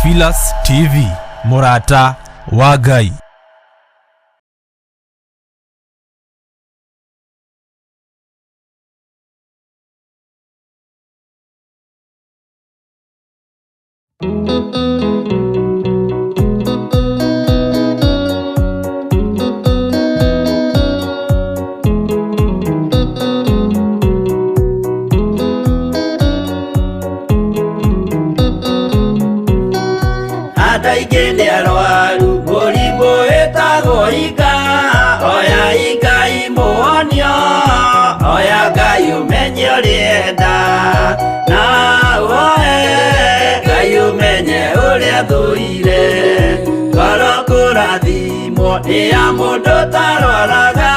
Theophilus TV, Murata wa Ngai. Ataigende arwaru murimu etagwo ika oya ika imuonio oya Ngai umenye urienda na uoe Ngai umenye uria thuire ngoro kurathimwo ni ya mundu tarwaraga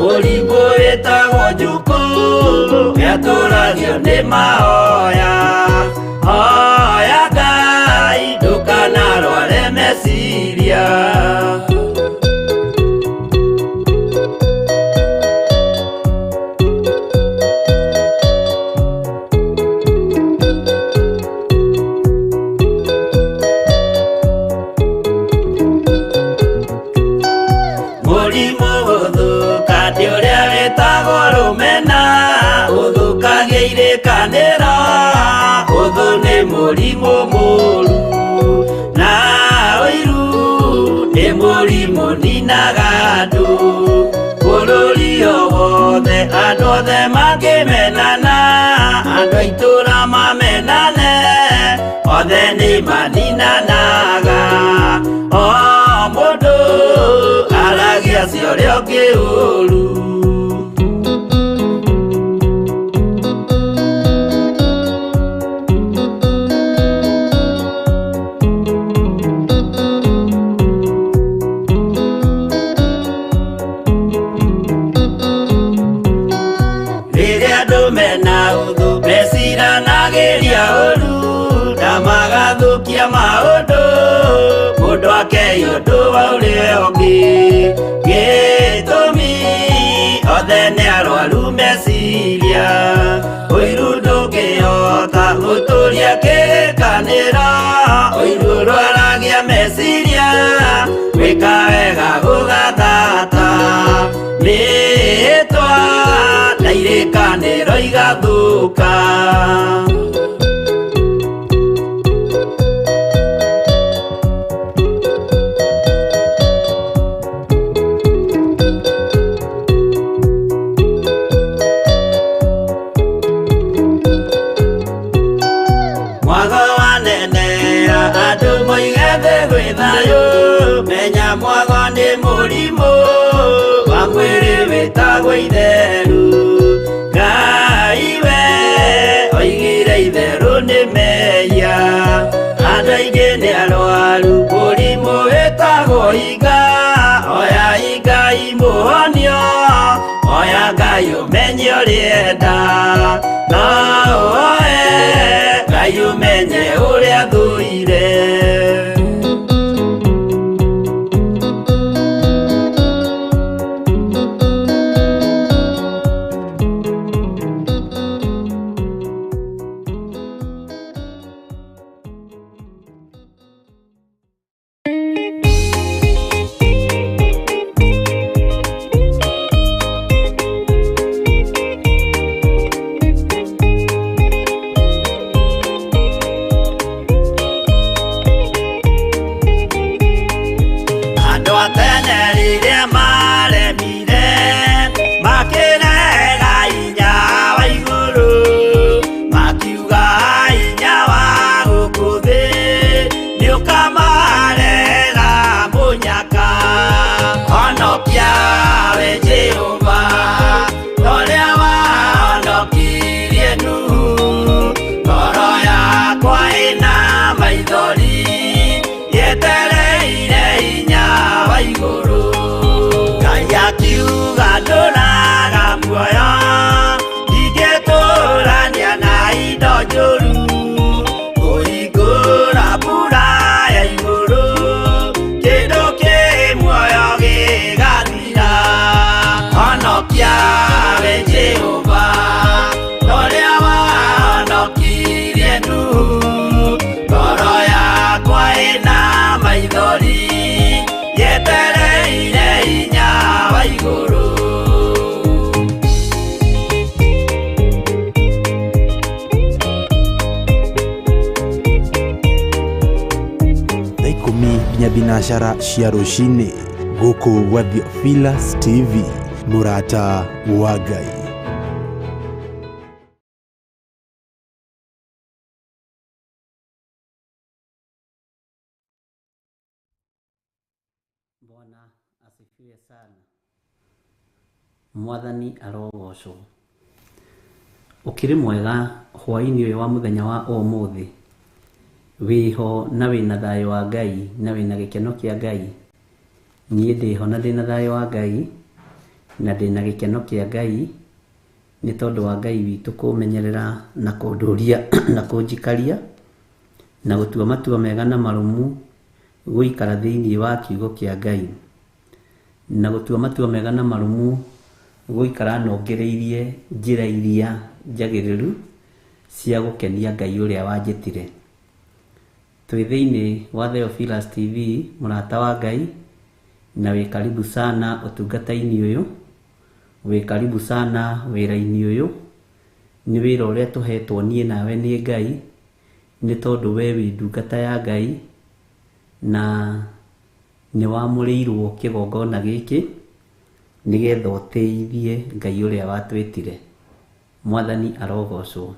murimu etagwo njuku etũragio ni mahoya oya Ngai ndukanarware meciria murimu guthuka ndi uria witagwo rumena uthukagia irikaniro uthu ni murimu muru na uiru ni murimu ninaga andu bururi wothe andu othe makimenana andu aitura mamenane othe ni maninanaga o mundu aragia cio kiuru mena uthu meciranagiria uru na magathukia maundu mundu akei undu wa uria ungi gitumi othe ni arwaru meciria uiru ndungihota guturia kirikaniro uiru rwaragia meciria wika wega gugathata mitwa na irikaniro igathuka mwago wanenea andu moigethe gwi thayu menya mwago ni murimu wa mwiri witagwo itheru Ngai we oigire itheru ni meya andu aingi ni arwaru murimu witagwo ika oya ika imuonio oya Ngai umenye urienda na uoe Ngai umenye uria thuire nginya thinacara cia rũcinĩ gũkũ gwa Theophilus TV, mũrata wa Ngai. Bwana asifiwe sana. Mwathani arogocwo. Ukiri mwega hwaini uyu wa muthenya wa umuthi, wiho na wina thayo wa Ngai na wina gikeno kia Ngai. Nie ndiho na ndina thayo wa Ngai na ndina gikeno kia Ngai ni tondu wa Ngai witu kumenyerera na kunduria na kunjikaria na gutua matua mega na marumu guikara thiini wa kiugo kia Ngai na gutua matua mega na marumu guikara nongereirie njira iria njagiriru cia gukenia Ngai uria wanjitire. Twi thiini wa Theophilus TV, murata wa Ngai, na wi karibu sana utungata-ini uyu, wi karibu sana wira-ini uyu. Ni wira uria tuhetwo nie nawe ni Ngai, ni tondu we wi ndungata ya Ngai na ni wamurirwo kigongona giki nigetha uteithie Ngai uria watwitire. Mwathani arogocwo.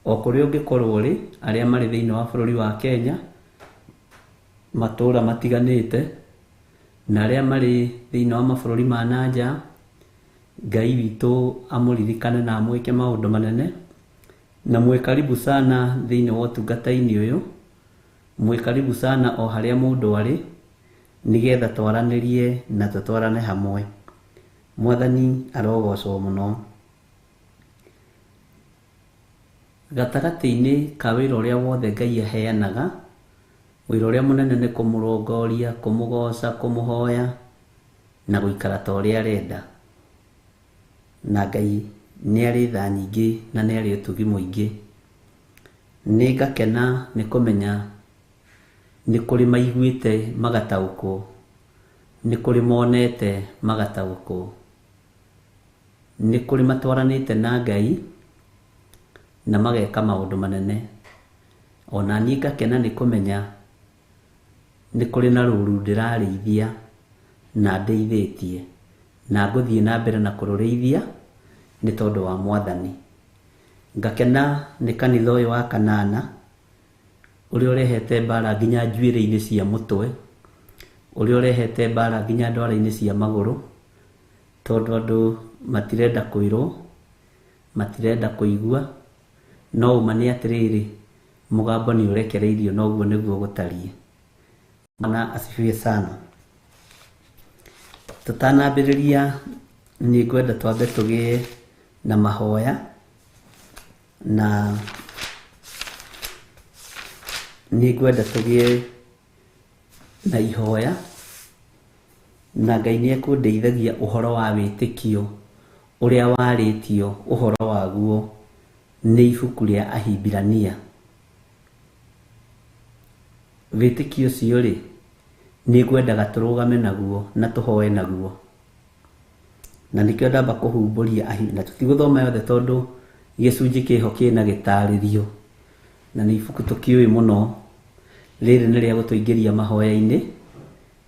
O kuria ungikorwo ri, aria mari thiini wa bururi wa Kenya, matura matiganite, na aria mari thiini wa mabururi ma nanja, Ngai witu amuririkane na amwike maundu manene, na mwe karibu sana thiini wa utungata-ini uyu, mwe karibu sana o haria mundu ari, nigetha twaranirie na tutwarane hamwe. Mwathani arogocwo muno. Gatagati-ini ka wira uria wothe Ngai aheanaga, wira uria munene ni kumurongoria, kumugoca, kumuhoya na guikara ta uria arenda. Na Ngai ni ari tha nyingi na ni ari utugi muingi. Ni ngakena ni kumenya ni kuri maiguite magatauko, ni kuri monete magatauko, ni kuri matwaranite na Ngai na mageka maundu manene. Ona ni ngakena ni kumenya ni kuri na ruru ndirarĩithia na ndeithĩtie na nguthie na mbere na kurũrĩithia ni tondu wa Mwathani. Ngakena ni kanitha uyu wa kanana uria urehete mbara nginya njuĩrĩ-inĩ cia mutwe, uria urehete mbara nginya ndwara-inĩ cia maguru, tondu andu matirenda kwirwo, matirenda kuigua, no uma ni atiriri mugambo ni urekereirio na uguo niguo gutarie. Bwana asifiwe sana. Tutanambiriria ni ngwenda twambe tugie na mahoya, na ni ngwenda tugie na ihoya, na Ngai ni ekundeithagia uhoro wa witikio uria waritio uhoro waguo ni ibuku ria Ahibirania. Witikio ucio ri ni ngwendaga turugame naguo na tuhoe naguo, na nikio ndamba kuhumburia na tutiguthoma yothe tondu gicunji kiho kina gitaririo na ni ibuku tukiui muno. Riri ni ria gutuingiria mahoya-ini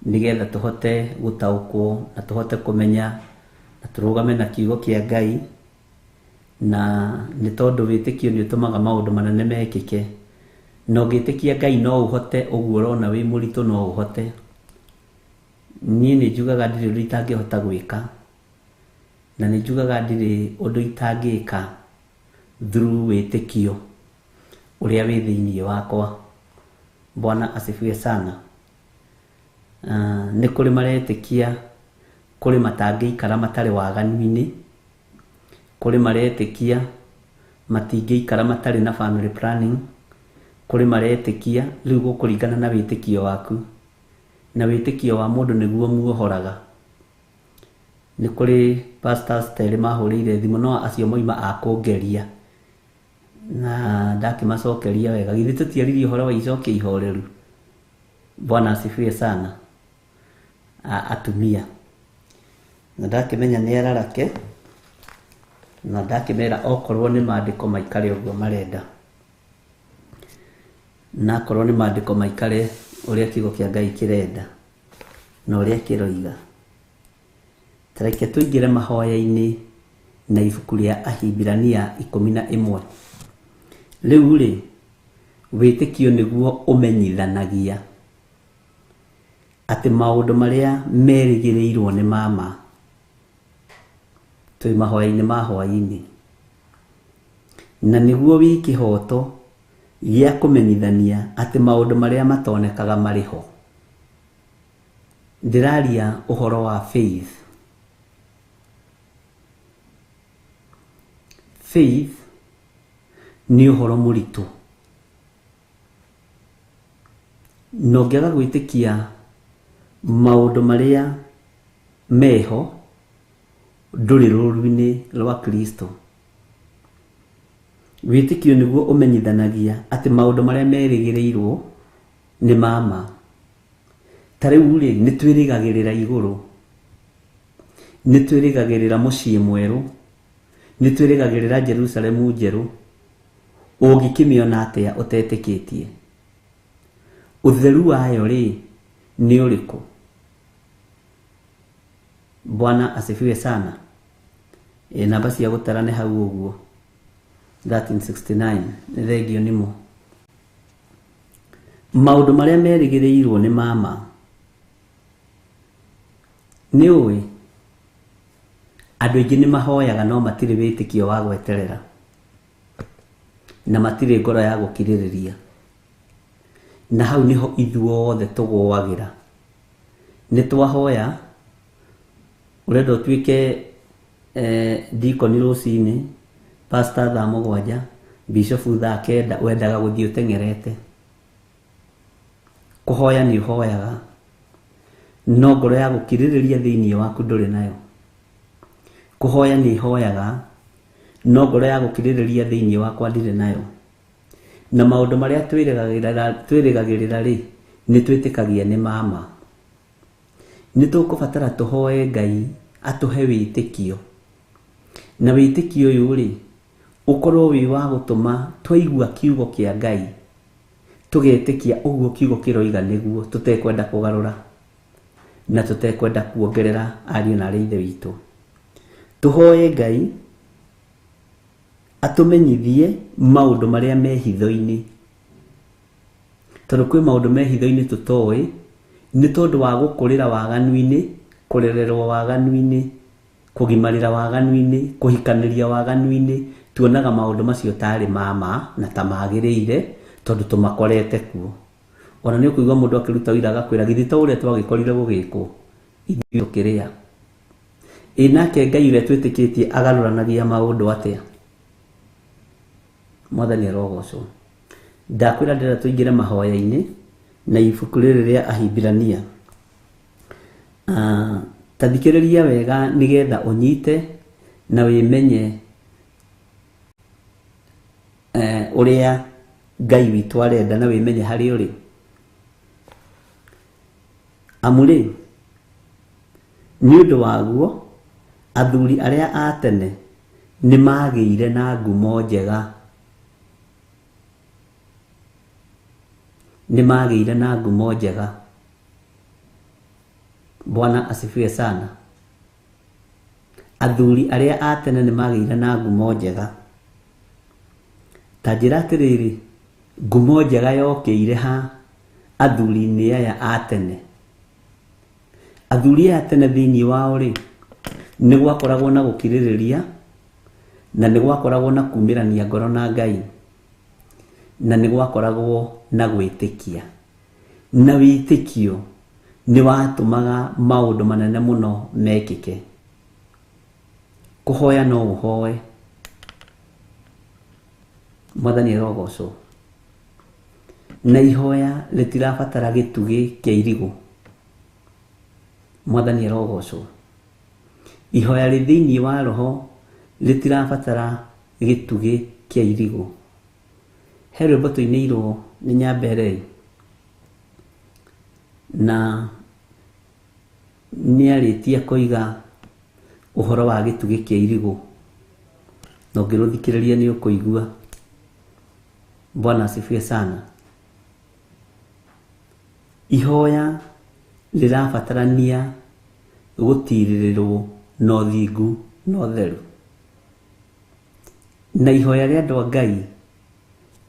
nigetha tuhote gutaukwo na tuhote kumenya na turugame na kiugo kia Ngai, na ni tondu witikio ni utumaga maundu manene mekike. No ngitikia Ngai no uhote uguo urona wi muritu, no uhote. Nie ni njugaga ndiri undu itangihota gwika, na ni njugaga ndiri undu itangika through witikio uria wi thiini wakwa. Bwana asifiwe sana. Ni kuri maretikia, kuri matangiikara matari waganu-ini, kuri maretikia matingiikara matari na family planning, kuri maretikia riu gukuringana na witikio waku, na witikio wa mundu niguo muohoraga. Ni kuri pastors teri mahurire thimu no acio moima akungeria na ndakimacokeria wega, githi tutiaririe uhoro wa icoke ihoreru. Bwana asifiwe sana. Atumia na ndakimenya ni ararake na ndakimera okorwo ni maandiko maikare uguo marenda, na korwo ni maandiko maikare uria kiugo kia Ngai kirenda na uria kiroiga. Tareke tuingire mahoya-ini na ibuku ria Ahibirania 11. Riu ri witikio niguo umenyithanagia ati maundu maria merigirirwo ni mama. Twi mahoya-ini ma hwaini na niguo wiki hoto gia kumenyithania ati maundu maria matonekaga mariho. Ndiraria uhoro wa faith. Faith ni uhoro muritu. No ngiaga gwitikia maundu maria meho nduri ruru-ini rwa Kristo. Witikio niguo umenyithanagia ati maundu maria merigirirwo ni mama. Tariu ri ni twirigagirira iguru, ni twirigagirira mucii mweru, ni twirigagirira Jerusalemu njeru. Ungikimiona atia utetikitie? Utheru wayo ri ni uriku? Bwana asifiwe sana. Namba cia gutara ni hau uguo 1369 ni thengio nimo. Maundu maria merigirirwo ni mama. Ni uwi andu aingi ni mahoyaga no matire witikio wa gweterera na matire ngoro ya gukiririria, na hau niho ithuothe tugwagira. Ni twahoya urenda tuike deacon rucini, pastor thaa 7, bishop thaa 9, wendaga guthii utengerete. Kuhoya ni uhoyaga no ngoro ya gukiririria thiini waku nduri nayo. Kuhoya ni hoyaga no ngoro ya gukiririria thiini wakwa ndire nayo. Na maundu maria twirigagirira ri ni twitikagia ni mama. Ni tukubatara tuhoe Ngai atuhe witikio, na witikio uyu ri ukorwo wi wa gutuma twaigua kiugo kia Ngai tugetikia uguo kiugo kiroiga niguo, tutekwenda kugarura na tutekwenda kuongerera ariu na ithe witu. Tuhoe Ngai atumenyithie maundu maria me hitho-ini, tondu kwi maundu me hitho-ini tutoi. Ni tondu wa gukurira waganu-ini, kurererwo waganu-ini, kugimarira waganu-ini, kuhikaniria waganu-ini, tuonaga maundu macio tari mama na tamagiriire tondu tumakorete kuo. Ona ni ukuigwa mundu akiruta wira agakwira githi ta uria twagikorire gugikwo ithuĩ tukiria. Nake Ngai uria twitikitie agaruranagia maundu atia? Mwathani arogocwo. Ndakwira ndira tuingire mahoya-ini na ibuku riri ria Ahibirania. Tathikiriria wega nigetha unyite na wimenye uria Ngai witu arenda na wimenye hari uri. Amuri ni undu waguo athuri aria a tene ni magiire na ngumo njega, ni magiire na ngumo njega. Bwana asifiwe sana. Athuri aria a tene ni magiire na ngumo njega. Ta njira atiriri, ngumo njega yokiire ha athuri-ini aya a tene. Athuri a tene thiini wao ri ni gwakoragwo na gukiririria, na ni gwakoragwo na kumirania ngoro na Ngai, na ni gwakoragwo na gwitikia, na witikio ni watumaga maundu manene muno mekike. Kuhoya no uhoe. Mwathani arogocwo. Na ihoya ritirabatara gitugi kia irigu. Mwathani arogocwo. Ihoya ri thiini wa roho ritirabatara gitugi kia irigu. He rwimbo tuinĩirwo nĩ Nyambere na nĩarĩtie kũiga uhoro wa gitugi kia irigu, na ũngĩrũthikĩrĩria nĩ ũkũigua. Bwana asifiwe sana. Ihoya rirabatarania gutirirwo no thingu no theru. Na ihoya ria andũ a Ngai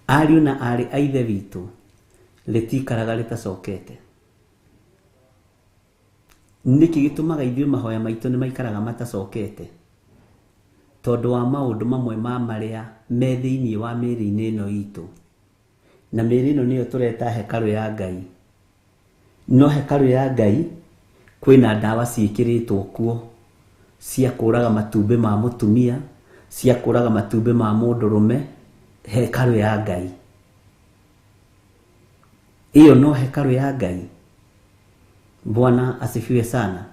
ariũ na arĩ a ithe witũ ritikaraga ritacokete. Niki gitumaga ithuĩ mahoya maitũ nĩ maikaraga matacokete? Tondũ wa maũndũ mamwe ma marĩa me thĩinĩ wa mĩĩrĩ-inĩ ĩno itũ. Na mĩĩrĩ ĩno nĩyo tũreta hekarũ ya Ngai. No hekarũ ya Ngai kwĩna ndawa ciĩkĩrĩtwo kuo cia kũraga matumbĩ ma mũtumia, cia kũraga matumbĩ ma mũndũrũme. Hekarũ ya Ngai iyo no hekarũ ya Ngai? Bwana asifiwe sana.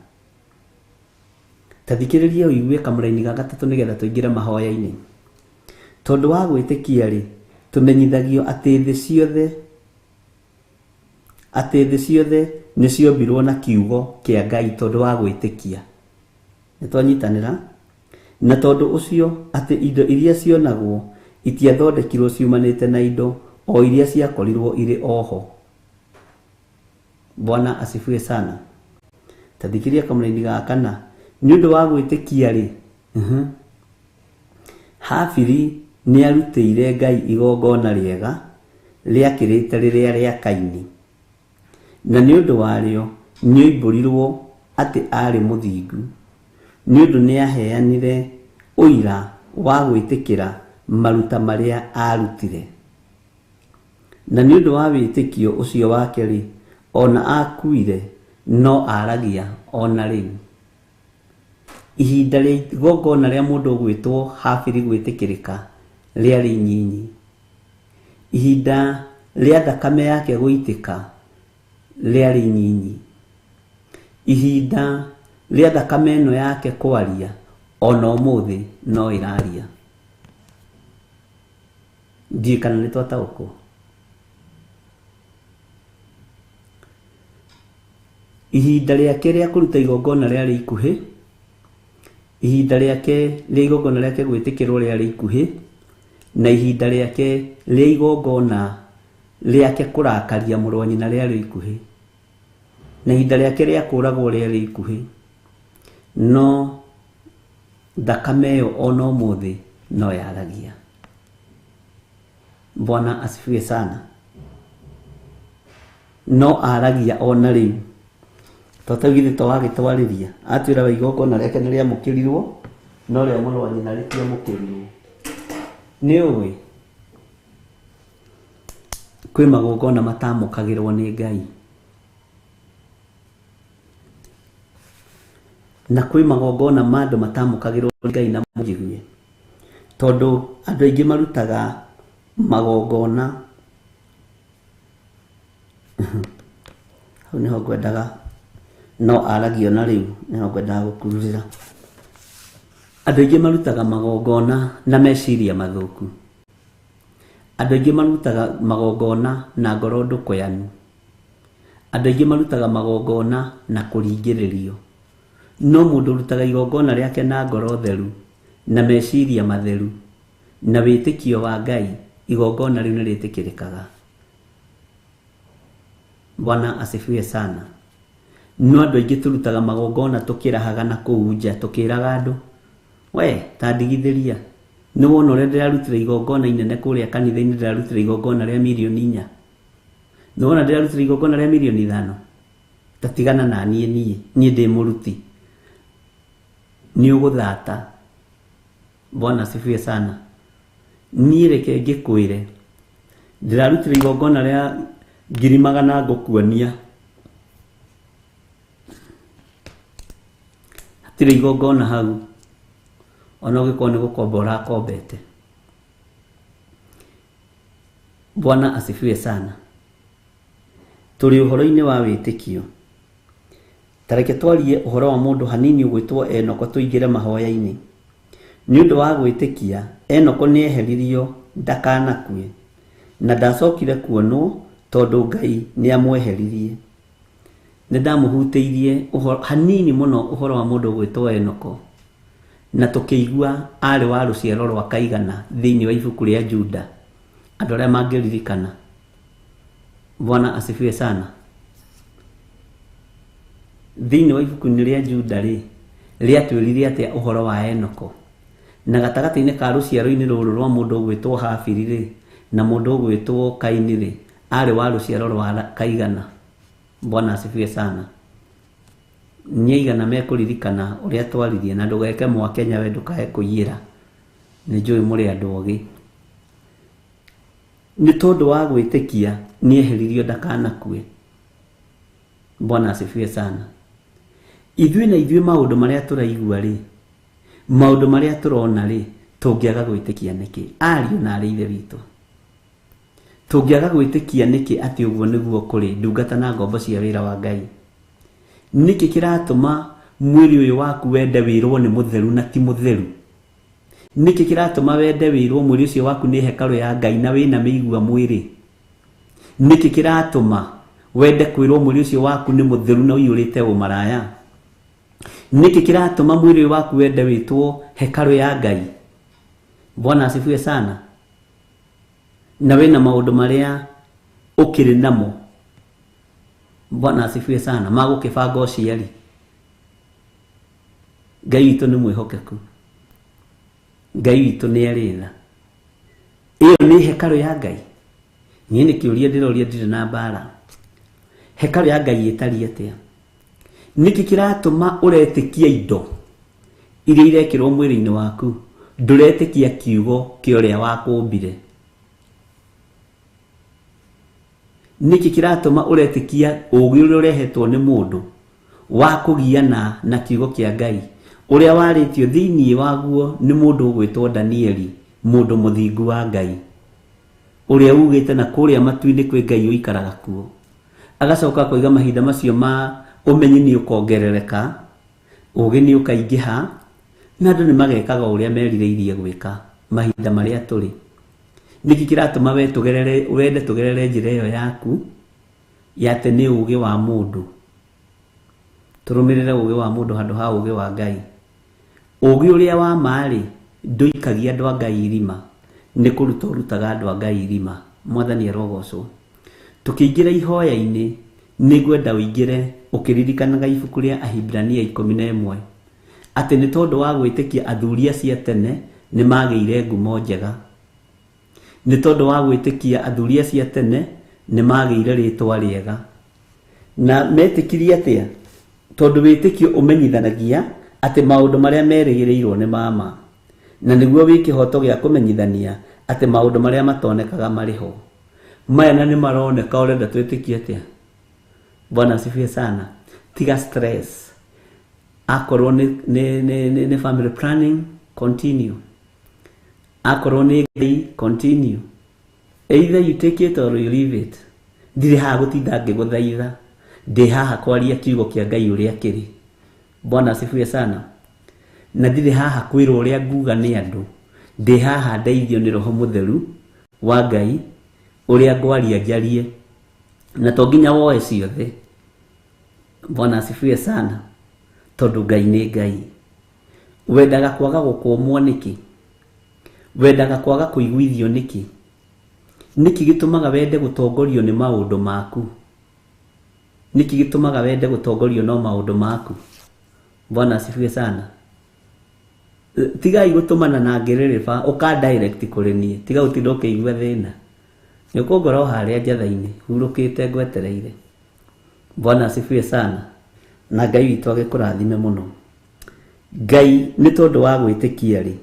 Tathikĩrĩria ũigue kamũraini ga gatatũ nĩgetha tũingĩre mahoya-inĩ. Tondũ wa gwĩtĩkia rĩ, tũmenyithagio atĩ thĩ ciothe nĩ ciombirwo na kiugo kĩa Ngai tondũ wa gwĩtĩkia. Nĩtwanyitanĩra? Na tondũ ũcio atĩ indo iria cionagwo itiathondekirwo ciumanĩte na indo o iria ciakorirwo irĩ oho. Bwana asifiwe sana. Tathikĩrĩria kamũraini ga kana. Nĩ ũndũ wa gwĩtĩkia rĩ, Habili nĩ arutĩire Ngai igongona rĩega rĩakĩrĩte rĩrĩa rĩa Kaini. Na nĩ ũndũ warĩo nĩ oimbũrirwo atĩ arĩ mũthingu, nĩ ũndũ nĩ aheanire ũira wa gwĩtĩkĩra maruta marĩa arutire. Na nĩ ũndũ wa wĩtĩkio ũcio wake rĩ, ona akuire no aragia ona rĩu. Ihinda rĩa igongona rĩa mũndũ gwĩtwo Habili gwĩtĩkĩrĩka rĩarĩ inyinyi. Ihinda rĩa thakame yake gũitĩka rĩarĩ inyinyi. Ihinda rĩa thakame ĩno yake kwaria ona ũmũthĩ no ĩraria. Ndiĩ kana nĩ twataũkwo? Ihinda rĩake rĩa kũruta igongona rĩarĩ ikuhĩ. Ihinda rĩake rĩa igongona rĩake gwĩtĩkĩrwo rĩarĩ ikuhĩ. Na ihinda rĩake rĩa igongona rĩake kũrakaria mũrũ wa nyina rĩarĩ ikuhĩ. Na ihinda rĩake rĩa kũragwo rĩarĩ ikuhĩ. No thakame ĩyo ona ũmũthĩ no yaragia. Bwana asifiwe sana. No aragia ona rĩu. Totagithĩ twagĩtwarĩria atwĩra wa igongona rĩake nĩ rĩamũkĩrirwo no rĩa mũrũ wa nyina rĩtiamũkĩrirwo. Nĩ ũĩ kwĩ magongona matamũkagĩrwo nĩ Ngai, na kwĩ magongona ma andũ matamũkagĩrrwo nĩ Ngai na mũnjigue. Tondũ andũ aingĩ marutaga magongona hau nĩho ngwendaga no aragio na rĩu nĩho ngwendaga gũkururĩra. Andũ aingĩ marutaga magongona na meciria mathũku. Andũ aingĩ marutaga magongona na ngoro ndũkoyanu. Andũ aingĩ marutaga magongona na kũringĩrĩrio. No mũndũ ũrutaga igongona rĩake na ngoro theru na meciria matheru na wĩtĩkio wa Ngai, igongona rĩu nĩ rĩtĩkĩrĩkaga. Bwana asifiwe sana. No andũ aingĩ tũrutaga magongona tũkĩrahaga na kũu nja tũkĩraga andũ, we ta ndigithĩria nĩ wona ũrĩa ndĩrarutĩra igongona inene kũrĩa kanitha-inĩ, ndĩrarutĩra igongona rĩa milioni 4. Nĩ wona ndĩrarutĩra igongona rĩa milioni 5. Tatigana na niĩ ndĩ mũruti. Nĩ ũgũthata. Bwana asifiwe sana. Niĩ reke ngĩkwĩre ndĩrarutĩra igongona rĩa 100,000 ngũkuonia. Hatirĩ igongona hau ona ũgĩkorwo nĩ gũkomba ũrakombete. Bwana asifiwe sana. Tũrĩ ũhoro-inĩ wa wĩtĩkio. Tareke twarie ũhoro wa mũndũ hanini ũgwĩtwo Enoko tũingĩre mahoya-inĩ. Nĩ ũndũ wa gwĩtĩkia Enoko nĩ eheririo ndakanakue na ndacokire kuonwo tondũ Ngai nĩ amweheririe. Nĩ ndamũhutĩirie hanini mũno ũhoro wa mũndũ ũgwĩtwo Enoko na tũkĩigua arĩ wa rũciaro rwa Kaigana thĩinĩ wa ibuku rĩa Juda. Andũ arĩa mangĩririkana. Bwana asifiwe sana. thĩinĩ wa ibuku-inĩ rĩa Juda rĩ rĩatwĩrire atĩa ũhoro wa Enoko, na gatagatĩ-inĩ ka rũciaro-inĩ rũrũ rwa mũndũ ũgwĩtwo Habili rĩ na mũndũ ũgwĩtwo Kaini rĩ arĩ wa rũciaro rwa kaigana? Bwana asifiwe sana. Nĩ aigana mekũririkana ũrĩa twaririe? Na ndũgeke Mwakenya we ndũkae kũiyĩra, nĩ njũĩ mũrĩ andũ ogĩ. Nĩ tondũ wa gwĩtĩkia nĩeheririo ndakanakue. Bwana asifiwe sana. Ithuĩ maũndũ marĩa tũraigua rĩ, maũndũ marĩa tũrona rĩ, tũngĩaga gwĩtĩkia nĩkĩ? Ariũ na arĩ ithe witũ, tũngĩaga gwĩtĩkia nĩkĩ atĩ ũguo nĩguo kũrĩ ndungata na ngombo cia wĩra wa Ngai? Nĩkĩ kĩratũma mwĩrĩ ũyũ waku wende wĩrwo nĩ mũtheru na ti mũtheru? Nĩkĩ kĩratũma wende wĩrwo mwĩrĩ ũcio waku nĩ hekarũ ya Ngai na wĩna mĩigua mwĩrĩ? Nĩkĩ kĩratũma wende kwĩrwo mwĩrĩ ũcio waku nĩ mũtheru na ũiyũrĩte ũmaraya? Nĩkĩ kĩratũma mwĩrĩ ũyũ waku wende wĩtwo hekarũ ya Ngai? Bwana asifiwe sana. Na wĩna maũndũ marĩa ũkĩrĩ namo, Bwana asifiwe sana, magũkĩbanga ũciari. Ngai witũ nĩ mwĩhokeku, Ngai witũ nĩ arĩ tha. Ĩyo nĩ hekarũ ya Ngai? Niĩ nĩ kĩũria ndĩroria, ndirĩ na mbara. Hekarũ ya Ngai ĩtariĩ atĩa? Nĩkĩ kĩratũma ũretĩkia indo iria irekĩrwo mwĩrĩ-inĩ waku, ndũretĩkia kiugo kĩa ũrĩa wakũmbire? Nĩkĩ kĩratũma ũretĩkia ũũgĩ ũrĩa ũrehetwo nĩ mũndũ wa kũgiana na kiugo kĩa Ngai ũrĩa warĩtio thĩinĩ waguo nĩ mũndũ ũgwĩtwo Danieli, mũndũ mũthingu wa Ngai, ũrĩa ugĩte na kũrĩa matu-inĩ kwĩ Ngai ũikaraga kuo, agacoka koiga mahinda macio ma ũmenyi nĩ ũkongerereka, ũũgĩ nĩ ũkaingĩha, na andũ nĩ magekaga ũrĩa merirĩirie gwĩka mahinda marĩa tũrĩ. Nĩkĩ kĩratũma wende tũgerere njĩra ĩyo yaku ya atĩ nĩ ũũgĩ wa mũndũ? Tũrũmĩrĩre ũũgĩ wa mũndũ handũ ha ũũgĩ wa Ngai. Ũũgĩ ũrĩa wa marĩ ndũikagia andũ a Ngai irima, nĩ kũruta ũrutaga andũ a Ngai irima. Mwathani arogocwo. Tukĩingĩra ihoya-inĩ nĩ ngwenda ũingĩre ũkĩririkanaga ibuku rĩa Ahibirania 11 atĩ nĩ tondũ wa gwĩtĩkia athuri acio tene nĩ magĩire ngumo njega. Nĩ tondũ wa gwĩtĩkia athuri acio tene nĩ magĩire rĩtwa rĩega. Na metĩkirie atĩa? Tondũ wĩtĩkio ũmenyithanagia atĩ maũndũ marĩa merĩgĩrĩirwo nĩ mama, na nĩguo wĩ kĩhoto gĩa kũmenyithania atĩ maũndũ marĩa matonekaga marĩ ho. Maya na nĩ maroneka, ũrenda twĩtĩkie atĩa? Bwana asifiwe sana. Tiga stress. Akorwo nĩ family planning, continue. Akorwo nĩ Ngai, continue. Either you take it or you leave it. Ndirĩ haha gũtinda ngĩgũthaitha, ndĩ haha kwaria kiugo kĩa Ngai ũrĩa kĩrĩ. Bwana asifiwe sana. Na ndirĩ haha kwĩrwo ũrĩa nguga nĩ andũ, ndĩ haha ndeithio nĩ Roho Mũtheru wa Ngai ũrĩa ngwaria njarie, na to nginya woe ciothe. Bwana asifiwe sana. Tondũ Ngai nĩ Ngai. Wendaga kwaga gũkũmwo nĩkĩ? Wendaga kwaga kũiguithio nĩkĩ? Nĩkĩ gĩtũmaga wende gũtongorio nĩ maũndũ maku? Nĩkĩ gĩtũmaga wende gũtongorio no maũndũ maku? Bwana asifiwe sana. Tigai gũtũmana na ngerereba ũka direct kũrĩ niĩ, tiga ũtinda ũkĩigua thĩna. Nĩ ũkũngora o harĩa njatha-inĩ hurũkĩte ngwetereire. Bwana asifiwe sana. Na Ngai witũ agĩkũrathime mũno. Ngai nĩ tondũ wa gwĩtĩkia rĩ,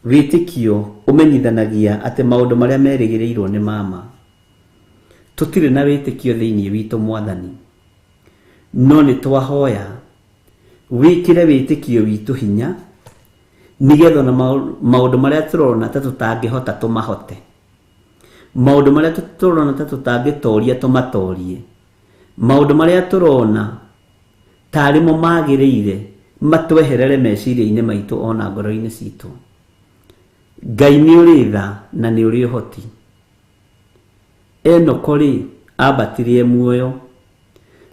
wĩtĩkio ũmenyithanagia atĩ maũndũ marĩa merĩgĩrĩirwo nĩ mama. Tũtirĩ na wĩtĩkio thĩinĩ witũ Mwathani, no nĩ twahoya wĩkĩre wĩtĩkio witũ hinya, nĩgetha na maũndũ marĩa tũrona ta tũtangĩhota tũmahote, maũndũ marĩa tũrona ta tũtangĩtoria tũmatorie, maũndũ marĩa tũrona tarĩ mo magĩrĩire matweherere meciria-inĩ maitũ ona ngoro-inĩ citũ. Ngai nĩ ũrĩ tha na nĩ ũrĩ ũhoti. Enoko rĩ ambatire muoyo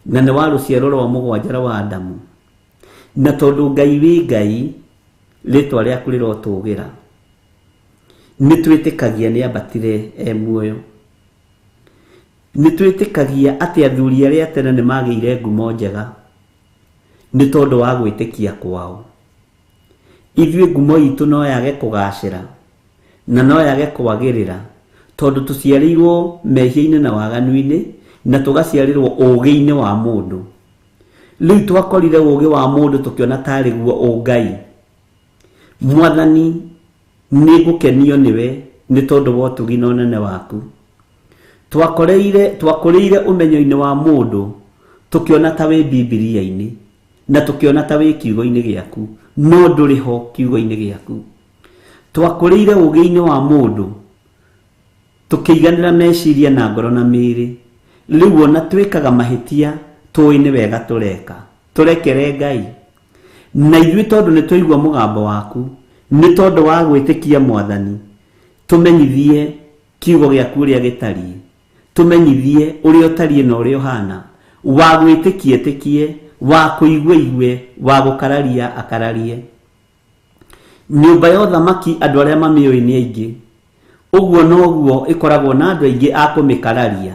na nĩ wa rũciaro rwa mũgwanja rwa Adamu, na tondũ Ngai wĩ Ngai, rĩtwa rĩaku rĩrotũgĩra, nĩ twĩtĩkagia nĩ ambatire muoyo. nitwitikagia ati athuri aria tene ni magire ngumo njega ni tondu wa gwitikia kwao. Ithuĩ ngumo itu no yage kugacira na no yage kwagirira tondu tuciarirwo mehia-inĩ na waganu-inĩ na tugaciarirwo ũgĩ-inĩ wa mundu. Riu twakorire ũgĩ wa mundu tukiona tari guo ũngai. Mwathani nigukenio niwe ni tondu wa ũtugi na ũnene waku. Twakũrĩire ũmenyo-inĩ wa mundu tukiona ta wi Bibilia-inĩ na tukiona ta wi kiugo-inĩ giaku no ndũrĩ ho kiugo-inĩ giaku. Twakũrĩire ũgĩ-inĩ wa mundu tukiiganĩra meciria na ngoro na mĩĩrĩ. Riu ona twĩkaga mahĩtia tũĩ nĩ wega tũreka. Tũrekere Ngai. Na ithuĩ tondu nĩ twaigua mũgambo waku, nĩ tondu wa gwĩtĩkia Mwathani, tũmenyithie kiugo gĩaku ũrĩa gĩtariĩ, tũmenyithie ũrĩa ũtariĩ na ũrĩa ũhana, wa gwĩtĩkia ĩtĩkie, wa kũigua igue, wa gũkararia akararie. Nyũmba ya ũthamaki andũ arĩa mamĩũĩ nĩ aingĩ, ũguo noguo ĩkoragwo na andũ aingĩ a kũmĩkararia.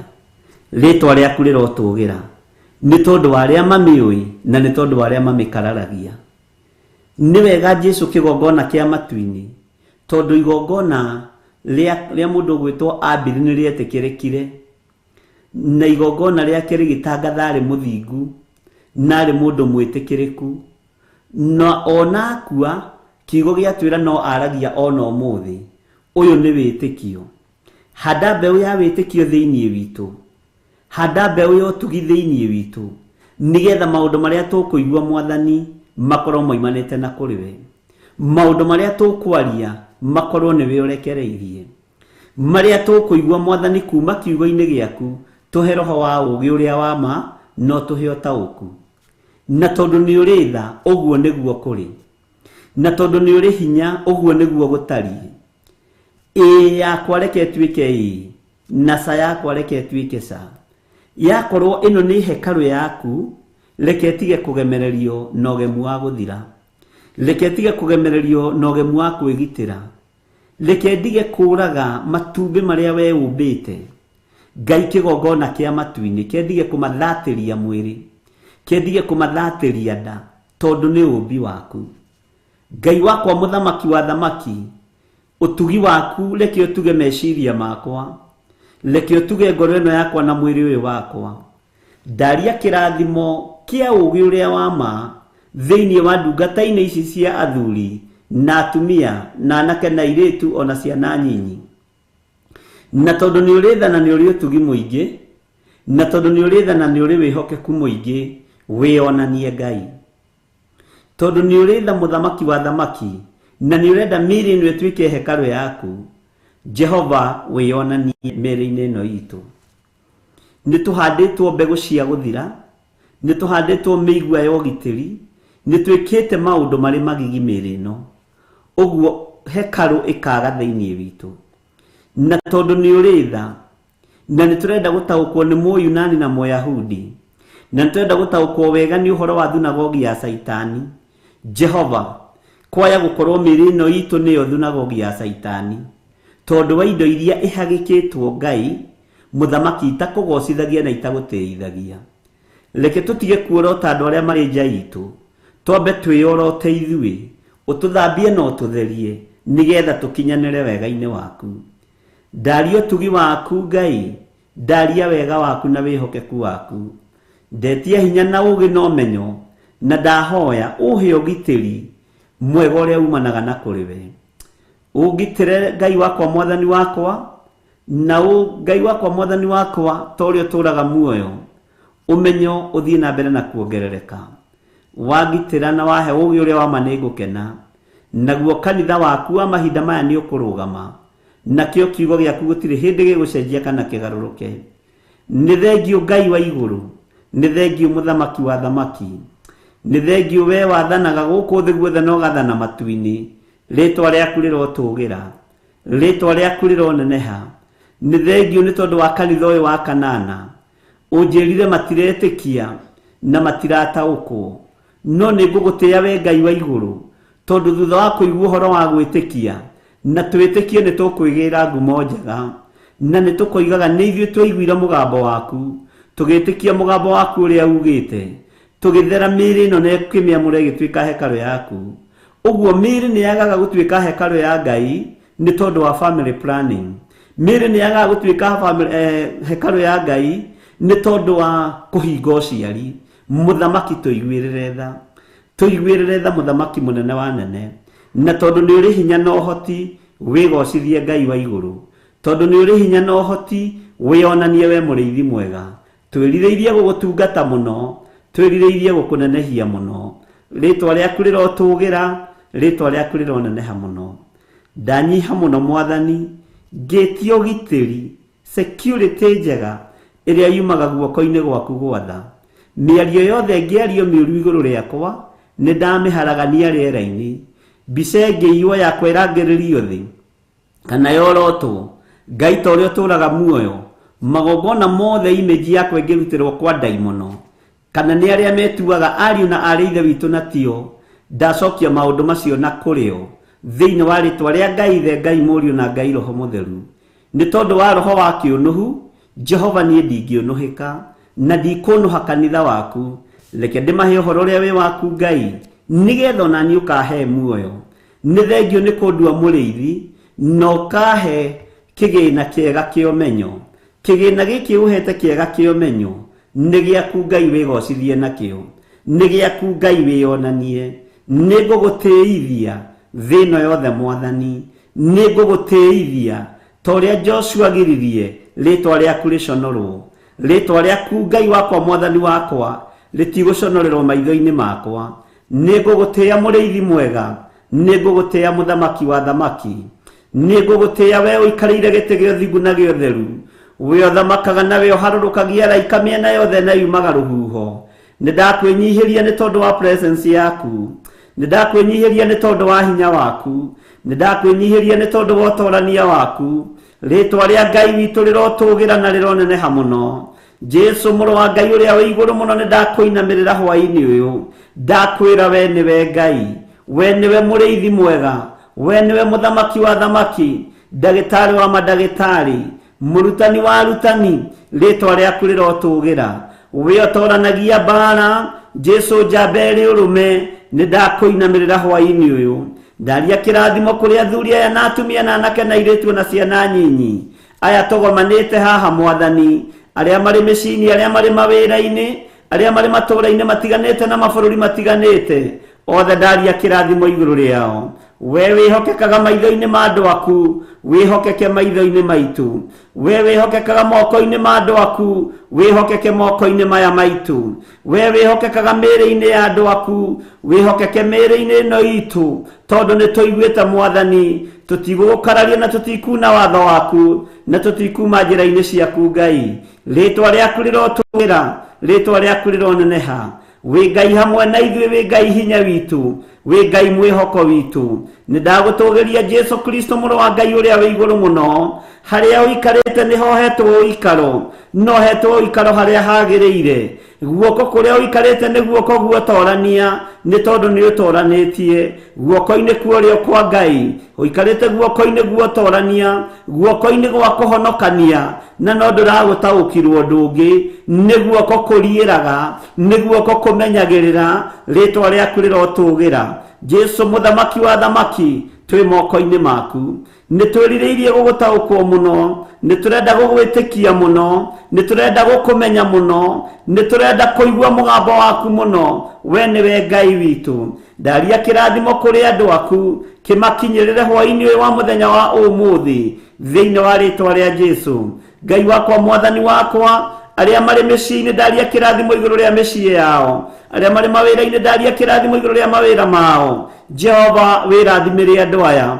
Rĩtwa rĩaku rĩrotũgĩra nĩ tondu wa arĩa mamĩũĩ na nĩ tondu wa arĩa mamĩkararagia. Nĩ wega Jesu kĩgongona kĩa matu-inĩ, tondu igongona rĩa mũndũ gwĩtwo Abili nĩ rĩetĩkĩrĩkire, na igongona rĩake rĩgĩtangatha arĩ mũthingu na arĩ mũndũ mwĩtĩkĩrĩku, na ona akua kiugo gĩatwĩra no aragia ona ũmũthĩ. Ũyũ nĩ wĩtĩkio. Handa mbeũ ya wĩtĩkio thĩinĩ witũ, handa mbeũ ya ũtugi thĩinĩ witũ, nigetha maũndũ marĩa tũkũigua Mwathani makorwo moimanĩte na kũrĩ we. Maũndũ marĩa tũkwaria makorwo nĩwe ũrekereirie. Marĩa tũkũigua Mwathani kuma kiugo-inĩ gĩaku, tũhe roho wa ũũgĩ ũrĩa wa ma, no tũhe ũtaũku. Na tondu nĩ ũrĩ tha, ũguo nĩguo kũrĩ. Na tondu nĩ ũrĩ hinya, ũguo nĩguo gũtariĩ. Ĩĩ yakwa reke ĩtuĩke ĩĩ, na ca yakwa reke ĩtuĩke ca. Yakorwo ĩno nĩ hekarũ yaku, reke ĩtige kũgemererio na ũgemu wa gũthira. Reke ĩtige kũgemererio na ũgemu wa kwĩgitĩra. Reke ndige kũraga matumbĩ marĩa we ũmbĩte. Ngai kĩgongona kĩa matu-inĩ, kendige kũmathatĩria mwĩrĩ, kendige kũmathatĩria nda, tondu nĩ ũmbi waku. Ngai wakwa mũthamaki wa thamaki, ũtugi waku reke ũtuge meciria makwa, reke ũtuge ngoro ĩno yakwa na mwĩrĩ ũyũ wakwa. Ndaria kĩrathimo kĩa ũũgĩ ũrĩa wa ma thĩinĩ wa ndungata-inĩ ici cia athuri na atumia na anake na airĩtu ona ciana nyinyi. Na tondu nĩ ũrĩ tha na nĩ ũrĩ ũtugi mũingĩ, na tondu nĩ ũrĩ tha na nĩ ũrĩ wĩhokeku mũingĩ, wĩonanie Ngai. Tondu nĩ ũrĩ tha mũthamaki wa thamaki, na nĩ ũrenda mĩĩrĩ ĩno ĩtuĩke hekarũ yaku, Jehova wĩonanie mĩĩrĩ-inĩ ĩno itũ. Nĩ tũhandĩtwo mbegũ cia gũthira, nĩ tũhandĩtwo mĩigua ya ũgitĩri, nĩ twĩkĩte maũndũ marĩ magigi mĩĩrĩ ĩno, ũguo hekarũ ĩkaga thĩinĩ witũ. Na tondu nĩ ũrĩ tha, na nĩ tũrenda gũtaũkwo nĩ Mũyunani na Mũyahudi, na nĩ tũrenda gũtaũkwo wega nĩ ũhoro wa thunagogi ya Saitani, Jehova, kwaya gũkorwo mĩĩrĩ ĩno itũ nĩyo thunagogi ya Saitani, tondu wa indo iria ihagĩkĩtwo Ngai mũthamaki itakũgocithagia na itagũtĩithagia. Reke tũtige kuorota andũ arĩa marĩ nja itũ, twambe twĩyorote ithuĩ, ũtũthambie na ũtũtherie, nigetha tũkinyanĩre wega-inĩ waku. Ndaria ũtugi waku Ngai, ndaria wega waku na wĩhokeku waku. Ndetia hinya na ũũgĩ na ũmenyo, na ndahoya ũhe ũgitĩri mwega ũrĩa umanaga na kũrĩ we. Ũgitĩre Ngai wakwa Mwathani wakwa, na Ngai wakwa Mwathani wakwa ta ũrĩa ũtũũraga muoyo, ũmenyo ũthiĩ na mbere na kuongerereka. Wagitĩra na wahe ũũgĩ ũrĩa wa ma nĩngũkena, naguo kanitha waku wa mahinda maya nĩ ũkũrũgama, nakĩo kiugo gĩaku gũtirĩ hĩndĩ gĩgũcenjia kana kĩgarũrũke. Nĩ thengiũ Ngai wa igũrũ, nĩ thengiũ mũthamaki wa thamaki, nĩ thengiũ we wathanaga gũkũ thĩ guothe na ũgathana matu-inĩ. Rĩtwa rĩaku rĩrotũgĩra, rĩtwa rĩaku rĩroneneha. Nĩ thengiũ nĩ tondu wa kanitha ũyũ wa kanana, ũnjĩrire matiretĩkia na matirataũkwo, no nĩ ngũgũtĩĩa we Ngai wa igũrũ, tondu thutha wa kũigua ũhoro wa gwĩtĩkia na twĩtĩkie nĩ tũkwĩgĩra ngumo njega, na nĩ tũkoigaga nĩ ithuĩ twaiguire mũgambo waku tũgĩtĩkia mũgambo waku ũrĩa ugĩte tũgĩthera mĩĩrĩ ĩno na ĩkĩmĩamũra ĩgĩtuĩka hekarũ yaku. Ũguo mĩĩrĩ nĩ yagaga gũtuĩka hekarũ ya Ngai nĩ tondũ wa family planning. Mĩĩrĩ nĩ yagaga gũtuĩka hekarũ ya Ngai nĩ tondũ wa kũhinga ũciari. Mũthamaki tũiguĩrĩre tha mũthamaki mũnene wa nene, na tondũ nĩ ũrĩ hinya na ũhoti wĩgocithie Ngai wa igũrũ, tondũ nĩ ũrĩ hinya na ũhoti wĩonanie we mũrĩithi mwega. Twĩrirĩirie gũgũtungata mũno, twĩrirĩirie gũkũnenehia mũno. Rĩtwa rĩaku rĩrotũgĩra, rĩtwa rĩaku rĩroneneha mũno. Ndanyiha mũno Mwathani, ngĩtio ũgitĩri, security njega ĩrĩa yumaga guoko-inĩ gwaku gwatha. Mĩario yothe ngĩario mĩũru igũrũ rĩakwa nĩ ndamĩharagania rĩera-inĩ. Mbica ĩngĩiywo yakwa ĩrangĩrĩrio thĩ kana yorotwo, Ngai ta ũrĩa ũtũũraga muoyo, magongona mothe image yakwa ĩngĩrutĩrwo kwa ndaimono, kana nĩ arĩa metuaga ariũ na aarĩ ithe witũ na tio, ndacokia maũndũ macio na kũrĩo thĩinĩ wa rĩtwa rĩa Ngai Ithe, Ngai Mũriũ na Ngai Roho Mũtheru. Nĩ tondũ wa roho wa kĩũnũhu, Jehova niĩ ndingĩũnũhĩka na ndikũnũha kanitha waku. Reke ndĩmahe ũhoro ũrĩa wĩ waku Ngai, nĩgetha ona niĩ ũkahe muoyo. Nĩ thengio nĩ kũndua mũrĩithi na ũkahe kĩgĩna kĩega kĩa ũmenyo. Kĩgĩna gĩkĩ ũhete kĩega kĩa ũmenyo nĩ gĩaku Ngai wĩgocithie nakĩo, nĩ gĩaku Ngai wĩonanie. Nĩ ngũgũtĩithia thĩ ĩno yothe Mwathani, nĩ ngũgũtĩithia ta ũrĩa Joshua agiririe rĩtwa rĩaku rĩconorwo. Rĩtwa rĩaku Ngai wakwa Mwathani wakwa rĩtigũconorerwo maitho-inĩ makwa. Nĩ ngũgũtĩĩa mũrĩithi mwega, nĩ ngũgũtĩĩa mũthamaki wa thamaki, nĩ ngũgũtĩĩa we ũikarĩire gĩtĩ gĩa ũthingu na gĩa ũtheru, we ũthamakaga nawe ũharũrũkagia araika mĩena yothe na yumaga rũhuho. Nĩ ndakwĩnyihĩria nĩ tondũ wa presence yaku, nĩ ndakwĩnyihĩria nĩ tondũ wa hinya waku, nĩ ndakwĩnyihĩria nĩ tondũ wa ũtorania waku. Rĩtwa rĩa Ngai witũ rĩrotũgĩra na rĩroneneha mũno. Jesu mũrũ wa Ngai ũrĩa wĩ igũrũ mũno, nĩ ndakwĩinamĩrĩra hwaĩ-inĩ ũyũ, ndakwĩra we nĩwe Ngai, we nĩwe mũrĩithi mwega, we nĩwe mũthamaki wa thamaki, ndagĩtarĩ wa mandagĩtarĩ, mũrutani wa arutani. Rĩtwa rĩaku rĩrotũgĩra, we ũtoranagia mbara, Jesu njamba ĩrĩ ũrũme, nĩ ndakwĩinamĩrĩra hwaĩ-inĩ ũyũ. Ndaria kĩrathimo kũrĩ athuri aya na atumia na anake na airĩtu na ciana nyinyi aya tũgomanĩte haha Mwathani, arĩa marĩ mĩciĩ-inĩ, arĩa marĩ mawĩra-inĩ, arĩa marĩ matũũra-inĩ matiganĩte na mabũrũri matiganĩte, othe ndaria kĩrathimo igũrũ rĩao. We wĩhokekaga maitho-inĩ ma andũ aku, wĩhokeke maitho-inĩ maitũ. We wĩhokekaga moko-inĩ ma andũ aku, wĩhokeke moko-inĩ maya maitũ. We wĩhokekaga mĩĩrĩ-inĩ ya andũ aku, wĩhokeke mĩĩrĩ-inĩ ĩno itũ, tondũ nĩ tũiguĩte Mwathani, tũtigũgũkararia na tũtikuna watho waku, na tũtikuma njĩra-inĩ ciaku Ngai. Rĩtwa rĩaku rĩrotũgĩra, rĩtwa rĩaku rĩroneneha. Wĩ Ngai hamwe na ithuĩ, wĩ Ngai hinya witũ, wĩ Ngai mwĩhoko witũ. Nĩ ndagũtũgĩria Jesu Kristo mũrũ wa Ngai ũrĩa wĩ igũrũ mũno. Harĩa ũikarĩte nĩho hetwo ũikaro, no hetwo ũikaro harĩa hagĩrĩire. Guoko kũrĩa ũikarĩte nĩ guoko guotorania, nĩ tondũ nĩ ũtoranĩtie. Guoko-inĩ kuorĩo kwa Ngai ũikarĩte guoko-inĩ guotorania, guoko-inĩ gwa kũhonokania, na no ndũragũtaũkirwo ũndũ ũngĩ. Nĩ guoko kũriĩraga, nĩ guoko kũmenyagĩrĩra. Rĩtwa rĩaku rĩrotũgĩra. Jesu mũthamaki wa thamaki, twĩ moko-inĩ maku. Nĩ twĩrirĩirie gũgũtaũkwo mũno, nĩ tũrenda gũgwĩtĩkia mũno, nĩ tũrenda gũkũmenya mũno, nĩ tũrenda kũigua mũgambo waku mũno. We nĩwe Ngai witũ. Ndaria kĩrathimo kũrĩ andũ aku, kĩmakinyĩrĩre hwaĩ-inĩ ũyũ wa mũthenya wa ũmũthĩ, thĩinĩ wa rĩtwa rĩa Jesu. Ngai wakwa Mwathani wakwa, arĩa marĩ mĩciĩ-inĩ ndaria kĩrathimo igũrũ rĩa mĩciĩ yao, arĩa marĩ mawĩra-inĩ ndaria kĩrathimo igũrũ rĩa mawĩra mao. Jehova wĩrathimĩre andũ aya,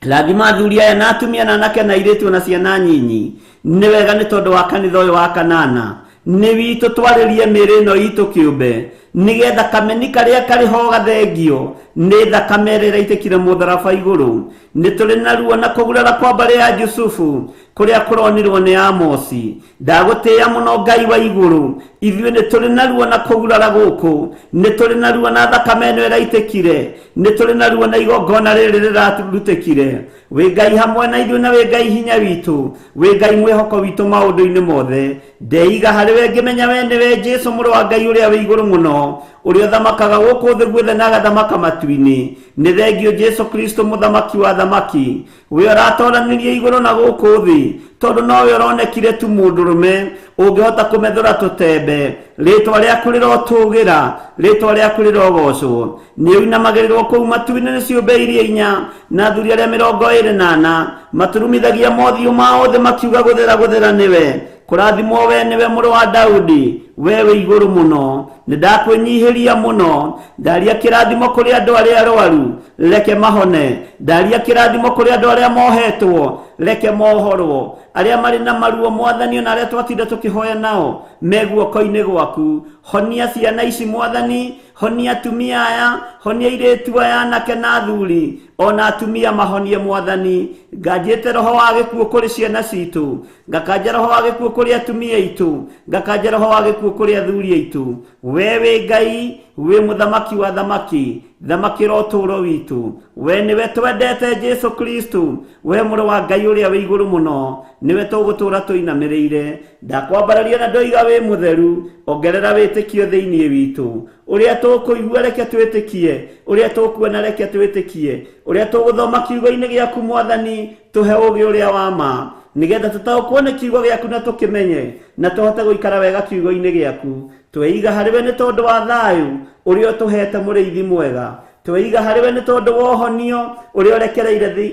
rathima athuri aya na atumia na anake na airĩtu na ciana nyinyi. Nĩ wega nĩ tondũ wa kanitha ũyũ wa kanana, nĩ witũ twarĩrie mĩĩrĩ ĩno itũ kĩũmbe, nĩgetha kameni karĩa karĩ ho gathengio nĩ thakame ĩrĩa ĩraitĩkire mũtharaba igũrũ. Nĩ tũrĩ na ruo na kũgurara kwa mbarĩ ya Jusufu kũrĩa kũronirwo nĩ Amosi. Ndagũtĩĩa mũno Ngai wa igũrũ, ithuĩ nĩ tũrĩ na ruo na kũgurara gũkũ, nĩ tũrĩ na ruo na thakame ĩno ĩraitĩkire, nĩ tũrĩ na ruo na igongona rĩrĩ rĩratũrutĩkire. Wĩ Ngai hamwe na ithuĩ na wĩ Ngai hinya witũ, wĩ Ngai mwĩhoko witũ maũndũ-inĩ mothe. Ndeiga harĩ we ngĩmenya we nĩwe Jesũ mũrũ wa Ngai ũrĩa wĩ igũrũ mũno, ũrĩa ũthamakaga gũkũ thĩ guothe na agathamaka matu-inĩ. Nĩ thengio Jesũ Kristo mũthamaki wa thamaki, we ũratoranirie igũrũ na gũkũ thĩ, tondũ nowe ũronekire tu mũndũrũme ũngĩhota kũmethũra tũtembe. Rĩtwa rĩaku rĩrotũgĩra, rĩtwa rĩaku rĩrogocwo. Nĩ ũinamagĩrĩrwo kũu matu-inĩ nĩ ciũmbe iria inya na athuri arĩa 24 maturumithagia mothiũ mao thĩ makiuga gũthera gũthera nĩwe. Kũrathimwo we nĩwe mũrũ wa Daudi, we wĩ igũrũ mũno. Nĩ ndakwĩnyihĩria mũno, ndaria kĩrathimo kũrĩ andũ arĩa arwaru, reke mahone. Ndaria kĩrathimo kũrĩ andũ arĩa mohetwo, reke mohorwo. Arĩa marĩ na maruo Mwathani, na arĩa twatinda tũkĩhoya nao me guoko-inĩ gwaku. Honia ciana ici Mwathani, honia atumia aya, honia airĩtu aya, anake na athuri, ona atumia mahonie Mwathani. Nganjĩte roho wa gĩkuũ kũrĩ ciana citũ, ngakanja roho wa gĩkuũ kũrĩ atumia aitũ, ngakanja roho wa gĩkuũ kũrĩ athuri aitũ. We wĩ Ngai, we mũthamaki wa thamaki, thamakĩra ũtũũro witũ. We nĩwe twendete Jesũ Kristo, we mũrũ wa Ngai ũrĩa wĩ igũrũ mũno, nĩwe tũgũtũũra tũinamĩrĩire. Ndakwambararia na ndoiga wĩ mũtheru, ongerera wĩtĩkio thĩinĩ witũ. Ũrĩa tũkũigua reke twĩtĩkie, ũrĩa tũkuona reke twĩtĩkie, ũrĩa tũgũthoma kiugo-inĩ gĩaku Mwathani, tũhe ũũgĩ ũrĩa wa ma, nĩgetha tũtaũkwo nĩ kiugo gĩaku na tũkĩmenye, na tũhote gũikara wega kiugo-inĩ gĩaku. Tweiga harĩ we nĩ tondũ wa thayũ ũrĩa ũtũhete mũrĩithi mwega. Tweiga harĩ we nĩ tondũ wa ũhonio ũrĩa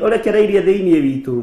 ũrekereirie thĩinĩ witũ.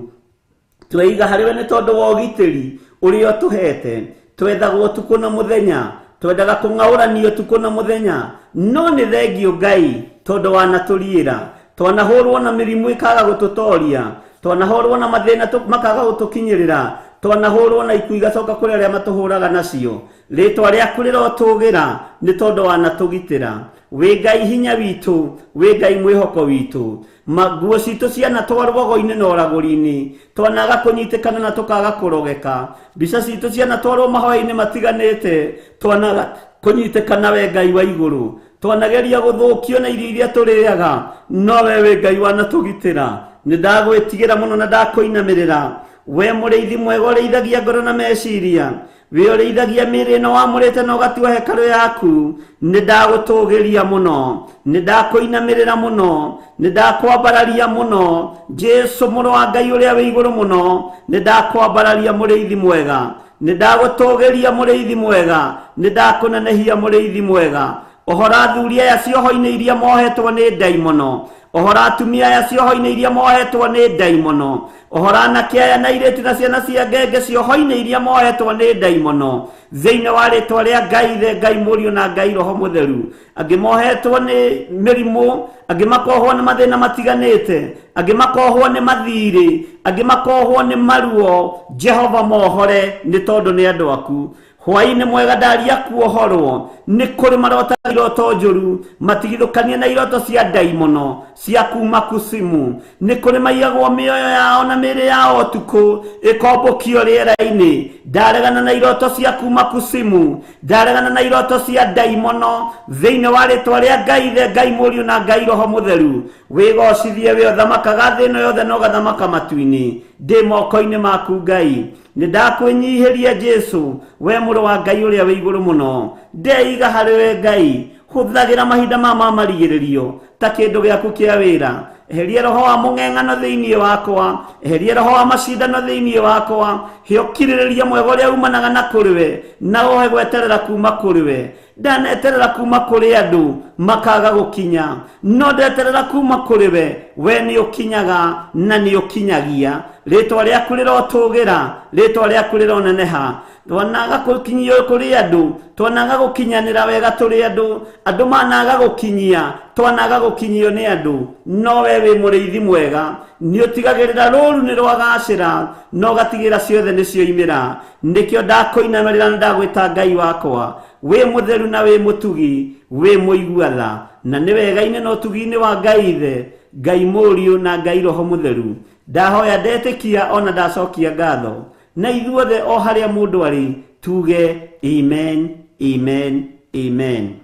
Tweiga harĩ we nĩ tondũ wa ũgitĩri ũrĩa ũtũhete. Twethagwo ũtukũ na mũthenya, twendaga kũng'aũranio ũtukũ na mũthenya, no nĩ thengio Ngai tondũ wanatũriĩra. Twanahũrwo na mĩrimũ ĩkaga gũtũtoria, twanahũrwo na mathĩna makaga gũtũkinyĩrĩra, twanahũrwo na ikuũ igacoka kũrĩ arĩa matũhũraga nacio. Rĩtwa rĩaku rĩrotũgĩra nĩ tondũ wanatũgitĩra. Wĩ Ngai hinya witũ, wĩ Ngai mwĩhoko witũ. Nguo citũ ciana twarwo gogo-inĩ na ũragũri-inĩ, twanaga kũnyitĩkana na tũkaga kũrogeka. Mbica citũ ciana twarwo mahoya-inĩ matiganĩte, twanaga kũnyitĩkana we Ngai wa igũrũ. Twanageria gũthũkio na irio iria tũrĩaga, no we wĩ Ngai wanatũgitĩra. Nĩ ndagwĩtigĩra mũno na ndakũinamĩrĩra. We mũrĩithi mwega ũrĩithagia ngoro na meciria, we ũrĩithagia mĩĩrĩ ĩno wamũrĩte na ũgatua hekarũ yaku. Nĩ ndagũtũgĩria mũno, nĩ ndakũinamĩrĩra mũno, nĩ ndakwambararia mũno. Jesũ mũrũ wa Ngai ũrĩa wĩ igũrũ mũno, nĩ ndakwambararia mũrĩithi mwega, nĩ ndagũtũgĩria mũrĩithi mwega, nĩ ndakũnenehia mũrĩithi mwega. Ohora athuri aya cioho-inĩ iria mohetwo nĩ ndaimono, ohora atumia aya cioho-inĩ iria mohetwo nĩ ndaimono, ohora anake aya na airĩtu na ciana cia ngenge cioho-inĩ iria mohetwo nĩ ndaimono. Thĩinĩ wa rĩtwa rĩa Ngai, Ngai Mũriũ na Ngai Roho Mũtheru, angĩ mohetwo nĩ mĩrimũ, angĩ makohwo nĩ mathĩna matiganĩte, angĩ makohwo nĩ mathirĩ, angĩ makohwo nĩ maruo, Jehova mohore nĩ tondũ nĩ andũ aku. Hwaĩ-inĩ mwega ndaria kuohorwo, nĩ kũrĩ marota iroto njũru matigithũkanie na iroto cia ndaimono cia kuma kusimu. Nĩ kũrĩ maiyagwo mĩoyo yao na mĩĩrĩ yao ũtukũ ĩkombũkio rĩera-inĩ. Ndaregana na iroto cia kuma kusimu, ndaregana na iroto cia ndaimono thĩinĩ wa rĩtwa rĩa Ngai, Ngai Mũriũ na Ngai Roho Mũtheru. Wĩgocithie we ũthamakaga thĩ ĩno yothe na ũgathamaka matu-inĩ. Ndĩ moko-inĩ maku Ngai, nĩ ndakwĩnyihĩria Jesũ, we mũrũ wa Ngai ũrĩa wĩ igũrũ mũno. Ndeiga harĩ we Ngai, hũthagĩra mahinda ma marigĩrĩrio ta kĩndũ gĩaku kĩa wĩra. Eheria roho wa mũng'eng'ano thĩinĩ wakwa, eheria roho wa macindano thĩinĩ wakwa. He ũkirĩrĩria mwega ũrĩa umanaga na kũrĩ we, na ũhe gweterera kuma kũrĩ we. Ndaneterera kuma kũrĩ andũ makaga gũkinya, no ndeterera kuma kũrĩ we. We nĩ ũkinyaga na nĩ ũkinyagia. Rĩtwa rĩaku rĩrotũgĩra, rĩtwa rĩaku rĩroneneha. Twanaga gũkinyio kũrĩ andũ, twanaga gũkinyanĩra wega tũrĩ andũ, andũ managa gũkinyia, twanaga gũkinyio nĩ andũ. No we wĩ mũrĩithi mwega, nĩ ũtigagĩrĩra rũũru nĩ rwagacĩra, no gatigĩra ciothe nĩ cioimĩra. Nĩkĩo ndakũinamĩrĩra na ndagwĩta Ngai wakwa. Wĩ mũtheru na wĩ mũtugi, wĩ mũigua tha, na nĩ wega-inĩ na ũtugi-inĩ wa Ngai Ithe, Ngai Mũriũ na Ngai Roho Mũtheru. Ndahoya ndetĩkia ona ndacokia ngatho, na ithuothe o harĩa mũndũ arĩ tuge amen, Amen. Amen.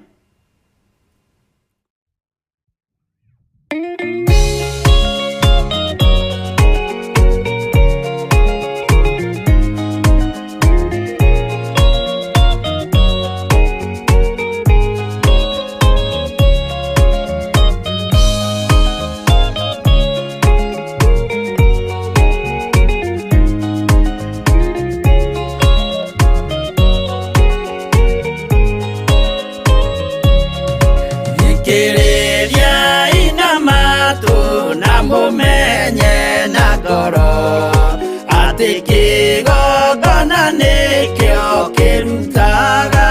Mumenye na ngoro ati kigongona nikio kirutaga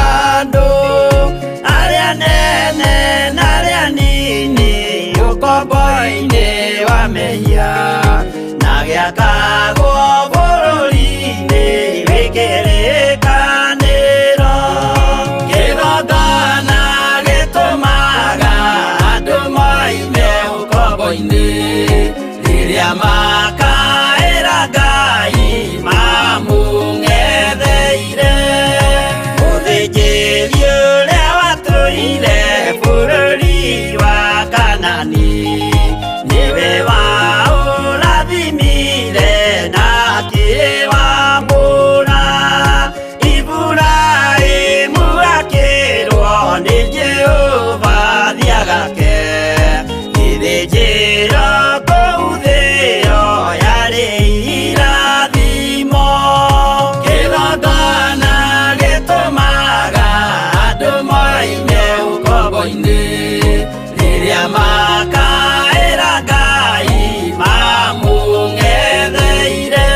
andu aria nene na aria nini ukombo-ini wa mehia na giakagwo bururi-ini wikirikaniro kigongona gitumaga andu moime ukombo-ini riria makaira Ngai mamung'etheire uthinjiri uria watuire bururi wa Kanani niwe waurathimire na akiwambura Iburaimu akirwo ni Jehova thiagake ithĩnjĩro kũu thĩ-ĩyo yarĩ irathimo kĩgongona gĩtũmaga andũ moime ũkombo-inĩ rĩrĩa makaĩra Ngai mamũng'etheire.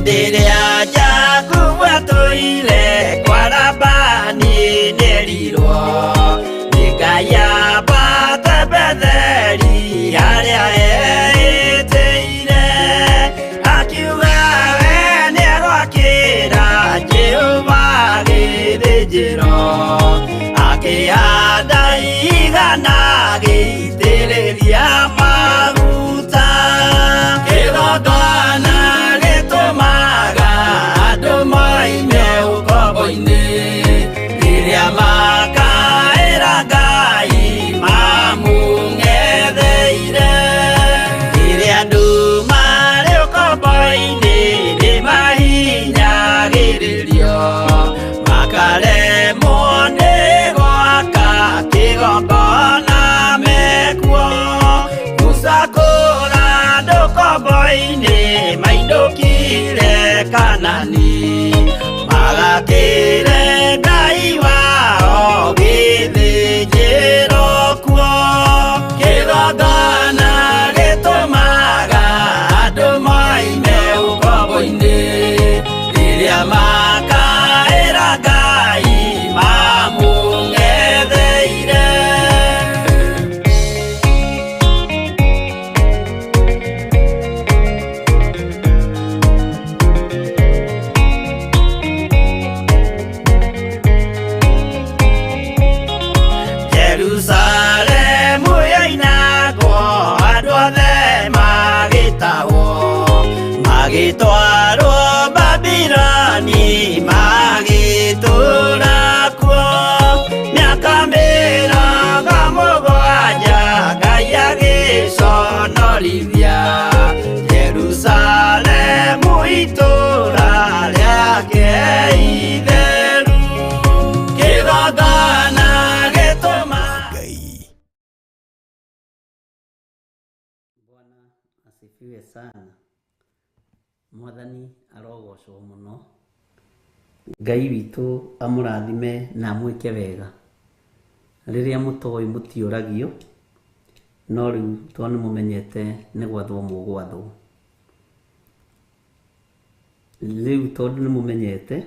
Rĩrĩa Jakubu atũire kwa Labani nĩerirwo nĩ Ngai ambate Betheli harĩa eĩtĩire akiuga we nĩegwakĩra Jehova gĩthĩnjĩro akĩhanda igana gĩitĩrĩria maguta kĩgongona gĩtũmaga andũ moime ũkombo-inĩ rĩrĩa makaĩra Ngai mamũng'etheire rĩrĩa andũ marĩ ũkombo-inĩ nĩmahinyagĩrĩrio makaremwo nĩ gwaka kĩgongona mekuo gũcakũra andũ ũkombo-inĩ mainũkire Kanani magakĩre Ngai wao gĩthĩnjĩro kuo kĩgongona gĩtũmaga andũ moime ũkombo-inĩ rĩrĩa makaĩra Ngai mamũng'etheire. Jerusalemu yainagwo andũ othe magĩtahwo magĩtwarwo Babironi magĩtũũra kuo mĩaka mĩrongo mũgwanja Ngai agĩconorithia Jerusalemu itũũra rĩake itheru kĩgongona gĩtũmaga. Bwana asifiwe sana. Mwathani arogocwo mũno. Ngai witũ amũrathime na amwĩke wega. Rĩrĩa mũtoĩ mũtiũragio, no rĩu tondũ nĩmũmenyete nĩ gwathwo mũgwathwo. Rĩu tondũ nĩmũmenyete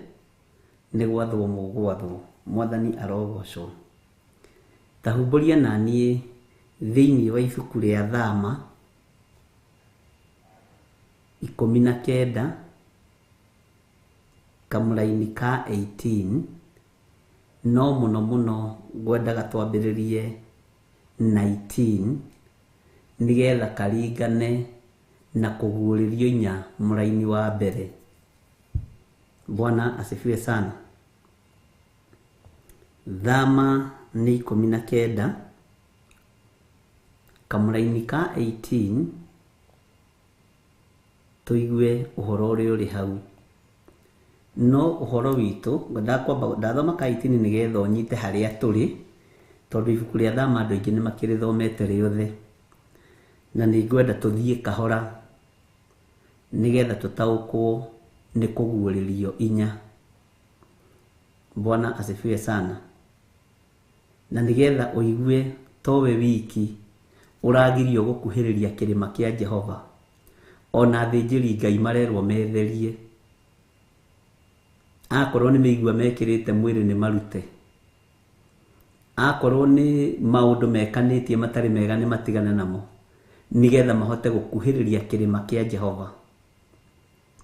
nĩ gwathwo mũgwathwo. Mwathani arogocwo. Tahumbũria naniĩ thĩinĩ wa ibuku rĩa Thama 19 kamũraini ka 18 no muno ngwendaga twambĩrĩrie 19 nigetha karingane na kũguũrĩrio inya mũraini wa mbere. Bwana asifiwe sana. Thama ni 19 kamũraini ka 18 tuigue ũhoro ũrĩa ũrĩ hau. No ũhoro witũ ndathoma ka 18 nigetha ũnyite harĩa tũrĩ, tondũ ibuku rĩa Thama andũ aingĩ nĩ makĩrĩthomete rĩothe, na nĩ ngwenda tũthiĩ kahora nigetha tũtaũkwo nĩ kũguũrĩrio inya. Bwana asifiwe sana. Na nigetha ũigue towe wiki ũragirio gũkuhĩrĩria kĩrĩma kĩa Jehova, ona athĩnjĩri Ngai marerwo metherie. Akorwo nĩ mĩigua mekĩrĩte mwĩrĩ nĩ marute, akorwo nĩ maũndũ mekanĩtie matarĩ mega nĩ matigane namo, nigetha mahote gũkuhĩrĩria kĩrĩma kĩa Jehova.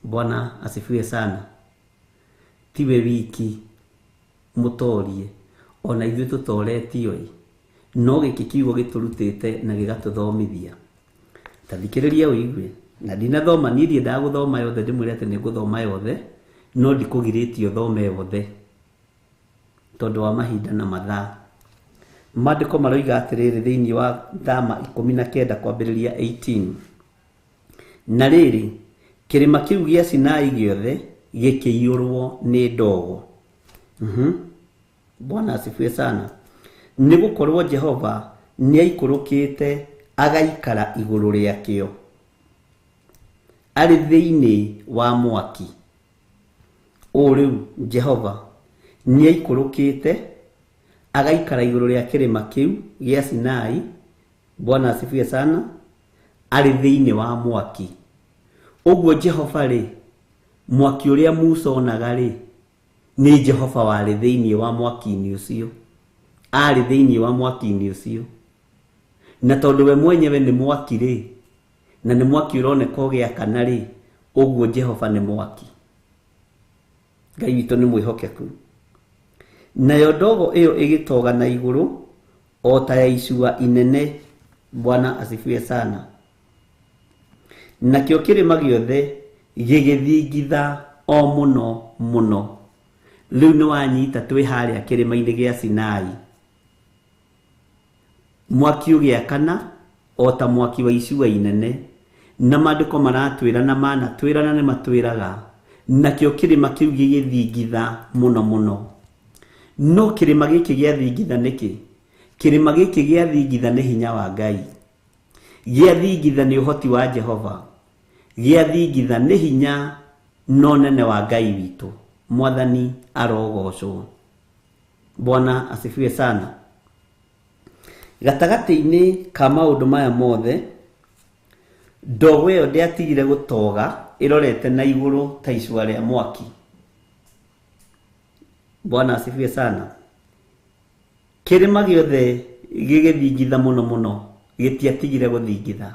Bwana asifiwe sana. Tiwe wiki mũtorie, ona ithuĩ tũtoretio, no gĩkĩ kiugo gĩtũrutĩte na gĩgatũthomithia. Tathikĩrĩria ũigue, na ndinathoma niĩ ndiendaga gũthoma yothe, ndĩmwĩre atĩ nĩ ngũthoma yothe, no ndikũgirĩtio thome yothe tondũ wa mahinda na mathaa. Maandĩko maroiga atĩrĩrĩ thĩinĩ wa Thama 19 kwambĩrĩria 18. Na rĩrĩ, kĩrĩma kĩu gĩa Sinai gĩothe gĩkĩiyũrwo nĩ ndogo. Bwana asifiwe sana. Nĩ gũkorwo Jehova nĩ aikũrũkĩte agaikara igũrũ rĩakĩo arĩ thĩinĩ wa mwaki. Rĩu Jehova nĩ aikũrũkĩte agaikara igũrũ rĩa kĩrĩma kĩu gĩa Sinai. Bwana asifiwe sana. Arĩ thĩinĩ wa mwaki. Ũguo Jehova rĩ, mwaki ũrĩa Musa onaga rĩ, nĩ Jehova warĩ thĩinĩ wa mwaki-inĩ ũcio, arĩ thĩinĩ wa mwaki-inĩ ũcio. Na tondũ we mwenyewe nĩ mwaki rĩ, na nĩ mwaki ũroneka ũgĩakana rĩ, ũguo Jehova nĩ mwaki. Ngai witũ nĩ mwĩhokeku. Nayo ndogo ĩyo ĩgĩtoga na igũrũ o ta ya icua inene. Bwana asifiwe sana. Nakĩo kĩrĩma gĩothe gĩgĩthingitha o mũno mũno. Rĩu nĩ wanyita twĩ harĩa kĩrĩma-inĩ gĩa Sinai. Mwaki ũgĩakana o ta mwaki wa icua inene, na maandĩko maratwĩra na manatwĩra na nĩ matwĩraga nakĩo kĩrĩma kĩu gĩgĩthingitha mũno mũno. No kĩrĩma gĩkĩ gĩathingitha nĩkĩ? Kĩrĩma gĩkĩ gĩathingitha nĩ hinya wa Ngai, gĩathingitha nĩ ũhoti wa Jehova, gĩathingitha nĩ hinya no nene wa Ngai witũ. Mwathani arogocwo. Bwana asifiwe sana. Gatagatĩ-inĩ ka maũndũ maya mothe, ndogo ĩyo ndĩatigire gũtoga ĩrorete na igũrũ ta icua rĩa mwaki. Bwana asifiwe sana. Kĩrĩma gĩothe gĩgĩthingitha mũno mũno, gĩtiatigire gũthingitha,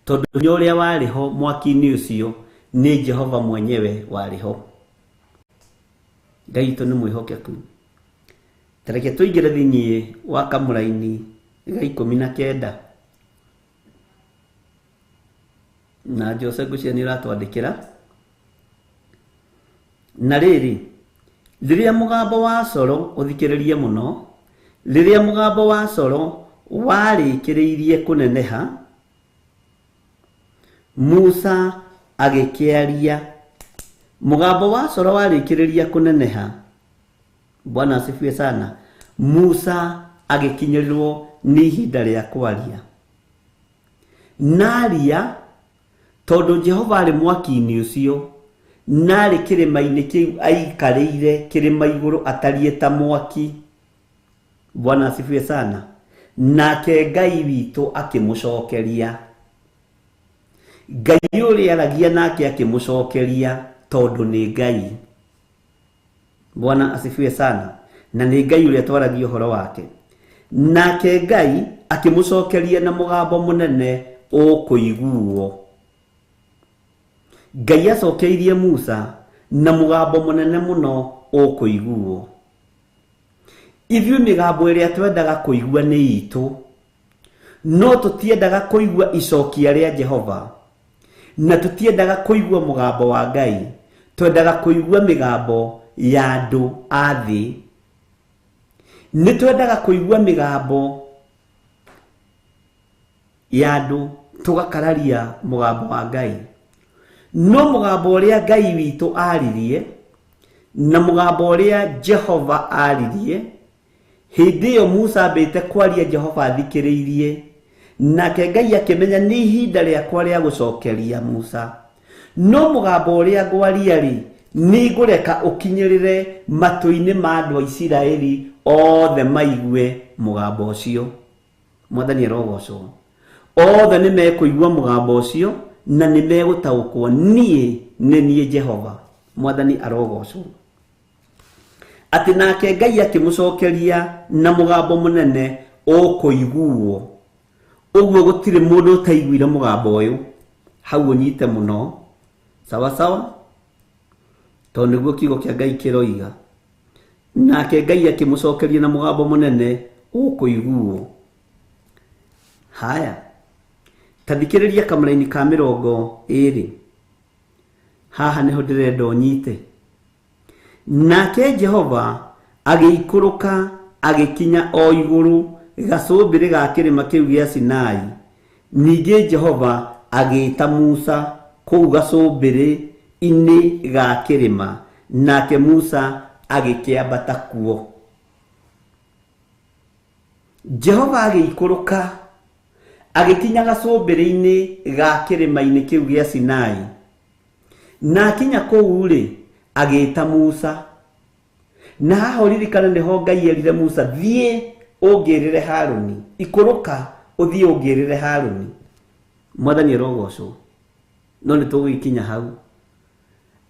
tondũ hinya ũrĩa warĩho mwaki-inĩ ũcio nĩ Jehova mwenyewe warĩho. Ngai witũ nĩ mwĩhokeku. Tareke tũingĩre thĩinĩ wa kamũraini ga 19. Na Jose Ngucia nĩ ũratwandĩkĩra. Na rĩrĩ, rĩrĩa mũgambo wa coro, ũthikĩrĩrie mũno, rĩrĩa mũgambo wa coro warĩkĩrĩirie kũneneha, Musa agĩkĩaria. Mũgambo wa coro warĩkĩrĩria kũneneha. Bwana asifiwe sana. Musa agĩkinyĩrĩrwo nĩ ihinda rĩa kwaria. Naria tondũ Jehova arĩ mwaki-inĩ ũcio, narĩ kĩrĩma-inĩ kĩu aikarĩire kĩrĩma igũrũ atariĩ ta mwaki. Bwana asifiwe sana. Nake Ngai witũ akĩmũcokeria. Ngai ũrĩa aragia nake akĩmũcokeria tondũ nĩ Ngai. Bwana asifiwe sana. Na nĩ Ngai ũrĩa twaragia ũhoro wake. Nake Ngai akĩmũcokeria na mũgambo mũnene ũkũiguo. Ngai acokeirie Musa na mũgambo mũnene mũno ũkũiguo. ithuĩ mĩgambo ĩrĩa twendaga kũigua nĩ itũ, no tũtiendaga kũigua icokia rĩa Jehova, na tũtiendaga kũigua mũgambo wa Ngai, twendaga kũigua mĩgambo ya andũ a thĩ. Nĩ twendaga kũigua mĩgambo ya andũ tũgakararia mũgambo wa Ngai. No mũgambo ũrĩa Ngai witũ aririe na mũgambo ũrĩa Jehova aririe, hĩndĩ ĩyo Musa ambĩte kwaria, Jehova athikĩrĩirie, nake Ngai akĩmenya nĩ ihinda rĩakwa rĩa gũcokeria Musa. No mũgambo ũrĩa ngwaria rĩ, nĩ ngũreka ũkinyĩrĩre matũ-inĩ ma andũ a Isiraeli othe maigue mũgambo ũcio. Mwathani arogocwo. Othe nĩ mekũigua mũgambo ũcio na nĩ megũtaũkwo niĩ nĩ niĩ Jehova. Mwathani arogocwo. Atĩ nake Ngai akĩmũcokeria na mũgambo mũnene ũkũiguo. Ũguo gũtirĩ mũndũ ũtaiguire mũgambo ũyũ. Hau ũnyite mũno. Sawa sawa. Tondũ nĩguo kiugo kĩa Ngai kĩroiga. Nake Ngai akĩmũcokeria na mũgambo mũnene ũkũiguo. Haya. Tathikĩrĩria kamũra-inĩ ka 20. Haha nĩho ndĩrenda ũnyite. Nake Jehova agĩikũrũka agĩkinya o igũrũ gacũmbĩrĩ ga kĩrĩma kĩu gĩa Sinai. Ningĩ Jehova agĩĩta Musa kũu gacũmbĩrĩ-inĩ ga kĩrĩma, nake Musa agĩkĩambata kuo. Jehova agĩikũrũka agĩkinya gacũmbĩrĩ-inĩ ga kĩrĩma-inĩ kĩu gĩa Sinai. Na akinya kũu rĩ, agĩĩta Musa. Na haha ũririkane nĩho Ngai erire Musa, thiĩ ũngĩrĩre Harũni. Ikũrũka ũthiĩ ũngĩrĩre Harũni. Mwathani arogocwo. No nĩ tũgũkinya hau.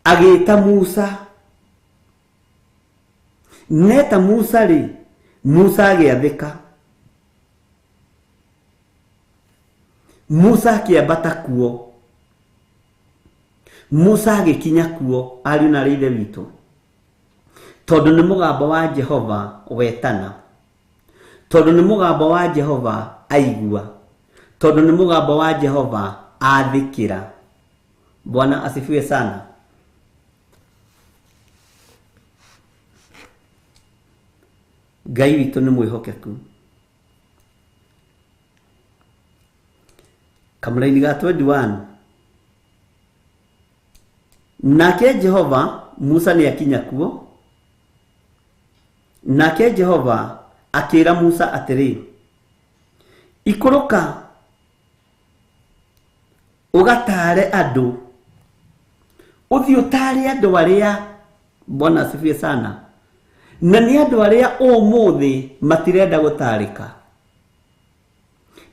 Agĩĩta Musa. Neta Musa rĩ, Musa agĩathĩka. Musa akĩambata kuo. Musa agĩkinya kuo, ariũ na ithe witũ. Tondũ nĩ mũgambo wa Jehova wetana. Tondũ nĩ mũgambo wa Jehova aigua. Tondũ nĩ mũgambo wa Jehova athikĩra. Bwana asifiwe sana. Ngai witũ nĩ mwĩhokeku. Kamũra-inĩ ga 21. Nake Jehova, Musa nĩ akinya kuo. Nake Jehova akĩĩra Musa atĩrĩ, ikũrũka ũgataare andũ. Ũthiĩ ũtaare andũ arĩa, Bwana asifiwe sana. Na nĩ andũ arĩa ũmũthĩ matirenda gũtaarĩka.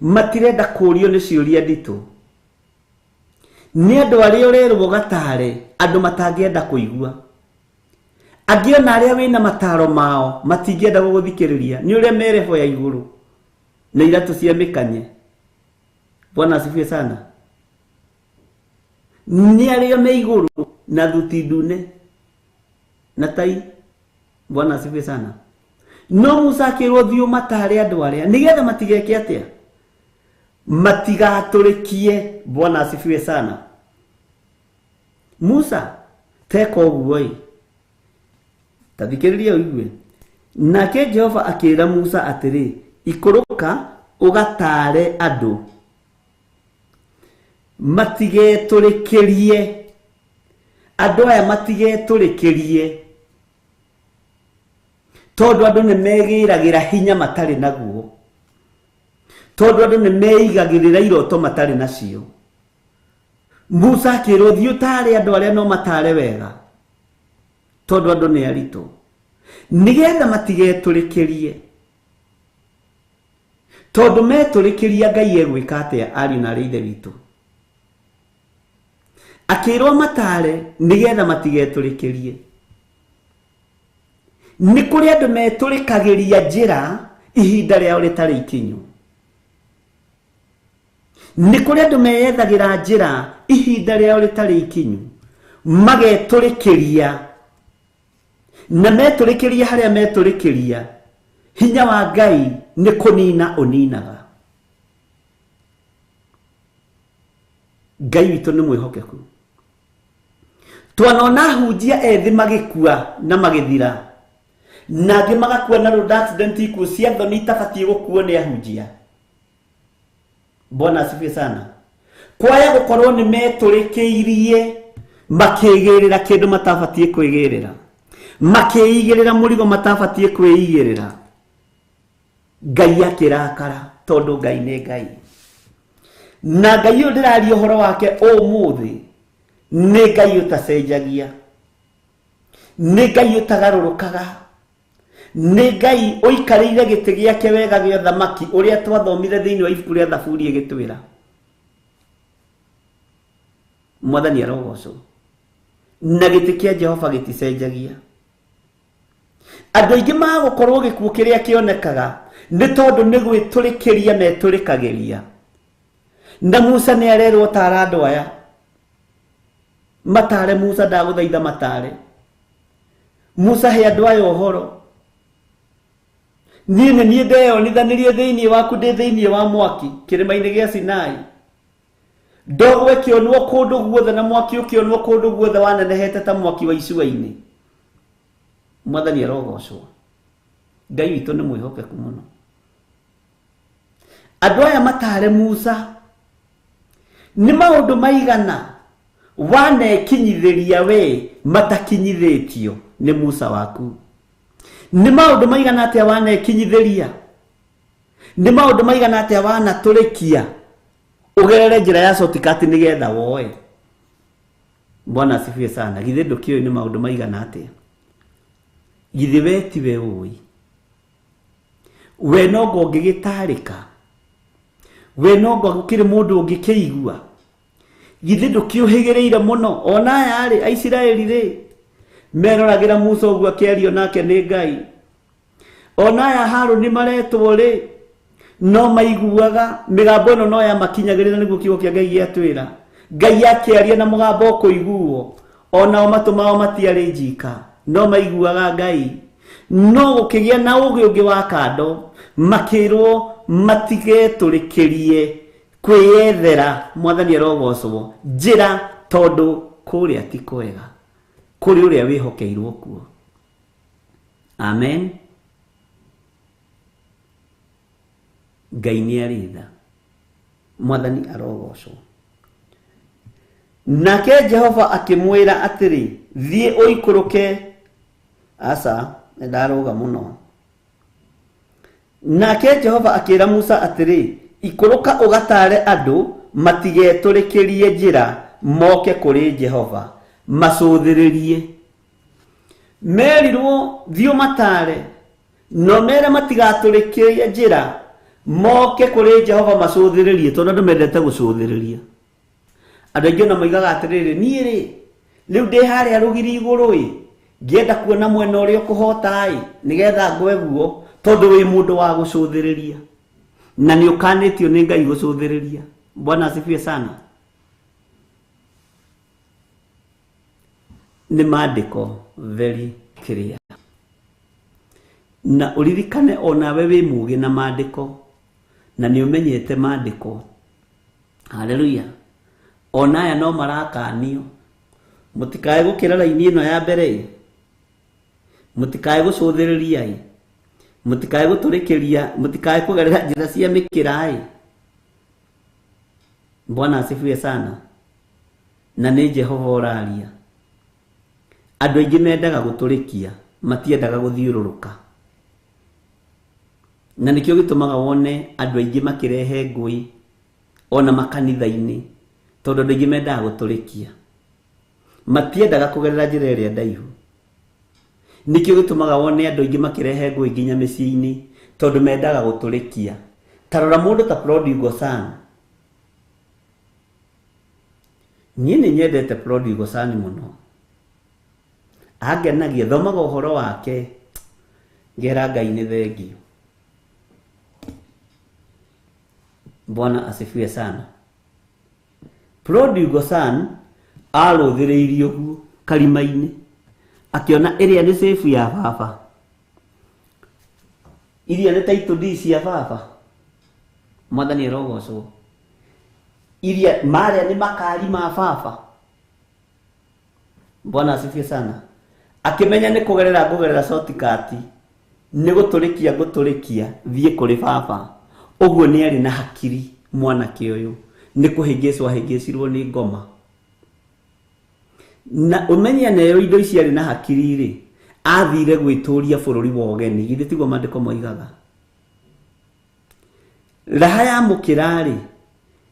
Matirenda kũũrio nĩ ciũria nditũ. Nĩ andũ arĩa ũrerwo gataare, andũ matangĩenda kũigua. Angĩ ona arĩa wĩna mataro mao matingĩenda gũgũthikĩrĩria. Nĩ ũrĩa merebo ya igũrũ na iratũ cia mĩkanye. Bwana asifiwe sana. Nĩ arĩa me igũrũ na thuti ndune na tai. Bwana asifiwe sana. No Musa akĩrwo thiĩ ũmataare andũ arĩa, nĩgetha matigeke atĩa? Matigatũrĩkie. Bwana asifiwe sana. Musa teka ũguo. Tathikĩrĩria ũigue. Nake Jehova akĩĩra Musa atĩrĩ, ikũrũka ũgataare andũ. Matigetũrĩkĩrie. Andũ aya matigetũrĩkĩrie. Tondũ andũ nĩ megĩragĩra hinya matarĩ naguo. Tondũ andũ nĩ meigagĩrĩra iroto matarĩ nacio. Musa akĩĩrwo thiĩ ũtaare andũ arĩa no mataare wega. Tondũ andũ nĩ aritũ. Nĩgetha matigetũrĩkĩrie. Tondũ metũrĩkĩria Ngai egwĩka atĩa, ariũ na ithe witũ? Akĩĩrwo mataare nĩgetha matigetũrĩkĩrie. Nĩ kũrĩ andũ metũrĩkagĩria njĩra ihinda rĩao rĩtarĩ ikinyu. Nĩ kũrĩ andũ meyethagĩra njĩra ihinda rĩao rĩtarĩ ikinyu. Magetũrĩkĩria. Na metũrĩkĩria harĩa metũrĩkĩria. hinya wa Ngai nĩ kũnina ũninaga. Ngai witũ nĩ mwĩhokeku. Twanona hunjia ethĩ magĩkua na magĩthira, na angĩ magakua na road accident ikuũ cia thoni itabatie gũkuo nĩ ahunjia. Bwana asifiwe sana. Kwaya gũkorwo nĩ metũrĩkĩirie makĩgĩrĩra kĩndũ matabatie kwĩgĩrĩra, makĩigĩrĩra mũrigo matabatie kwĩigĩrĩra. Ngai akĩrakara tondũ Ngai nĩ Ngai. Na Ngai ũyũ ndĩraria ũhoro wake ũmũthĩ nĩ Ngai ũtacenjagia, nĩ Ngai ũtagarũrũkaga, nĩ Ngai ũikarĩire gĩtĩ gĩake wega gĩa ũthamaki ũrĩa twathomire thĩinĩ wa ibuku rĩa Thaburi ĩgĩtwĩra. Mwathani arogocwo. Na gĩtĩ kĩa Jehova gĩticenjagia. Andũ aingĩ magũkorwo gĩkuũ kĩrĩa kĩonekaga nĩ tondũ nĩ gwĩtũrĩkĩria metũrĩkagĩria. Na Musa nĩ arerwo tara andũ aya. Matare Musa, ndagũthaitha matare. Musa he andũ aya ũhoro. Niĩ nĩ niĩ ndeyonithanirie thĩinĩ waku ndĩ thĩinĩ wa mwaki kĩrĩma-inĩ gĩa Sinai. Ndogo ĩkĩonwo kũndũ guothe na mwaki ũkĩonwo kũndũ guothe wanenehete ta mwaki wa icua-inĩ. Mwathani arogocwo. Ngai witũ nĩ mwĩhokeku mũno. Andũ aya matare Musa nĩ maũndũ maigana wanekinyithĩria we matakinyithĩtio nĩ Musa waku. Nĩ maũndũ maigana atĩa wanekinyithĩria, nĩ maũndũ maigana atĩa wanatũrĩkia ugerere njĩra ya shortcut nĩgetha woe. Bwana asifiwe sana. Githĩ ndũkĩũĩ nĩ maũndũ maigana atĩa? Githĩ we tiwe ũĩ? We nogo ũngĩgĩtarĩka, we nogo gũkĩrĩ mũndũ ũngĩkĩigua. Githĩ ndũkĩũhĩgĩrĩire mũno? Ona aya rĩ, Aisiraeli rĩ, meroragĩra Musa ũguo akĩario nake nĩ Ngai. Ona aya Harũni maretwo rĩ, no maiguaga mĩgambo ĩno no ya makinyagĩrĩra nĩguo kiugo kĩa Ngai gĩatwĩra. Ngai akĩaria na mũgambo ũkũiguo, onao matũ mao matiarĩ njika, no maiguaga Ngai. No gũkĩgĩa na ũgĩ ũngĩ wa kando, makĩrwo matigetũrĩkĩrie kwĩyethera. Mwathani arogocwo. Njĩra tondũ kũrĩa ti kwega, kũrĩ ũrĩa wĩhokeirwo kuo. Amen. Ngai nĩ arĩ tha. Mwathani arogocwo. Nake Jehova akĩmwĩra atĩrĩ, thiĩ ũikũrũke. Asa, nĩndarũga mũno. Nake Jehova akĩra Musa atĩrĩ, ikũrũka ũgatare andũ matigetũrĩkĩrie njĩra moke kũrĩ Jehova macũthĩrĩrie. Merirwo thiĩ matare, no mere matigatũrĩkĩrie njĩra moke kũrĩ Jehova macũthĩrĩrie, tondũ andũ mendete gũcũthĩrĩria. Andũ aingĩ na moigaga atĩrĩrĩ, niĩ rĩ, rĩu ndĩ harĩa rũgiri igũrũ ĩ, ngĩenda kuona mwena ũrĩa ũkũhota ĩ, nĩgetha ngwe guo, tondũ wĩ mũndũ wa gũcũthĩrĩria. Na nĩ ũkanĩtio nĩ Ngai gũcũthĩrĩria. Bwana asifiwe sana. Nĩ maandĩko very clear. Na ũririkane onawe wĩ mũũgĩ na maandĩko, na nĩ ũmenyete maandĩko. Haleluya. Ona aya no marakanio. Mũtikae gũkĩra raini ĩno ya mbere, mũtikae gũcũthĩrĩria, mũtikae gũtũrĩkĩria, mũtikae kũgerera njĩra cia mĩkĩra. Bwana asifiwe sana. Na nĩ Jehova ũraria. Andũ aingĩ mendaga gũtũrĩkia, matiendaga gũthiũrũrũka. Na nĩkĩo gĩtũmaga wone andũ aingĩ makĩrehe ngũĩ ona makanitha-inĩ, tondũ andũ aingĩ mendaga gũtũrĩkia, matiendaga kũgerera njĩra ĩrĩa ndaihu. Nĩkĩo gĩtũmaga wone andũ aingĩ makĩrehe ngũĩ nginya mĩciĩ-inĩ, tondũ mendaga gũtũrĩkia. Tarora mũndũ ta Prodigal Son. Niĩ nĩ nyendete Prodigal Son mũno. Angenagia, thomaga ũhoro wake ngera Ngai nĩ thengio. Bwana asifiwe sana. Prodigal Son arũthĩrĩirio guo karima-inĩ, akĩona ĩrĩa nĩ save ya baba. iria nĩ title deed cia baba. Mwathani arogocwo. Iria marĩa nĩ makari ma baba. Bwana asifiwe sana. Akimenya nĩ kũgerera shortcut, nĩ gũtũrĩkia thiĩ kũrĩ baba. Ũguo nĩ arĩ na hakiri mwanake ũyũ. Nĩ kũhĩngĩcwo ahĩngĩcirwo nĩ ngoma. Na ũmenya nayo indo ici arĩ na hakiri rĩ, athire gwĩtũria bũrũri wa ũgeni. Githĩ tiguo maandĩko moigaga? Raha ya mũkĩra rĩ,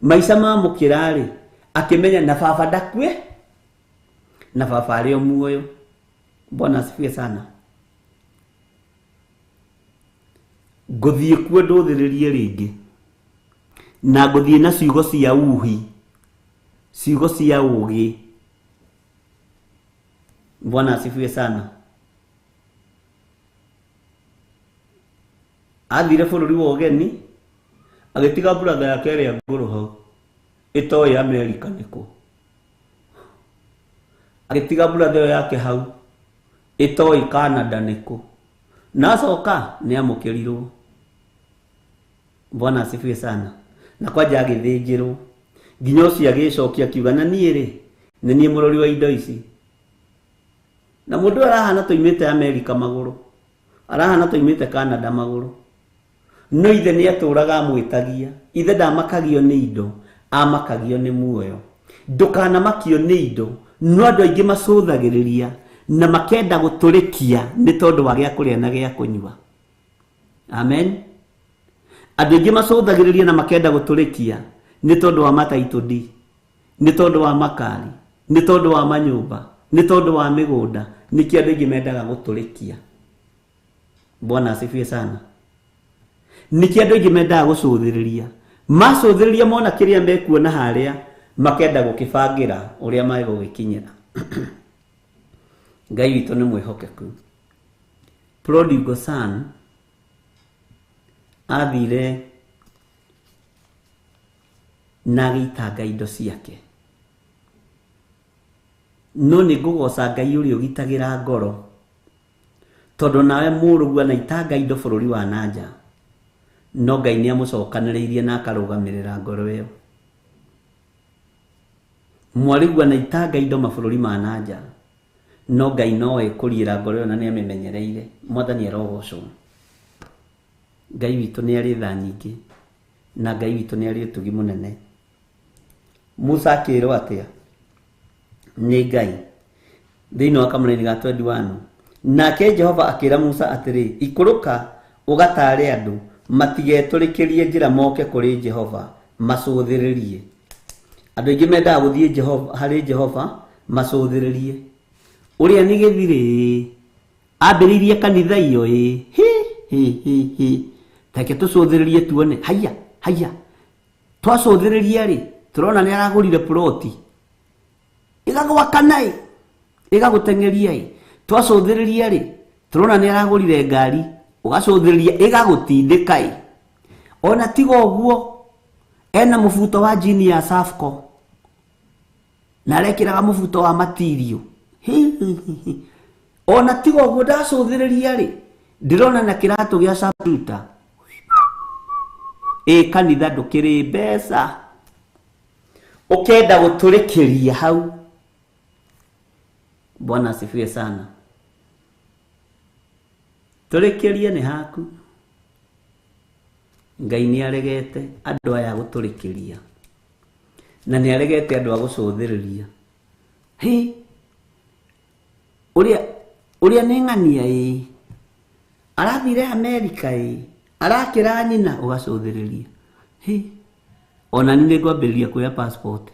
maica ma mũkĩra rĩ, akimenya na baba ndakue, na baba arĩ o muoyo. Bwana asifiwe sana. Ngũthiĩ kuo ndũthĩrĩrie rĩngĩ, na ngũthiĩ na ciugo cia uhi, ciugo cia ũgĩ. Bwana asifiwe sana. Athire bũrũri wa ũgeni, agĩtiga brother yake ĩrĩa ngũrũ hau, ĩtoĩ Amerika nĩkũ. Agĩtiga brother yake hau, ĩtoĩ Canada nĩkũ. Na acoka nĩ amũkĩrirwo. Bwana asifiwe sana. Na kwanja agĩthĩnjĩrwo. Nginya ũcio agĩcokia akiuga na niĩ rĩ, nĩ niĩ mũrori wa indo ici. Na mũndũ arahana toimĩte Amerika magũrũ, arahana toimĩte Canada magũrũ. No ithe nĩ atũraga amwĩtagia. Ithe ndamakagio nĩ indo, amakagio nĩ muoyo. Ndũkanamakio nĩ indo, no andũ aingĩ macũthagĩrĩria na makenda gũtũrĩkia nĩ tondũ wa gĩa kũrĩa na gĩa kũnyua. Amen. Andũ aingĩ macũthagĩrĩria na makenda gũtũrĩkia nĩ tondũ wa mataitũ di, nĩ tondũ wa makari, nĩ tondũ wa manyũmba, nĩ tondũ wa mĩgũnda. Nĩkĩo andũ aingĩ mendaga gũtũrĩkia. Bwana asifiwe sana. Nĩkĩo andũ aingĩ mendaga gũcũthĩrĩria. Macũthĩrĩria mona kĩrĩa mekuona harĩa, makenda gũkĩbangĩra ũrĩa megũgĩkinyĩra. Ngai witũ nĩ mwĩhokeku. Prodigal son athire na agĩitanga indo ciake. No nĩ ngũgoca Ngai ũrĩa ũgitagĩra ngoro, tondũ nawe mũrũguo anaitanga indo bũrũri wa nanja, no Ngai nĩ amũcokanĩrĩirie na akarũgamĩrĩra ngoro ĩyo. Mwarĩguo anaitanga indo mabũrũri ma nanja, no Ngai nowe kũriĩra ngoro ĩyo na nĩ amĩmenyereire. Mwathani arogocwo. Ngai witũ nĩ arĩ tha nyingĩ, na Ngai witũ nĩ arĩ ũtugi mũnene. Musa akĩrwo atĩa nĩ Ngai thĩinĩ wa kamũra-inĩ ga 21? Nake Jehova akĩra Musa atĩrĩ, ikũrũka ũgataare andũ matigetũrĩkĩrie njĩra moke kũrĩ Jehova macũthĩrĩrie. Andũ aingĩ mendaga gũthiĩ harĩ Jehova macũthĩrĩrie. Ũrĩa nĩ gĩthirĩ ambĩrĩirie kanitha iyo Take tũcũthĩrĩrie tuone. Haya twacũthĩrĩria rĩ, tũrona nĩ aragũrire ploti, ĩgagwaka naĩ, ĩgagũteng'eria. Twacũthĩrĩria rĩ, tũrona nĩ aragũrire ngari, ũgacũthĩrĩria ĩgagũtindĩka. Ona tiga ũguo, ena mũbuto wa jini ya Safco na arekĩraga mũbuto wa material. Ona tiga ũguo, ndacũthĩrĩria rĩ, ndĩrona na kĩratũ gĩa Sapruta. Kanitha ndũkĩrĩ mbeca, ũkenda gũtũrĩkĩria hau. Bwana asifiwe sana. Tũrĩkĩrie nĩ haku. Ngai nĩ aregete andũ aya gũtũrĩkĩria, na nĩ aregete andũ a gũcũthĩrĩria. Ũrĩa nĩ ng'ania arathire Amerika arakĩra nyina, ũgacũthĩrĩria. Ona nĩ ngwambĩrĩria kuoya passport.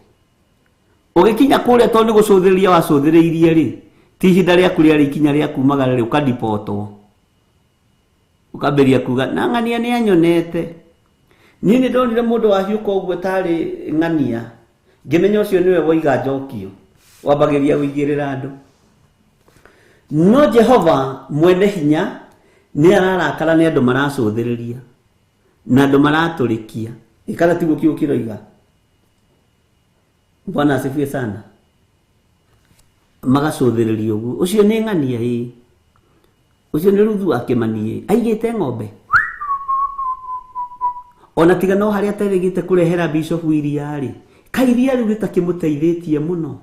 Ũgĩkinya kũrĩa tondũ nĩ gũcũthĩrĩria wacũthĩrĩirie rĩ, ti ihinda rĩaku rĩarĩ ikinya rĩa kumagara rĩ, ũkadipotwo. Ũkambĩrĩria kuga na ng'ania nĩ anyonete. Niĩ nĩ ndonire mũndũ wahiũka ũguo tarĩ ng'ania, ngĩmenya ũcio nĩwe woiga njokio, wambagĩria gũigĩrĩra andũ. No Jehova mwene hinya nĩ ararakara nĩ andũ maracũthĩrĩria na andũ maratũrĩkia. Kana tiguo kiugo kĩroiga? Bwana asifiwe sana. Magacũthĩrĩria ũguo. Ũcio nĩ ng'ania. Ũcio nĩ Ruthu akĩmanie aigĩte ng'ombe. ona tiga no haria ateregete kurehera Bishop iria ri kairia riu ritakimuteithĩtie muno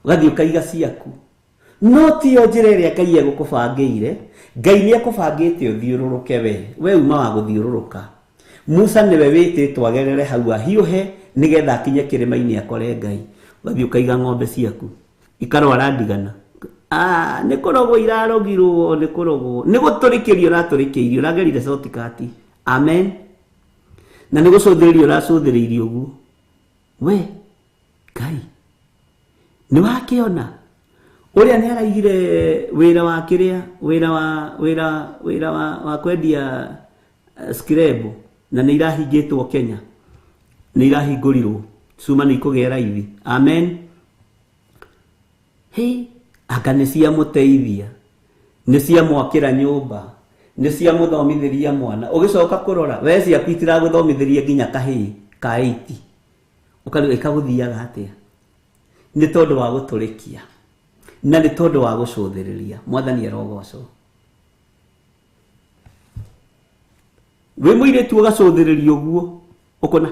gathio kaiga ciaku no ti o njĩra ĩrĩa Ngai egũkũbangĩire. Ngai nĩ ekũbangĩte ũthiũrũrũke we uma wa gũthiũrũrũka. Musa nĩwe wĩtĩtwo agerere hau ahiũhe nĩgetha akinye kĩrĩma-inĩ akore Ngai. Gathio kaiga ng'ombe ciaku ikarwara ndigana. Nĩ kũrogwo irarogirwo, nĩ kũrogwo, nĩ gũtũrĩkĩrio ũratũrĩkĩirio, ũragerire shortcut. Amen. Na nĩ gũcũthĩrĩrio ũracũthĩrĩirio ũguo. We Ngai nĩ wakĩona ũrĩa nĩ araigire wĩra wa kĩrĩa, wĩra wa kwendia scrap na nĩ irahingĩtwo Kenya, nĩ irahingũrirwo, cuma nĩ ikũgĩa raithi. Amen. Anga nĩ cia mũteithia, nĩ cia mwakĩra nyũmba, nĩ cia mũthomithĩria mwana. Ũgĩcoka kũrora we ciaku itiragũthomithĩria nginya kahĩĩ ka 8 ũkarĩga ikagũthiaga atĩa. Nĩ tondũ wa gũtũrĩkia na nĩ tondũ wa gũcũthĩrĩria. Mwathani arogocwo. We mũirĩtu ũgacũthĩrĩria ũguo ũkona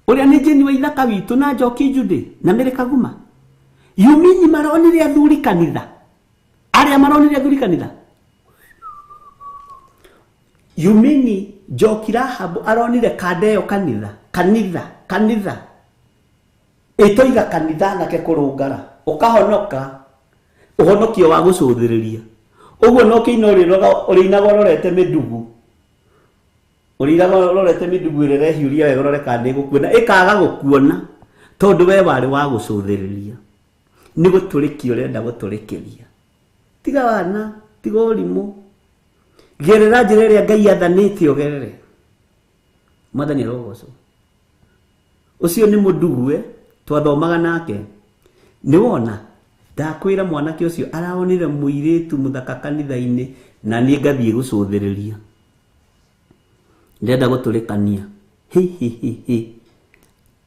ũrĩa nĩ Jeni wa ithaka witũ na Njoki Judy na Mary Kaguma. Yumini maronire athuri kanitha, arĩa maronire athuri kanitha. Yumini Njoki Rahabu aronire Kadeo kanitha ĩtoiga kanitha nake kũrũngara ũkahonoka ũhonokio wa gũcũthĩrĩria. Ũguo no kĩina ũrĩinaga ũrorete mĩndugu, ũrĩinaga ũrorete mĩndugu ĩrĩa ĩrehiũria wega ũrore kana nĩgũkuona, ĩkaga gũkuona tondũ we warĩ wa gũcũthĩrĩria. Nĩ gũtũrĩkia ũrenda gũtũrĩkĩria. Tiga wana, tiga ũrimũ, gerera njĩra ĩrĩa Ngai athanĩte ũgerere. Mwathani arogocwo. Ũcio nĩ mũndugu twathomaga nake. Nĩ wona ndakwĩra mwanake ũcio araonire mũirĩtu mũthaka kanitha-inĩ na niĩ ngathiĩ gũcũthĩrĩria. Ndenda gũtũrĩkania.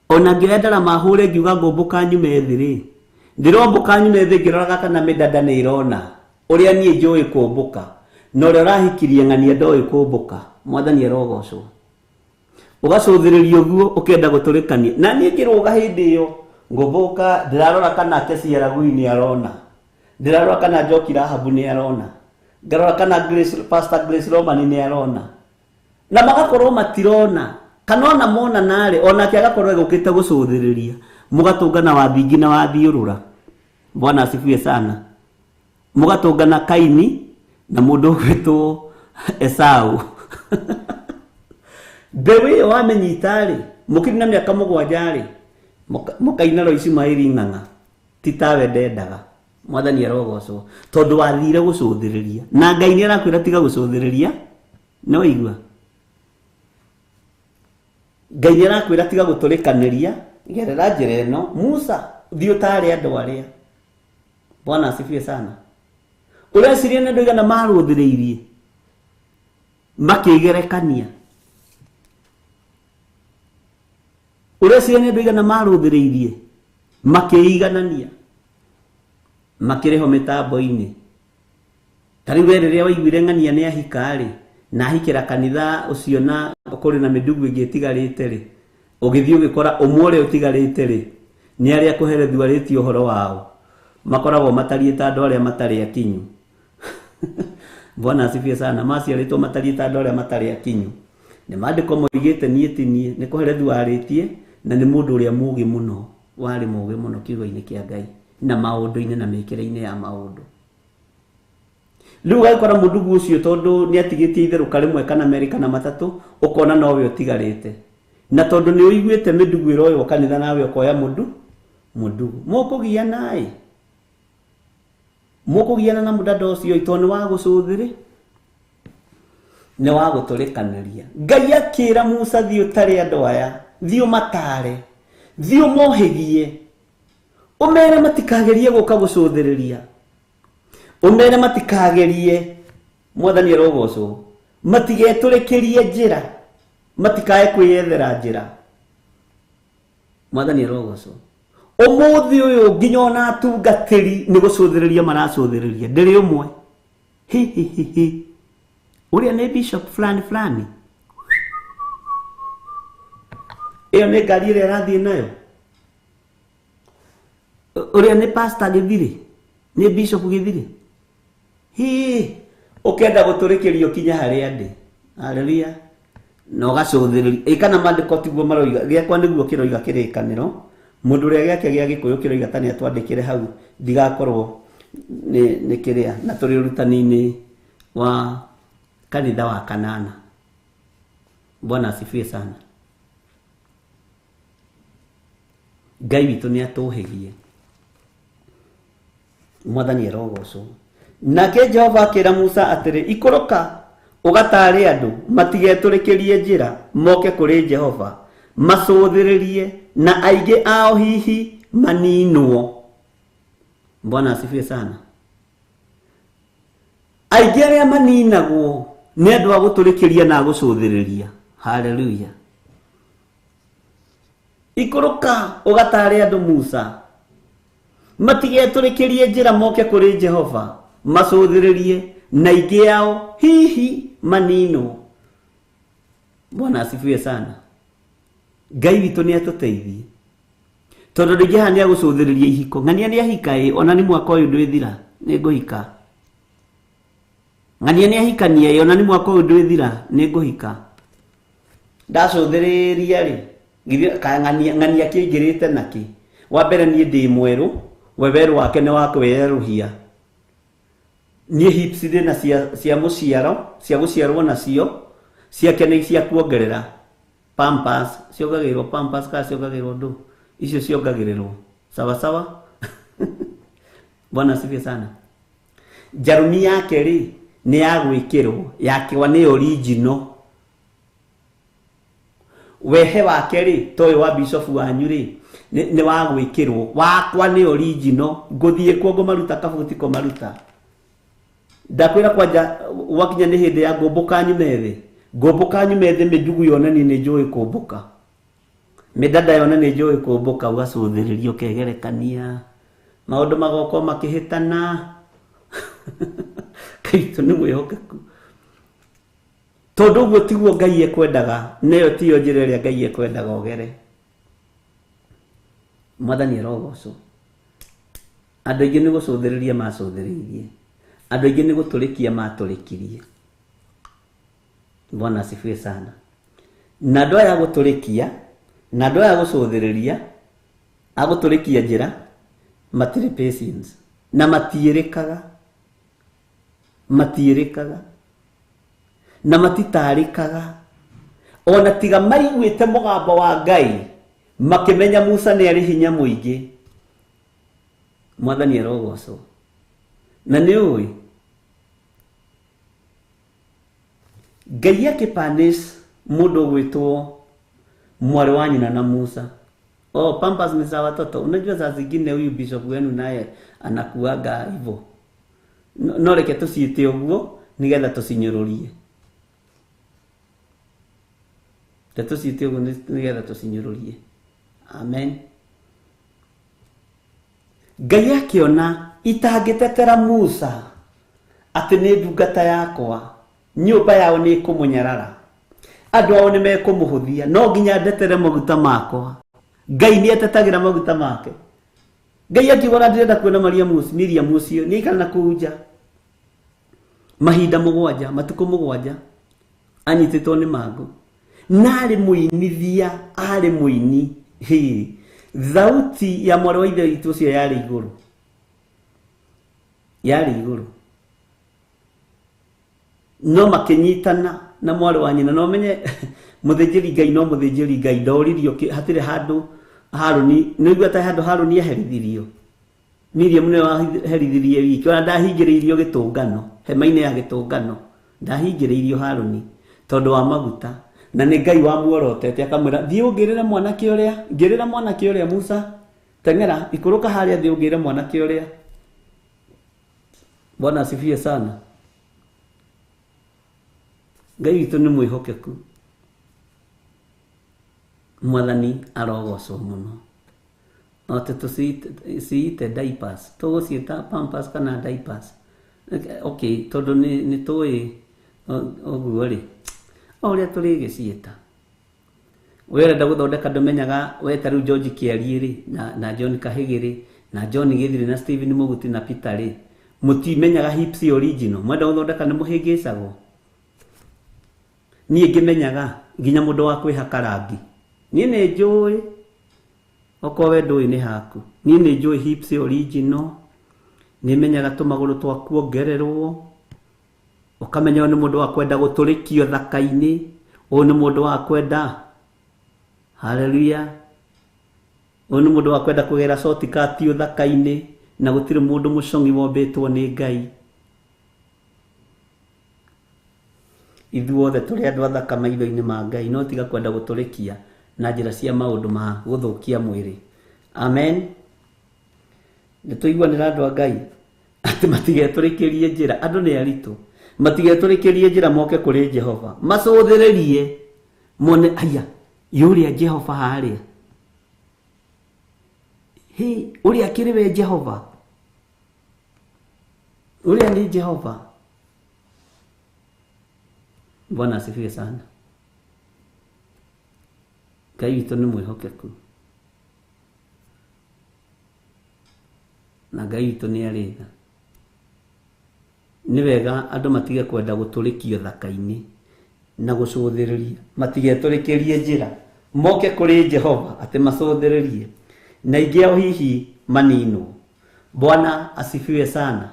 Ona ngĩendera mahũre ngiuga ngũmbũka nyume thĩ rĩ, ndĩrombũka nyume thĩ ngĩroraga kana mĩdada nĩ irona ũrĩa niĩ njũĩ kũmbũka na ũrĩa ũrahikirie ng'ania ndoĩ kũmbũka. Mwathani arogocwo. Ũgacũthĩrĩria ũguo ũkĩenda gũtũrĩkania. Na niĩ ngĩrũga hĩndĩ ĩyo ngũmbũka ndĩrarora kana Kesi Aragui nĩ arona, ndĩrarora kana Njoki Rahabu nĩ arona, ngarora kana Pastor Grace Roman nĩ arona, na magakorwo matirona kana ona mona narĩ onake agakorwo egũkĩte gũcũthĩrĩria. Mũgatũngana wathingi na wathiũrũra. Bwana asifiwe sana. Mũgatũngana Kaini na mũndũ ũgwĩtwo Esau. Mbeũ ĩyo wamenyita rĩ, mũkĩrĩ na mĩaka 7 rĩ, mũkaina Roici Maĩri ng'ang'a ti tawe ndendaga. Mwathani arogocwo tondũ wathire gũcũthĩrĩria. Na Ngai nĩ arakwĩra tiga gũcũthĩrĩria. No igua Ngai nĩ arakwĩra tiga gũtũrĩkanĩria. Gerera njĩra ĩno. Musa thiĩ ũtaare andũ arĩa. Bwana asifiwe sana. Ũreciria nĩ andũ aigana marũthĩrĩirie makĩgerekania. Ũreciria nĩ andũ aigana marũthĩrĩirie makĩiganania makĩrĩho mĩtambo-inĩ. Tarĩu we rĩrĩa waiguire ng'ania nĩ ahika rĩ na ahikĩra kanitha ũcio na kũrĩ na mĩndugu ĩngĩ ĩtigarĩte rĩ, ũgĩthiĩ ũgĩkora ũmwe ũrĩa ũtigarĩte rĩ nĩ arĩa kũherethio ũhoro wao makoragwo matariĩ ta andũ arĩa matarĩ akinyu. Bwana asifiwe sana. Maciarĩtwo matariĩ ta andũ arĩa matarĩ akinyu. Nĩ maandĩko moigĩte niĩ ti niĩ, nĩ kũherethu warĩtie na nĩ mũndũ ũrĩa mũũgĩ mũno, warĩ mũũgĩ mũno kiugo-inĩ kĩa Ngai na maũndũ-inĩ na mĩkĩre-inĩ ya maũndũ. Rĩu gagĩkora mũndugu ũcio tondũ nĩ atigĩtie itherũka rĩmwe kana merĩ kana matatũ, ũkona nowe ũtigarĩte. Na tondũ nĩ ũiguĩte mĩndugu ĩroywo kanitha nawe ũkoya mũndugu. Mũkũgiana mũkũgiana na mũdada ũcio tondũ nĩ wa gũcũthĩrĩ, nĩ wa gũtũrĩkanĩria. Ngai akĩra Musa thiĩ ũtarĩ andũ aya, thiĩ ũmataare, thiĩ ũmohĩgie, ũmere matikagerie gũka gũcũthĩrĩria, ũmere matikagerie. Mwathani arogocwo. Matigetũrĩkĩrie njĩra, matikae kwĩyethera njĩra. Mwathani arogocwo. Ũmũthĩ ũyũ nginya ona atungatĩri nĩ gũcũthĩrĩria maracũthĩrĩria. Ndĩrĩ ũmwe uria ni bishop fulani iyo ni ngari iria irathii nayo uria ni pastor Githiri ni bishop Githiri hi ukenda guturikirio kinya haria ndi haleluya no gacuthiriria ikana mandiko tiguo maroiga giakwa niguo kiroiga kirikaniro mundu uria giake gia gikuyu kiroiga tani atwandikire hau ndigakorwo ni kiria na turi rutani-ini wa kanitha wa Kanana. Bwana asifiwe sana. Ngai witu ni atuhigie mwathani erogocwo. Nake Jehova akira Musa atiri ikoroka ugatare andu matigeturikirie njira moke kuri Jehova macuthiririe na aige ao hihi maninwo. Bwana asifiwe sana. Aige aria maninagwo ni andu a guturikiria na gucuthiriria. Haleluya. Ikoroka ugatare andu Musa matigeturikirie njira moke kuri Jehova macuthiririe na aige ao hihi maninwo. Bwana asifiwe sana. Ngai witu ni atuteithie tondu ndingiha ni agucuthiriria ihiko ng'ania ni ahika ona ni mwaka uyu ndwithira ni nguhika ng'ania ni ahikania ona ni mwaka uyu ndwithira ni nguhika ndacuthiriria ri ng'ania kiingirite naki wa mbere ni ndi mweru weweru wake ni wa kweruhia ni hips na cia muciaro cia guciarwo nacio ciake ni cia kuongerera Pampers ciongagirwo Pampers ka ciongagirwo ndu icio ciongagirwo sawa sawa. Bwana asifiwe sana. Jarumi yake ri ni ya gwikirwo yake wa ni original wehe wake ri toy wa bishop wanyu ri ni wa gwikirwo wakwa ni original nguthie kuo ngumaruta kabuti ko maruta ndakwira kwanja wakinya ni hindi ya ngumbuka nyumethe ngumbuka nyumethe mijugu yona ni njui kumbuka midada yona ni njui kumbuka ugacuthiririo kegerekania maundu magoko makihitana Kristo ni mwihokeku tondu uguo tiguo Ngai ekwendaga neyo tiyo njira iria Ngai ekwendaga ogere. Mwathani erogocwo. Andu aingi ni gucuthiriria macuthiririe andu aingi ni guturikia maturikirie. Bwana asifiwe sana. Na ndoa ya guturikia na ndoa ya gucuthiriria aguturikia njira matire patience na matierekaga na matitarikaga ona tiga maiguite mugambo wa Ngai makimenya Musa ni ari hinya muingi. Mwathani erogocwo. Na ni ui Ngai akipanis mundu gwitwo mwari wa nyina na Musa. Pampers ni za watoto. Unajua saa zingine huyu bishop wenu naye anakuaga hivyo. No reke tuciite uguo nigetha tucinyururie. Tuciite uguo nigetha tucinyururie. Amen. Ngai akiona itangitetera Musa ati ni ndungata yakwa nyumba yao ni kumunyarara andu ao ni mekumuhuthia no nginya ndetere maguta makwa. Ngai ni etetagira maguta make. Ngai akigora ndirenda kuona Miriam ucio ni ikana kuja mahinda mugwanja matuku mugwanja anyititwo ni mangu nari muinithia ari muini hi thauti ya mwari wa ithe witu ucio yari iguru no makinyitana na mwari wa nyina no menye muthijiri Ngai no muthijiri Ngai ndoririo hatire handu Haruni niguo ta handu Haruni aherithirio Miriam ne waherithirie wiki ona ndahingiriirio gitungano hema-ini ya gitungano ndahingiriirio Haruni tondu wa maguta na ni Ngai wa muorotete akamwira thii ungirire mwanake uria Musa tengera ikuruka haria thii ungirire mwanake uria. Bwana asifiwe sana. Ngai witu ni mwihokeku. Mwathani arogocwo muno. No tuciite diapers tuguciita Pampers kana diapers. Okay, tondu ni tui oguo ri oria turi gicieta werenda guthondeka ndumenyaga we taru George Kiari ri na John Kahigiri na John Githiri na Stephen Muguti na Peter ri mutimenyaga hips original mwenda guthondeka ni muhingicagwo nie ngimenyaga nginya mundu wa kwihaka rangi nie ni njui okowe ndui ni haku nie ni njui hips original ni menyaga tumaguru twa kuongererwo ukamenya ni mundu wa kwenda guturikio thaka-ini ni mundu wa kwenda haleluya ni mundu wa kwenda kugera shortcut thaka-ini na gutire mundu mucongi wombetwo ni Ngai ithuothe turi andu athaka maitho-ini ma Ngai no tiga kwenda guturikia na njira cia maundu ma guthukia mwiri amen nituiguanira andu a Ngai ati matigeturikirie njira andu ni aritu matigeturikirie njira moke kuri Jehova macuthiririe mone aya yuria Jehova haria uria kiriwe Jehova uria ni Jehova. Bwana asifiwe sana. Ngai witũ nĩ mwĩhokeku na Ngai witũ nĩ arĩ tha. Nĩ wega andũ matige kwenda gũtũrĩkio thaka-inĩ na gũcũthĩrĩria, matigetũrĩkĩrie njĩra moke kũrĩ Jehova atĩ macũthĩrĩrie na ingĩ ao hihi maninwo. Bwana asifiwe sana.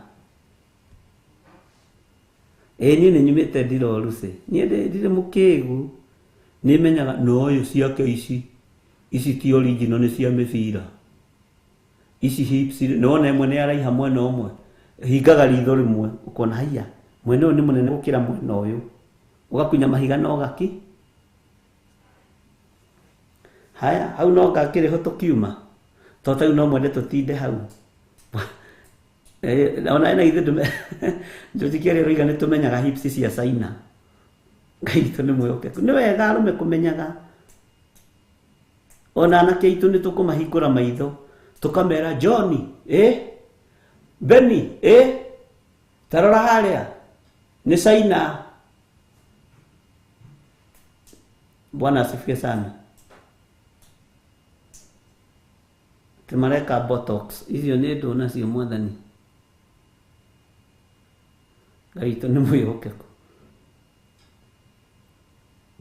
Niĩ nĩ nyumĩte Ndirorũce, niĩ ndĩrĩ mũkĩgu, nĩ menyaga no yo ciake ici ti original, nĩ cia mĩbira ici hips no na ĩmwe nĩ araiha mwena ũmwe hingaga ritho rĩmwe ũkona haiya mwena ũyũ nĩ mũnene gũkĩra mwena ũyũ ũgakunya mahiga no gaki haya hau no gakĩrĩho tũkiuma tondũ rĩu no mwende tũtinde hau. Ona ena ithe George Kiari roiga nĩ tũmenyaga hips cia China. Ngai witũ nĩ mwĩhokeku. Nĩ wega arũme kũmenyaga. Ona anake aitũ nĩ tũkũmahingũra maitho tũkamera John Benny tarora harĩa nĩ China. Bwana asifiwe sana. Tumareka botox icio nĩ ndũna cio mwathani. Ngai witũ nĩ mwĩhokeku.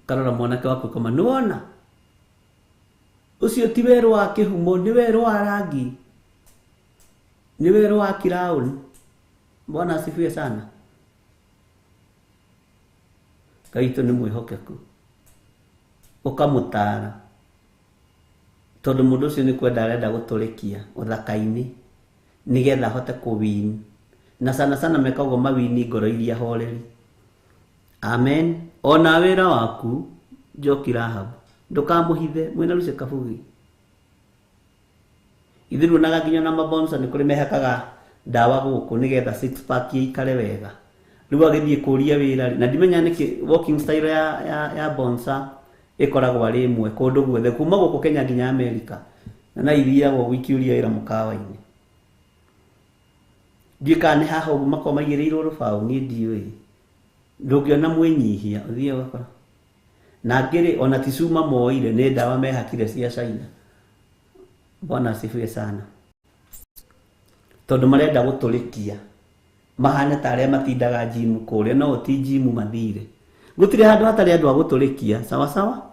Karora mwanake waku kama nĩwona ucio ti werũ wa kĩhumo, nĩ werũ wa rangi, nĩ werũ wa kiraũni. Bwana asifiwe sana. Ngai witũ nĩ mwĩhokeku. Ũkamũtara tondũ mũndũ ũcio nĩ kwenda arenda gũtũrĩkia ũthaka-inĩ nĩgetha ahote kũwini, na sana mekagwo mawini ngoro iria horeri. Amen. Ona wĩra waku Njoki Rahabu ndũkamũhithe mwĩna Lucy Kabugi. Ithuĩ naga nginya na mabonsa nĩ kũrĩ mehakaga ndawa gũkũ nĩgetha six pack ikare wega. Rĩu agĩthiĩ kũria wĩra na ndimenya nĩkĩ walking style ya bonsa ĩkoragwo arĩ ĩmwe kũndũ guothe kuma gũkũ Kenya nginya Amerika na ithiagwo gũikiuria wĩra mũkawa-inĩ. Ndiũka nĩ haha ũguo makorwo maigĩrĩirwo rũbaũ niĩ ndiũĩ. Ndũngĩona mwĩnyihia ũthiĩ ũgakora na ngĩrĩ ona ti cuma moire nĩ ndawa mehakire cia China. Bwana asifiwe sana. Tondũ marenda gũtũrĩkia mahane ta arĩa matindaga gym kũrĩa no ti gym mathire. Gũtirĩ handũ hatarĩ andũ a gũtũrĩkia sawa.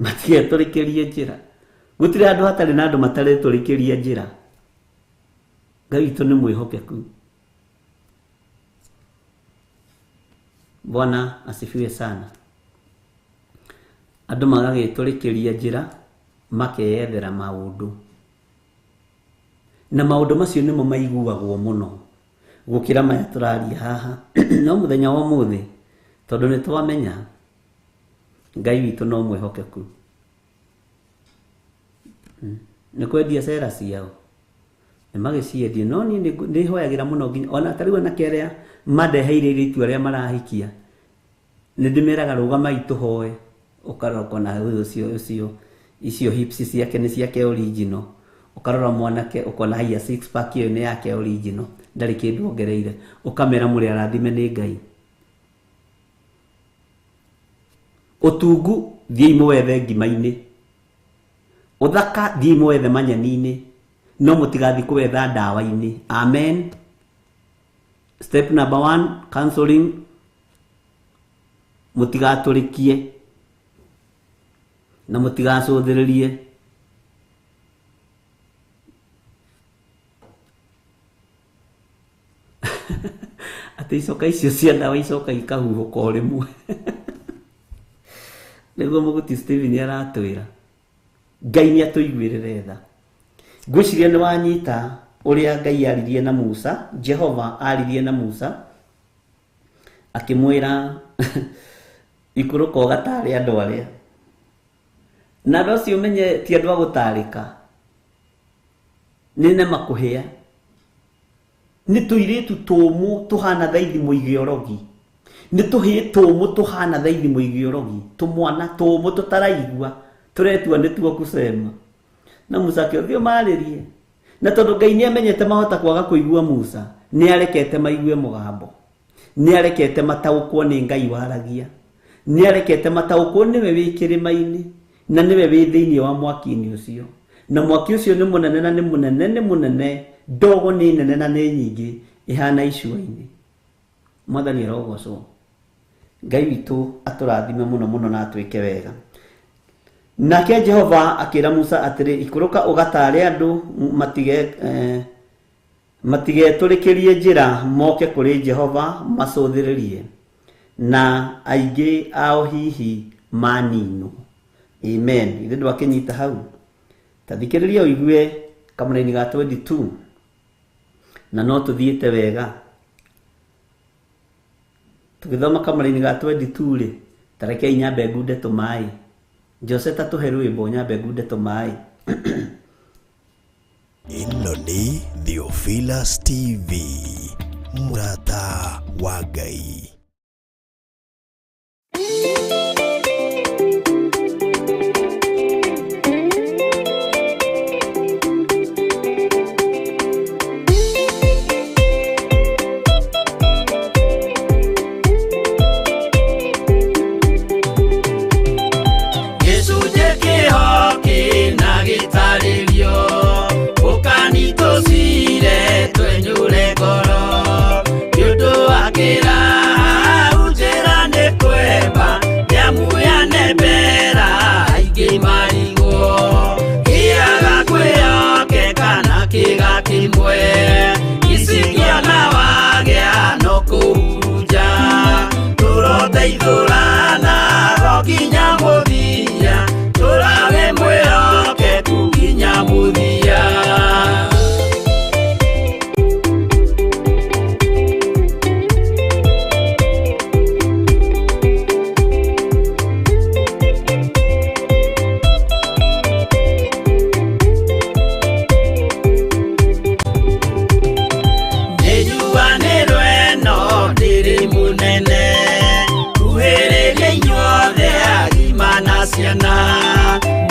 Matigetũrĩkĩrie njĩra. Gũtirĩ handũ hatarĩ na andũ matarĩ tũrĩkĩrie njĩra. Ngai witũ nĩ mwĩhokeku. Bwana asifiwe sana. Andũ magagĩtũrĩkĩria njĩra makeyethera maũndũ. Na maũndũ macio nĩmo maiguagwo mũno gũkĩra maya tũraria haha. No mũthenya wa ũmũthĩ tondũ nĩ twamenya Ngai witũ no mwĩhokeku. Nĩ kwendia cera ciao nĩ magĩciendia no niĩ nĩ hoyagĩra mũno nginya ona tarĩu anake arĩa mandeheire itua rĩa marahikia nĩ ndĩmeraga rũgamai tũhoe ũkarora ũkona ũcio icio hips ciake nĩ ciake original. Ũkarora mwanake ũkona haiya six pack ĩyo nĩ yake original ndari kindu ongereire ukamera muri arathime ni Ngai utungu thii mwethe ngima-ini uthaka thii mwethe manyeni-ini no mutigathi kuwetha ndawa-ini. Amen. Step number 1, counseling. Mutigaturikie na mutigacuthiririe. Ati icoka icio cia ndawa icoka ikahuhuka o rimwe niguo muguti Stephen aratwira Ngai ni atuiguirire tha. Ngwiciria ni wanyita uria Ngai aririe na Musa, Jehova aririe na Musa akimwira ikuruka ugatari andu aria na ndoci umenye ti andu agutarika nine makuhia ni tuiritu tumu tuhana thaithi muigiorogi ni tuhi tumu tuhana thaithi muigiorogi tumwana tumu tutaraigua turetua ni tuo kusema na Musa akĩothio marĩrie na tondu Ngai ni amenyete mahota kwaga kuigua Musa ni arekete maigue mugambo ni arekete mataukwo ni Ngai waragia ni arekete mataukwo niwe wi kirima-ini na niwe wi thiini wa mwaki-ini ucio na mwaki ucio ni munene na ni munene ndogo ni nene na ni nyingi ihana icua-ini. Mwathani arogocwo. Ngai witu aturathime muno na atwike wega. Nake Jehova akira Musa atiri ikuruka ugatare andu matigeturikirie njira moke kuri Jehova macuthiririe na aingi ao hihi manino. Amen. Ithe ndwakinyita hau tathikiriria uigue kamũra-inĩ ga 22 na no tuthiĩte wega tugithoma kamũra-inĩ ga 22 ri tarekei nyambe ngunde tũmaĩ Joseta tuhe rwĩmbo nyambe ngunde tũmaĩ. Ĩno nĩ Theophilus TV, mũrata wa Ngai.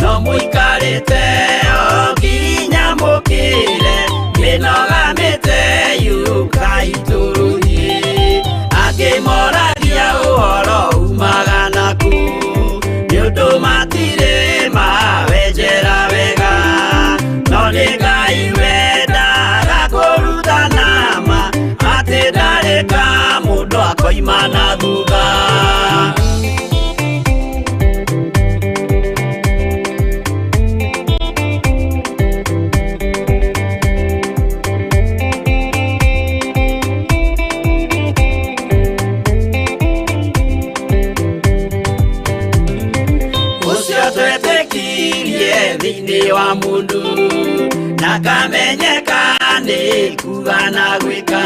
No muikarite oginya mukire minogamite yukaituruhi akimoragia uhoro umaga naku niundu matire mawenjera wega no ni Ngai wendaga kuruta nama ati ndareka mundu akoima na thutha. Thini wa mundu na kamenyeka ni kuga na gwika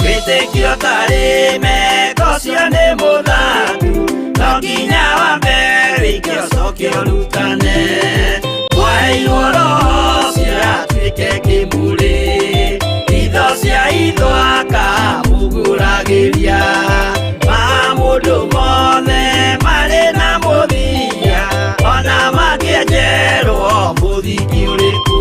witikio tari meko cio ni muthaku no nginya wambe wikio cokio rutane kwa igũrũ cia tuĩke kĩmuri itho cia ithwaka muguragĩria ma mũndũ mothe marĩ na mũthia ona makĩenjerwo mũthingi ũrĩkũ.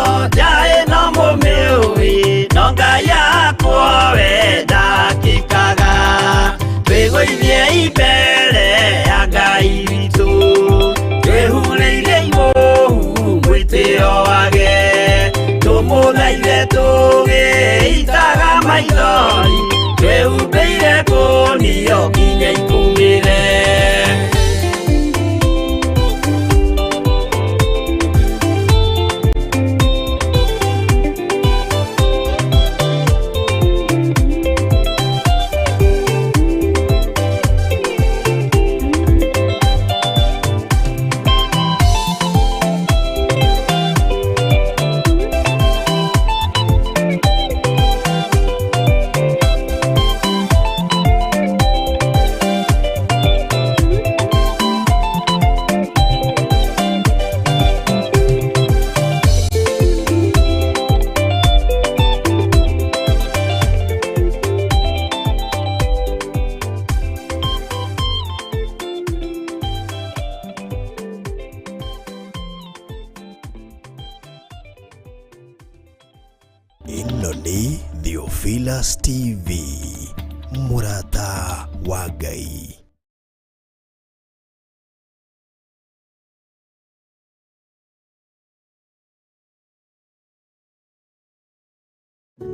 maitho jae no mumiui no Ngai yakwa we ndakikaga twigũithie imbere ya Ngai witũ twĩhurĩire imuhu mwĩtĩo wage tũmũthaithe tũgĩitaga maithori twĩhumbĩire ngũnio nginya ikumĩre. Ĩno nĩ Theophilus TV, mũrata wa Ngai.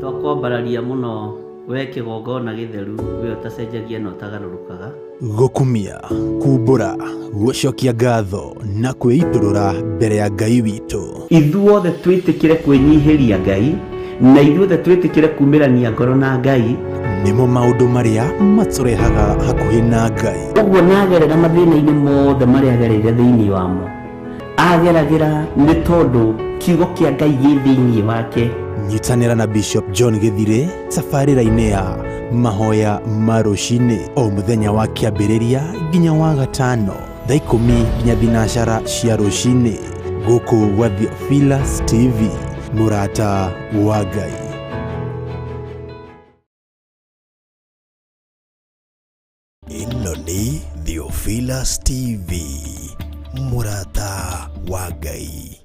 Twakwambararia muno we kĩgongona gĩtheru we ũtacenjagia na ũtagarũrũkaga. Gũkumia, kumbũra, gũcokia ngatho na kwĩitũrũra mbere ya Ngai witũ. Ithuothe twĩtĩkĩre kwĩnyihĩria Ngai na ithuothe twĩtĩkĩre kumĩrania ngoro na Ngai nĩmo maũndũ marĩa matũrehaga hakuhĩ na Ngai. Ũguo nagerera mathĩna-inĩ mothe marĩa agereire thĩinĩ wamo ageragĩra nĩ tondũ kiugo kĩa Ngai gĩ thĩinĩ wake. Nyitanĩra na Bishop John Gĩthire tabarĩra-inĩ ya mahoya ma rũcinĩ o mũthenya wa kĩambĩrĩria nginya wa gatano thaa 10 nginya thinacara cia rũcinĩ gũkũ gwa Theophilus TV, mũrata wa Ngai. Ĩno nĩ Theophilus TV, mũrata wa Ngai.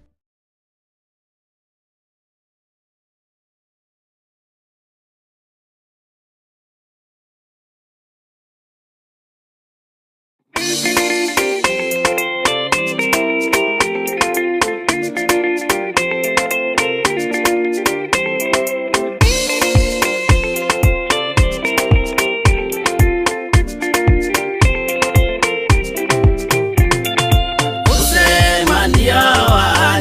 Usemania wa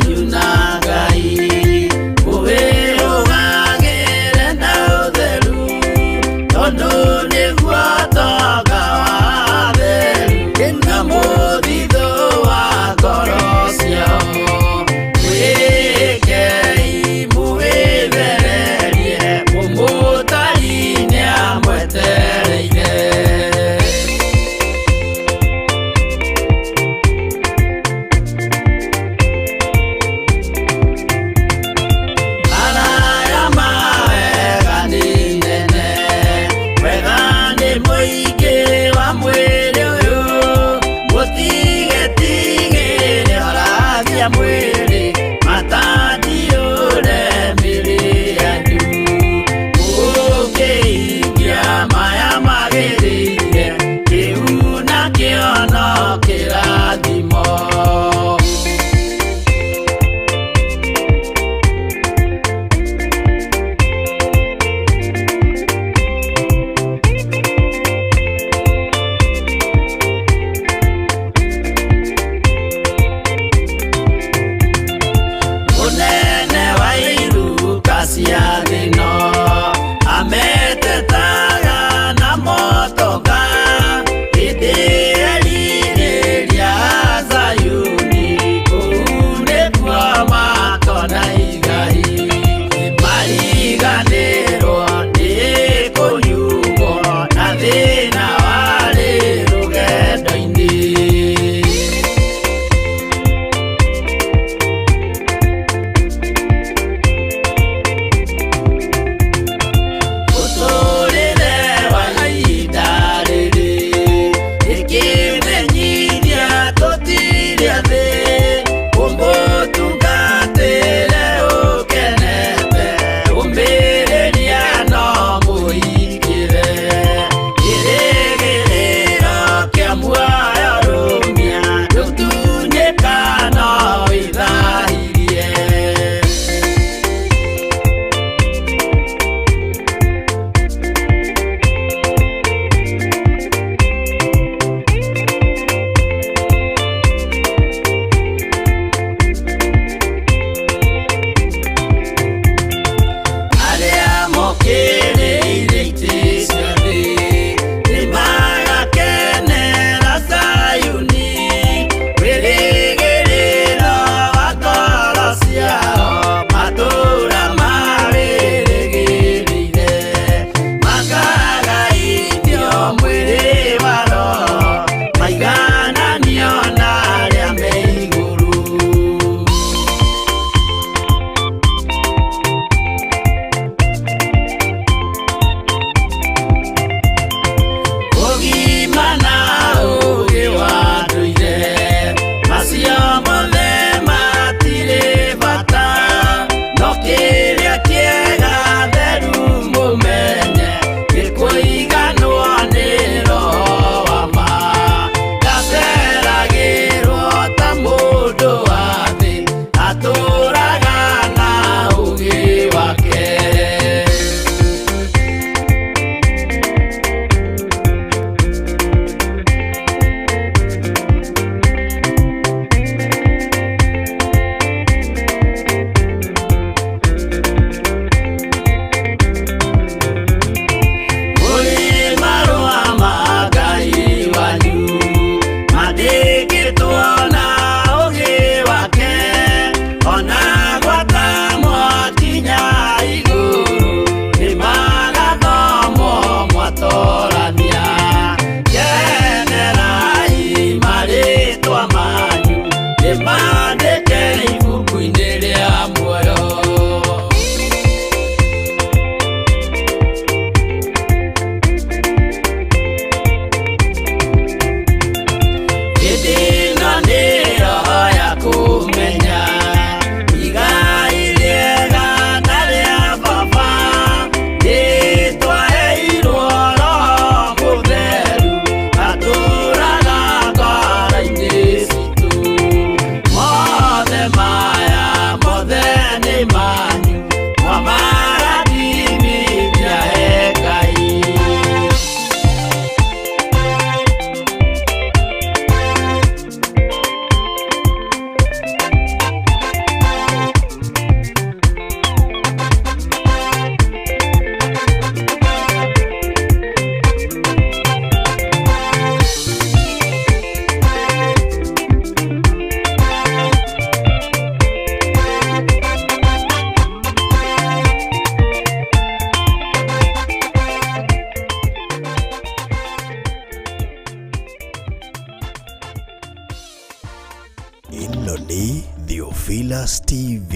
ĩno nĩ Theophilus TV,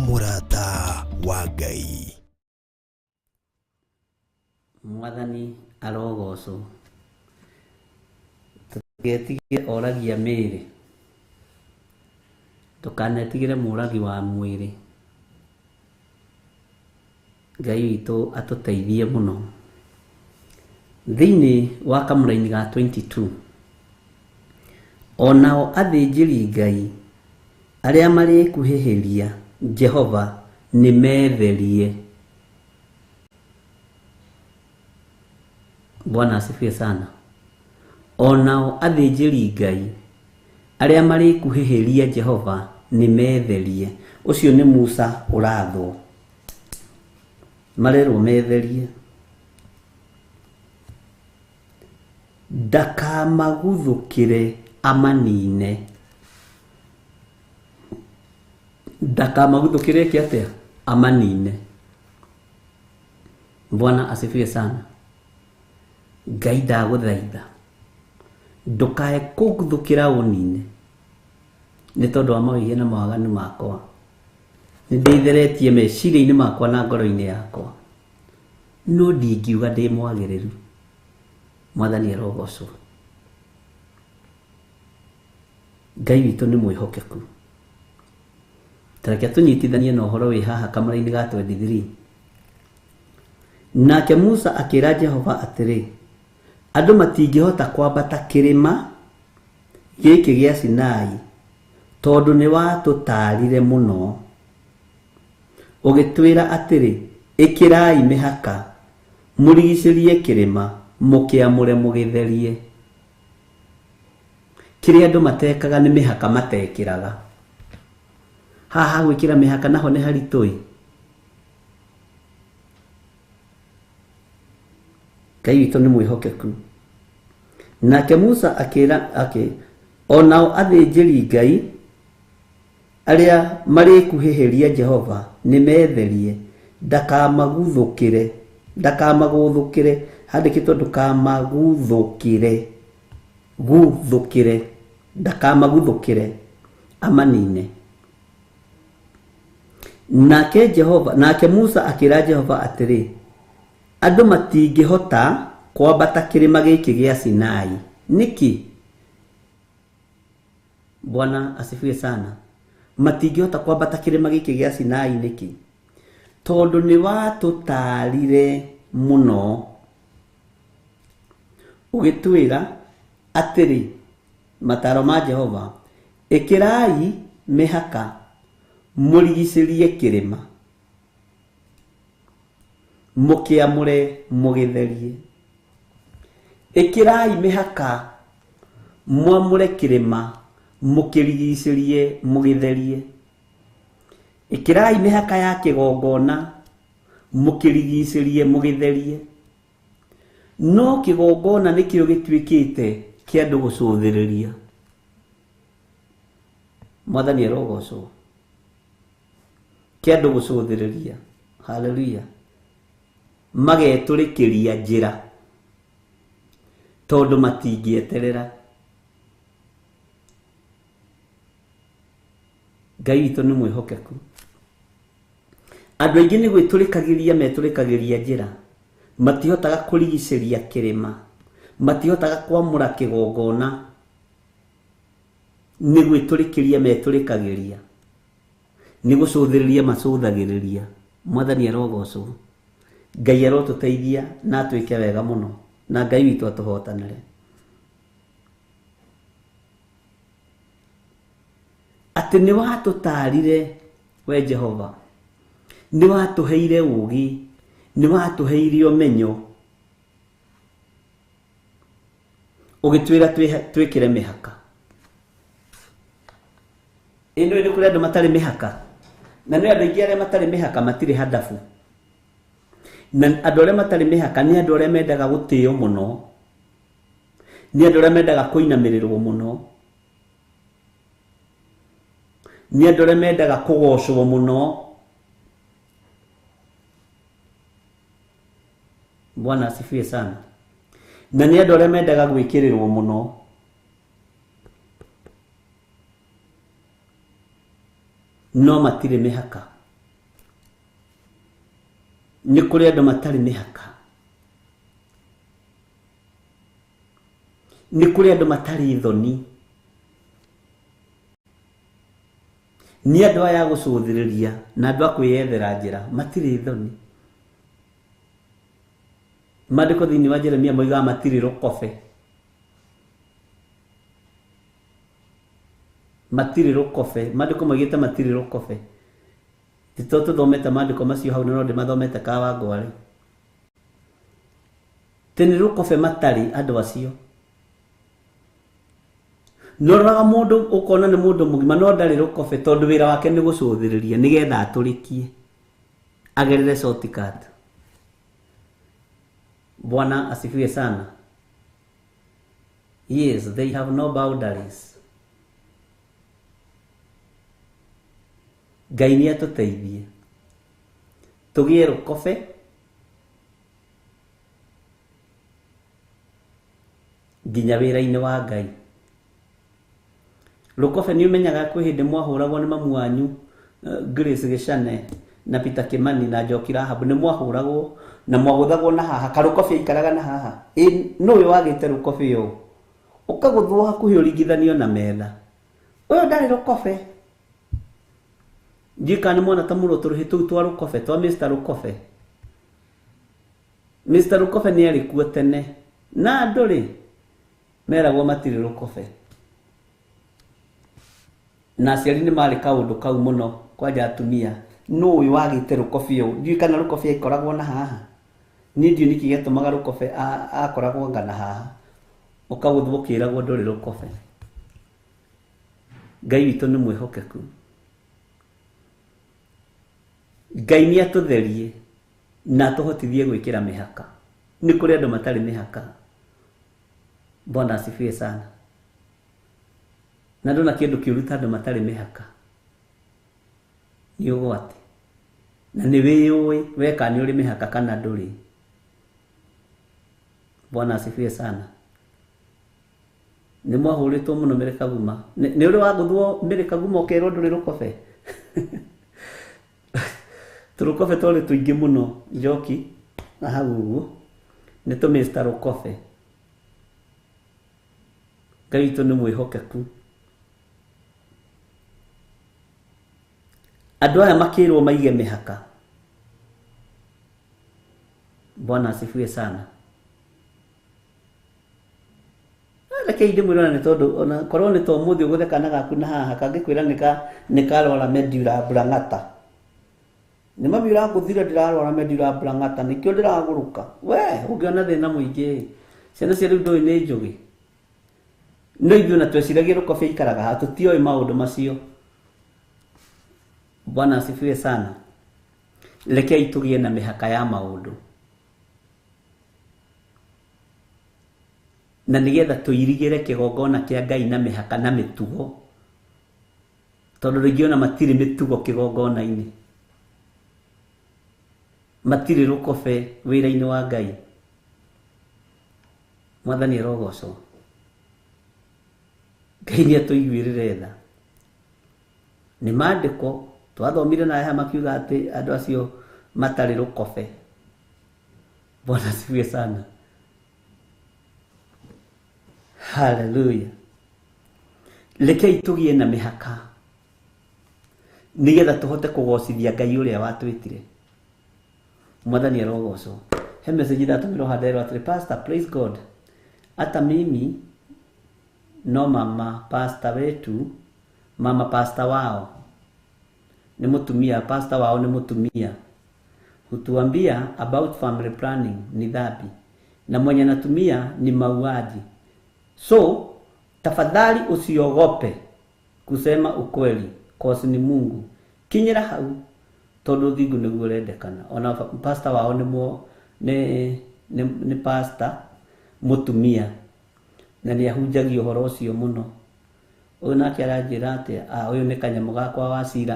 mũrata wa Ngai. Mwathani arogocwo. Tũgetigĩre oragia mĩĩrĩ, tũkanetigĩre mũragi wa mwĩrĩ. Ngai witũ atũteithie mũno. Thĩinĩ wa kamũra-inĩ ga 22, onao athĩnjĩri Ngai arĩa marĩkuhĩhĩria Jehova nĩmetherie. Bwana asifiwe sana. Onao athĩnjĩri Ngai arĩa marĩkuhĩhĩria Jehova nĩmetherie. Ũcio nĩ Musa ũrathwo. Marerwo metherie. Ndakamaguthũkĩre amanine. Ndakamaguthũkĩre atĩa? Amanine. Bwana asifiwe sana. Ngai ndagũthaitha, ndũkae kũguthũkĩra ũnine nĩ tondũ wa mawĩhia na mawaganu makwa. Nĩndĩtheretie meciria-inĩ makwa na ngoro-inĩ yakwa, no ndingiuga ndĩ mwagĩrĩru. Mwathani arogocwo. Ngai witũ nĩ mwĩhokeku. Tareke tũnyitithanie na ũhoro wĩ haha kamũra-inĩ ga 23. Nake Musa akĩra Jehova atĩrĩ, andũ matingĩhota kwambata kĩrĩma gĩkĩ gĩa Sinai tondũ nĩ watũtaarire mũno, ũgĩtwĩra atĩrĩ, ĩkĩrai mĩhaka mũrigicĩrie kĩrĩma mũkĩamũre mũgĩtherie. Kĩrĩa andũ matekaga nĩ mĩhaka matekĩraga. Haha gwĩkĩra mĩhaka naho nĩ haritũ. Ngai witũ nĩ mwĩhokeku. Nake Musa akĩra onao athĩnjĩri Ngai arĩa marĩkuhĩhĩria Jehova nĩmetherie, ndakamaguthũkĩre, handĩkĩtwo ndakamaguthũkĩre amanine. Nake Musa akĩra Jehova atĩrĩ, andũ matingĩhota kwambata kĩrĩma gĩkĩ gĩa Sinai. Nĩkĩ? Bwana asifiwe sana. Matingĩhota kwambata kĩrĩma gĩkĩ gĩa Sinai nĩkĩ? Tondũ nĩ watũtaarire mũno, ũgĩtwĩra atĩrĩ, mataro ma Jehova, ĩkĩrai mĩhaka mũrigicĩrie kĩrĩma mũkĩamũre mũgĩtherie. Ĩkĩrai mĩhaka mwamũre kĩrĩma mũkĩrigicĩrie mũgĩtherie. Ĩkĩrai mĩhaka ya kĩgongona mũkĩrigicĩrie mũgĩtherie. No kĩgongona nĩkĩo gĩtuĩkĩte kĩa andũ gũcũthĩrĩria. Mwathani arogocwo. Kĩa andũ gũcũthĩrĩria. Hallelujah. Magetũrĩkĩria njĩra tondũ matingĩeterera. Ngai witũ nĩ mwĩhokeku. Andũ aingĩ nĩ gwĩtũrĩkagĩria metũrĩkagĩria njĩra, matihotaga kũrigicĩria kĩrĩma, matihotaga kwamũra kĩgongona, nĩ gwĩtũrĩkĩria metũrĩkagĩria, nĩ gũcũthĩrĩria macũthagĩrĩria. Mwathani arogocwo. Ngai arotũteithia na atwĩke wega mũno, na Ngai witũ atũhotanĩre. Atĩ nĩ watũtaarire we Jehova, nĩ watũheire ũũgĩ, nĩ watũheire ũmenyo, ũgĩtwĩra twĩkĩre mĩhaka. Ĩno nĩ kũrĩ andũ matarĩ mĩhaka, na nĩ andũ aingĩ arĩa matarĩ mĩhaka matirĩ hadabu. Na andũ arĩa matarĩ mĩhaka nĩ andũ arĩa mendaga gũtĩo mũno, nĩ andũ arĩa mendaga kũinamĩrĩrwo mũno, nĩ andũ arĩa mendaga kũgocwo mũno. Bwana asifiwe sana. Na nĩ andũ arĩa mendaga gwĩkĩrĩrwo mũno. no matirĩ mĩhaka. Nĩ kũrĩ andũ matarĩ mĩhaka. Nĩ kũrĩ andũ matarĩ thoni. Nĩ andũ aya gũcũthĩrĩria na andũ a kwĩyethera njĩra matirĩ thoni. Maandĩko thĩinĩ wa Jeremia moigaga matirĩ rũkobe. Matirĩ rũkobe. Maandĩko moigĩte matirĩ rũkobe. Tito tũthomete maandĩko macio hau no ndĩmathomete Kawangware. Tene rũkobe matarĩ andũ acio. Noraga mũndũ ũkona nĩ mũndũ mũgima no ndarĩ rũkobe tondũ wĩra wake nĩ gũcũthĩrĩria nĩgetha atũrĩkie agerere shortcut. Bwana asifiwe sana. Yes, they have no boundaries. Ngai nĩ atũteithie tũgĩe rũkobe nginya wĩra-inĩ wa Ngai. Rũkobe nĩ ũmenyaga kwĩ hĩndĩ mwahũragwo nĩ mamu wanyu Grace Gĩchane na Peter Kimani na Njoki Rahabu, nĩ mwahũragwo na mwagũthagwo na haha, karũkobe ikaraga na haha. Nũũ wagĩte rũkobe ũyũ? Ũkagũthwo hakuhĩ ũringithanio na metha. Ũyũ ndarĩ rũkobe. Njika nĩ mwana ta mũro tũrũhi tũu twa rũkobe twa Mr. Rũkobe. Mr. Rũkobe nĩ arĩ kuo tene na andũ rĩ meragwo matirĩ rũkobe. Na aciari nĩ marĩ kaũndũ kau mũno kwanja atumia. Nũũ wagĩte rũkobe ũyũ? Ndiũĩ kana rũkobe ikoragwo na haha. Niĩ ndiũĩ nĩkĩ gĩatũmaga rũkobe akoragwo ngana haha. Ũkagũthwo ũkĩragwo ndũrĩ rũkobe. Ngai witũ nĩ mwĩhokeku. Ngai nĩ atũtherie na atũhotithie gwĩkĩra mĩhaka. Nĩ kũrĩ andũ matarĩ mĩhaka. Bwana asifiwe sana. Na ndona kĩndũ kĩũruta andũ matarĩ mĩhaka. Nĩ ũgwati. Na nĩ wĩyũĩ weka nĩ ũrĩ mĩhaka kana ndũrĩ. Bwana asifiwe sana. Nĩ mwahũrĩtwo mũno Mĩrĩ Kaguma. Nĩ ũrĩ wagũthwo Mĩrĩ Kaguma ũkerwo ndũrĩ rũkobe. Tũrũkobe tũrĩ tũingĩ mũno Njoki na hau ũguo. Nĩ tũ Mr. Rũkobe. Ngai witũ nĩ mwĩhokeku. Andũ aya makĩrwo maige mĩhaka. Bwana asifiwe sana. Reke ndĩmwĩre nĩ tondũ ona korwo nĩ to mũthĩ ũgũthe kana gaku na haha kangĩkwĩra nĩ karwara medulla oblongata. Nĩ mami ũrakũthire ndĩrarwara medulla oblongata nĩkĩo ndĩragũrũka. We ũngĩona thĩna mũingĩ. Ciana cia rĩu ndũĩ nĩ njũgĩ. No ithuĩ na tweciragia rũkobe ikaraga haha tũtiũĩ maũndũ macio. Bwana asifiwe sana. Rekei tũgĩe na mĩhaka ya maũndũ. Na nĩgetha tũirigĩre kĩgongona kĩa Ngai na mĩhaka na mĩtugo. Tondũ rĩngĩ ona matirĩ mĩtugo kĩgongona-inĩ. Matirĩ rũkobe wĩra-inĩ wa Ngai. Mwathani arogocwo. Ngai nĩ atũiguĩrĩre tha. Nĩ maandĩko twathomire na aya makiuga atĩ andũ acio matarĩ rũkobe. Bwana asifiwe sana. Hallelujah. Rekei tũgĩe na mĩhaka nĩgetha tũhote kũgocithia Ngai ũrĩa watwĩtire. Mwathani arogocwo. He message ndatũmĩrwo handero atĩrĩ, Pastor, praise God. Hata mimi no mama pastor wetu, mama pastor wao ni mutumia, pastor wao ni mutumia. Hutuambia about family planning ni dhambi na mwenye natumia ni mauaji. So tafadhali usiogope kusema ukweli, cause ni Mungu. Kinyira hau tondu thingu niguo rendekana. Ona pastor wao ni pastor mutumia na ni ahunjagia ũhoro ũcio mũno. Ũyũ nake aranjĩra atĩ ũyũ nĩ kanyamũ gakwa wa cira,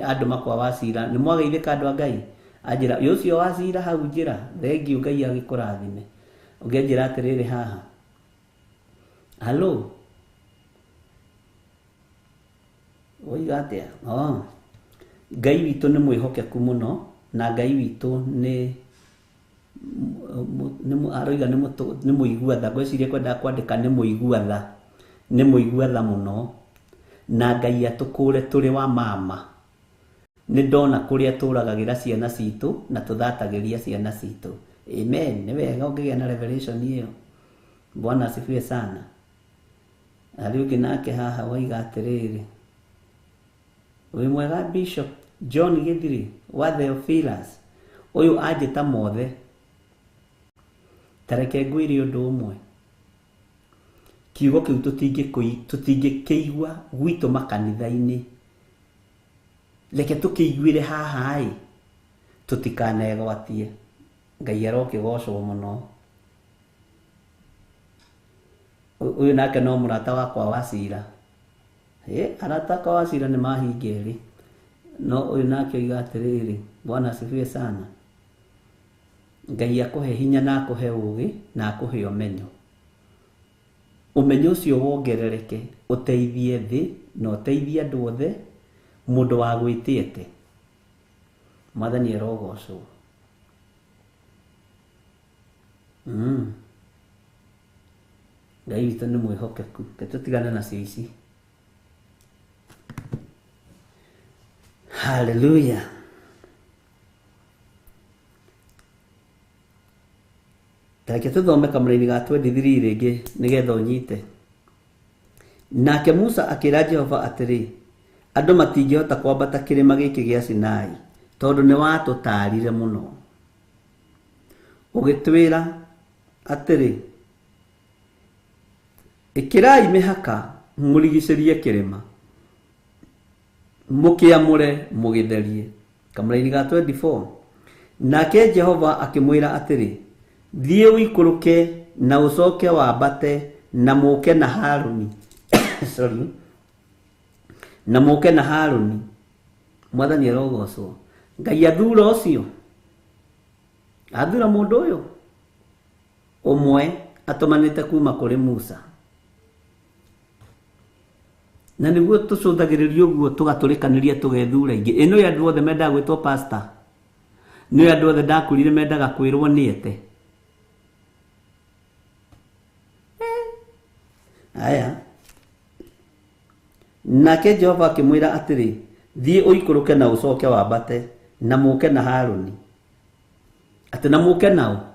andũ makwa wa cira, nĩ mwageithĩka andũ a Ngai. Anjĩra ũcio wa cira hau njĩra, thengiũ Ngai agĩkũrathime. Ũngĩanjĩra atĩrĩrĩ haha, halo, oiga atĩa? Ngai witũ nĩ mwĩhokeku mũno, na Ngai witũ nĩ aroiga nĩ mũigua-tha. Ngwĩciria kwendaga kwandĩka nĩ mũigua-tha mũno, na Ngai atũkũre tũrĩ wa mama. Nĩ ndona kũrĩa tũragagĩra ciana citũ na tũthatagĩria ciana citũ. Amen. Nĩ wega ũngĩgĩa na revelation ĩyo. Bwana asifiwe sana. Arĩ ũngĩ nake haha waiga atĩrĩrĩ, wĩ mwega Bishop John Githiri wa Theophilus, ũyũ anjĩta mothe, tareke ngwĩre ũndũ ũmwe. Kiugo kĩu tũtingĩkĩigua gwitũ makanitha-inĩ. Reke tũkĩiguĩre haha tũtikanegwatie. Ngai arokĩgocwo mũno. Ũyũ nake no mũrata wakwa wa Cira. Arata akwa wa Cira nĩ mahingĩrĩ. No ũyũ nake oiga atĩrĩrĩ, Bwana asifiwe sana. Ngai akũhe hinya na akũhe ũũgĩ na akũhe ũmenyo. Ũmenyo ũcio wongerereke, ũteithie thĩ na ũteithie andũ othe, mũndũ wa gwĩtĩte. Mwathani arogocwo. Ngai witũ nĩ mwĩhokeku. Tũtigane nacio ici. Hallelujah. Tareke tũthome kamũra-inĩ ga 23 rĩngĩ nĩgetha ũnyite. Nake Musa akĩra Jehova atĩrĩ, andũ matingĩhota kwambata kĩrĩma gĩkĩ gĩa Sinai, tondũ nĩ watũtaarire mũno. Ũgĩtwĩra atĩrĩ, ĩkĩrai mĩhaka mũrigicĩrie kĩrĩma, mũkĩamũre mũgĩtherie. Kamũra-inĩ ga 24. Nake Jehova akĩmwĩra atĩrĩ, thiĩ ũikũrũke na ũcoke wambate na mũke na Harũni. Na mũke na Harũni. Mwathani arogocwo. Ngai athura ũcio. Athura mũndũ ũyũ ũmwe atũmanĩte kuma kũrĩ Musa. Na nĩguo tũcũthagĩrĩrio ũguo tũgatũrĩkanĩria tũgethura ingĩ. Ĩno ya andũ othe mendaga gwĩtwo pastor. Nĩ andũ othe ndakurire mendaga kwĩrwo nĩete. Aya. Nake Jehova akĩmwĩra atĩrĩ, thiĩ ũikũrũke na ũcoke wambate na mũke na Harũni. Atĩ na mũke nao.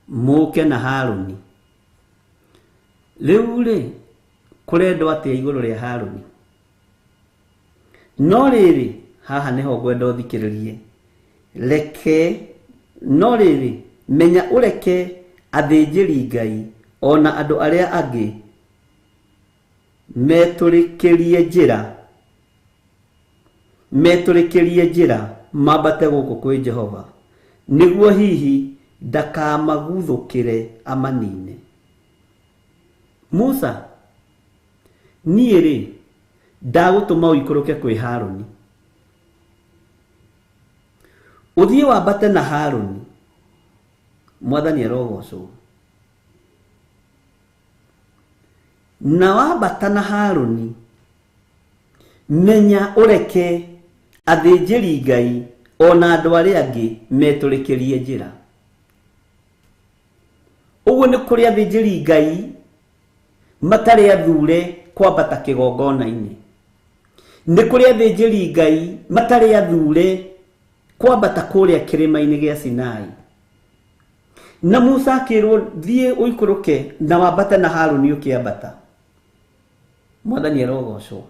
Mũke na Harũni. Rĩu rĩ, kũrendwo atĩa igũrũ rĩa Harũni? No rĩrĩ, haha nĩho ngwenda ũthikĩrĩrie. No rĩrĩ, menya ũreke athĩnjĩri Ngai ona andũ arĩa angĩ metũrĩkĩrie njĩra mambate gũkũ kwĩ Jehova, nĩguo hihi ndakamaguthũkĩre amanine. Musa, niĩ rĩ, ndagũtũma ũikũrũke kwĩ Harũni. Ũthiĩ wambate na Harũni. Mwathani arogocwo. Na wambata na Harũni, menya ũreke athĩnjĩri Ngai ona andũ arĩa angĩ metũrĩkĩrie njĩra. Ũguo nĩ kũrĩ athĩnjĩri Ngai matarĩ athure kwambata kĩgongona-inĩ. Nĩ kũrĩ athĩnjĩri Ngai matarĩ athure kwambata kũrĩa kĩrĩma-inĩ gĩa Sinai. Na Musa akĩrwo thiĩ ũikũrũke na wambate na Harũni ũkĩambata. Mwathani arogocwo.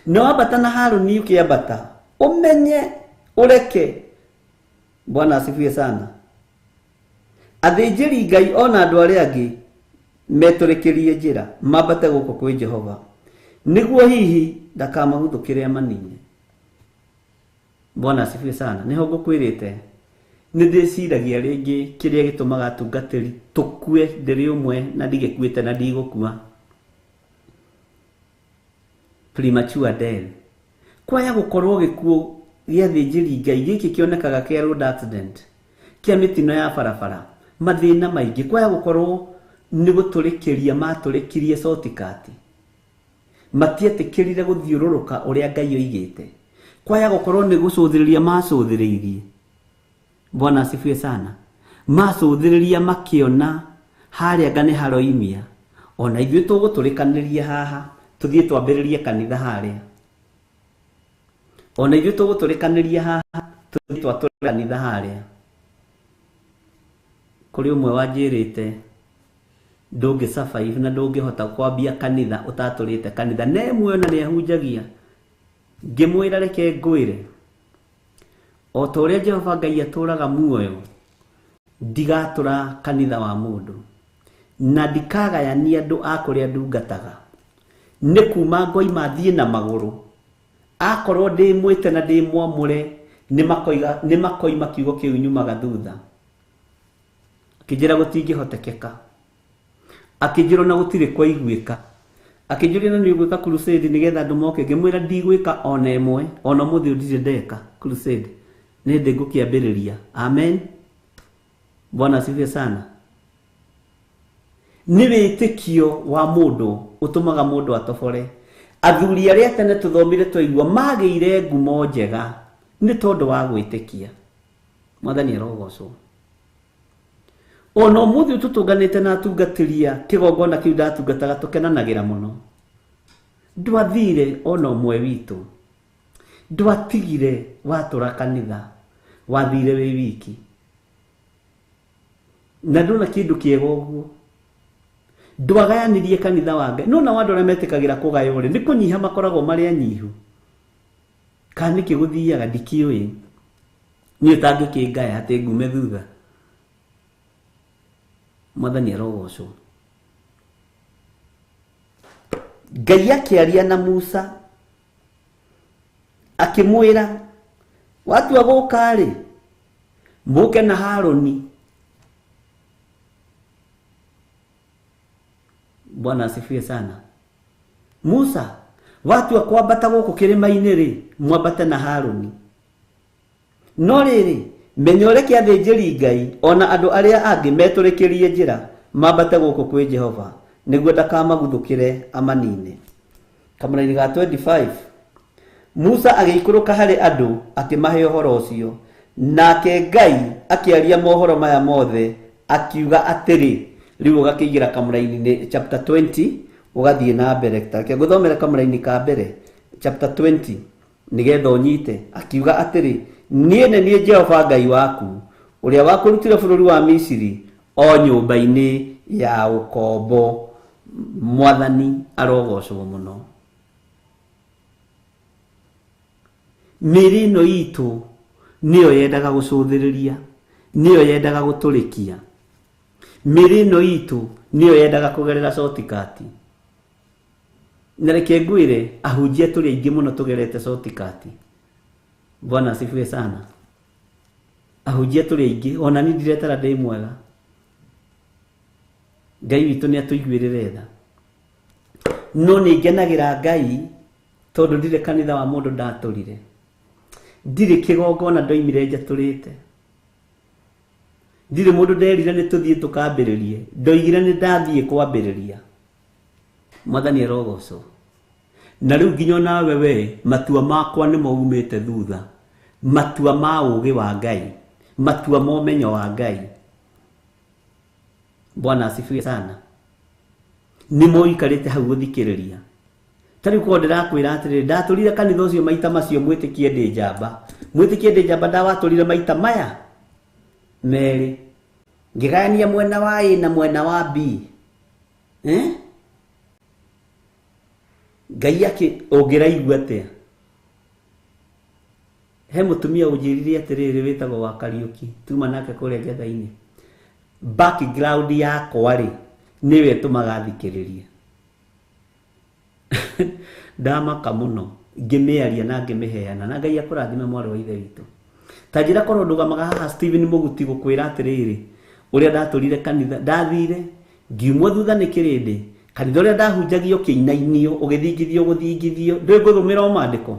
Na wambata na Harũni ũkĩambata, ũmenye ũreke. Bwana asifiwe sana. Athĩnjĩri Ngai ona andũ arĩa angĩ metũrĩkĩrie njĩra mambate gũkũ kwĩ Jehova, nĩguo hihi ndakamaguthũkĩre amanine. Bwana asifiwe sana. Nĩho ngũkwĩrĩte, nĩndĩciragia rĩngĩ kĩrĩa gĩtũmaga atungatĩri tũkue ndĩrĩ ũmwe na ndigĩkuĩte na ndigũkua. Premature death. Kwaya gũkorwo gĩkuũ gĩa athĩnjĩri Ngai gĩkĩ kĩonekaga kĩa road accident, kĩa mĩtino ya barabara, mathĩna maingĩ. Kwaya gũkorwo nĩ gũtũrĩkĩria matũrĩkirie shortcut. matietĩkĩrire gũthiũrũrũka ũrĩa Ngai oigĩte. Kwaya gũkorwo nĩ gũcũthĩrĩria macũthĩrĩirie. Bwana asifiwe sana. Macũthĩrĩria makĩona harĩa ngane haroimia. Ona ithuĩ tũgũtũrĩkanĩria haha, tũthiĩ twambĩrĩrie kanitha harĩa. Ona ithuĩ tũgũtũrĩkanĩria haha, tũthiĩ twatũre kanitha harĩa. Kũrĩ ũmwe wanjĩrĩte ndũngĩ survive na ndũngĩhota kwambia kanitha ũtatũrĩte kanitha. Nemwe ona nĩahunjagia. Ngĩmwĩra reke ngwĩre, o ta ũrĩa Jehova Ngai atũraga muoyo, ndigatũra kanitha wa mũndũ, na ndikagayania andũ a kũrĩa ndungataga. Nĩ kuma ngoima thiĩ na magũrũ, akorwo ndĩmwĩte na ndĩmwamũre, nĩ makoima kiugo kĩu nyumaga thutha. Akĩnjĩra gũtingĩhotekeka, akĩnjĩra na gũtirĩ kwa iguĩka, akĩnjũria na nĩ ũgwĩka crusade nĩgetha andũ moke. Ngĩmwĩra ndigwĩka ona ĩmwe, ona mũthĩ ndirĩ ndeka crusade, nĩ ndĩ ngũkĩambĩrĩria. Amen. Bwana asifiwe sana. Nĩ wĩtĩkio wa mũndũ ũtũmaga mũndũ atobore. Athuri arĩa tene tũthomire twaigua magĩire ngumo njega nĩ tondũ wa gwĩtĩkia. Mwathani arogocwo. Ona mũthĩ tũtũnganĩte na atungatĩria kĩgongona kĩu ndatungataga tũkenanagĩra mũno. Ndwathire ona ũmwe witũ, ndwatigire watũra kanitha, wathire wĩ wiki. Na ndona kĩndũ kĩega ũguo, ndwagayanirie kanitha wa Ngai. Nona andũ arĩa metĩkagĩra kũgaya ũrĩ nĩ kũnyiha makoragwo marĩ anyihu. Kana nĩkĩ gũthiaga ndikĩũĩ, niĩ ũtangĩkĩngaya atĩ ngume thutha. Mwathani arogocwo. Ngai akĩaria na Musa akĩmwĩra, watua gũka-rĩ, mũke na Harũni. Bwana asifiwe sana. Musa, watua kwambata gũkũ kĩrĩma-inĩ-rĩ, mwambate na Harũni. No rĩrĩ, menya ũrĩa kĩathĩnjĩri Ngai ona andũ arĩa angĩ metũrĩkĩrie njĩra mambate gũkũ kwĩ Jehova, nĩguo ndakamaguthũkĩre amanine. Kamũra-inĩ ga 25, Musa agĩikũrũka harĩ andũ akĩmahe ũhoro ũcio, nake Ngai akĩaria mohoro maya mothe akiuga atĩrĩ. Rĩu ũgakĩigĩra kamũra-inĩ chapter 20 ũgathiĩ na mbere. Take ngũthomera kamũra-inĩ ka mbere chapter 20 nĩgetha ũnyite. Akiuga atĩrĩ, niĩ nĩ niĩ Jehova Ngai waku, ũrĩa wakũrutire bũrũri wa Misiri o nyũmba-inĩ ya ũkombo. Mwathani arogocwo mũno. Mĩrĩ ĩno itũ nĩyo yendaga gũcũthĩrĩria, nĩyo yendaga gũtũrĩkia. Mĩrĩ ĩno itũ nĩyo yendaga kũgerera shortcut. Na reke ngwĩre ahunjia tũrĩ aingĩ mũno tũgerete shortcut. Bwana asifiwe sana. Ahunjia tũrĩ aingĩ, ona niĩ ndiretara ndĩ mwega. Ngai witũ nĩ atũiguĩrĩre tha. No nĩ ngenagĩra Ngai tondũ ndirĩ kanitha wa mũndũ ndatũrire. Ndirĩ kĩgongona ndoimire njatũrĩte. Ndirĩ mũndũ nderire nĩ tũthiĩ tũkambĩrĩrie, ndoigire nĩ ndathiĩ kwambĩrĩria. Mwathani arogocwo. Na rĩu nginya nawe we, matua makwa nĩ maumĩte thutha. Matua ma ũũgĩ wa Ngai, matua ma ũmenyo wa Ngai. Bwana asifiwe sana. Nĩ moikarĩte hau gũthikĩrĩria. Ta rĩu korwo ndĩrakwĩra atĩrĩrĩ, ndatũrire kanitha ũcio maita macio mwĩtĩkie ndĩ njamba. Mwĩtĩkie ndĩ njamba ndawatũrire maita maya merĩ. Ngĩgayania mwena wa A na mwena wa B. Ngai ũngĩraigua atĩa? He mũtumia ũnjĩrire atĩrĩrĩ wĩtagwo wa Kariũki, tuma nake kũrĩa Ngetha-inĩ. Background yakwa-rĩ nĩwe ĩtũmaga thikĩrĩrie. Ndamaka mũno, ngĩmĩaria na ngĩmĩheana, na Ngai akũrathime mwarĩ wa ithe witũ. Ta njĩra korwo ndũgamaga haha Stephen Mũguti gũkwĩra atĩrĩrĩ, ũrĩa ndatũrire kanitha, ndathire ngiumwo thutha nĩ kĩrĩndĩ. Kanitha ũrĩa ndahunjagio kĩinainio, ũgĩthingithio gũthingithio, ndũĩ ngũthũmĩra o maandĩko.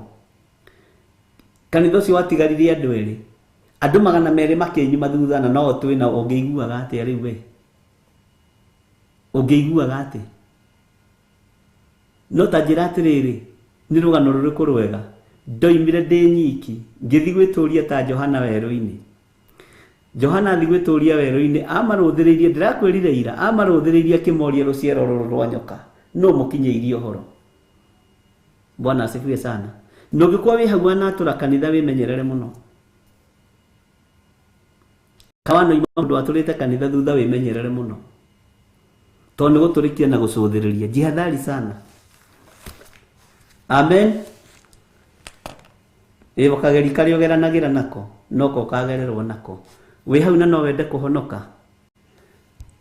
Kanitha ũcio watigarire andũ erĩ, andũ 200 makĩnyuma thutha, na no twĩ na ũngĩiguaga atĩa rĩu we? Ũngĩiguaga atĩ? no ta njira atiriri ni rugano ruriku rwega ndoimire ndi nyiki ngithi gwituria ta Johana werũ-inĩ. Johana athi gwituria werũ-inĩ amaruthiririe, ndirakwirire ira, amaruthiririe akimoria ruciaro ruru rwa nyoka no mukinyeirie uhoro. Bwana asifiwe sana. No ngikwa wi hau anatura kanitha wimenyerere muno. Kawano ima mundu aturite kanitha thutha wimenyerere muno. Tondu guturikia na gucuthiriria. Jihadhari sana. Amen. Ewo kageri kari ogeranagira nako noko kagererwo nako. We hau na no wende kuhonoka.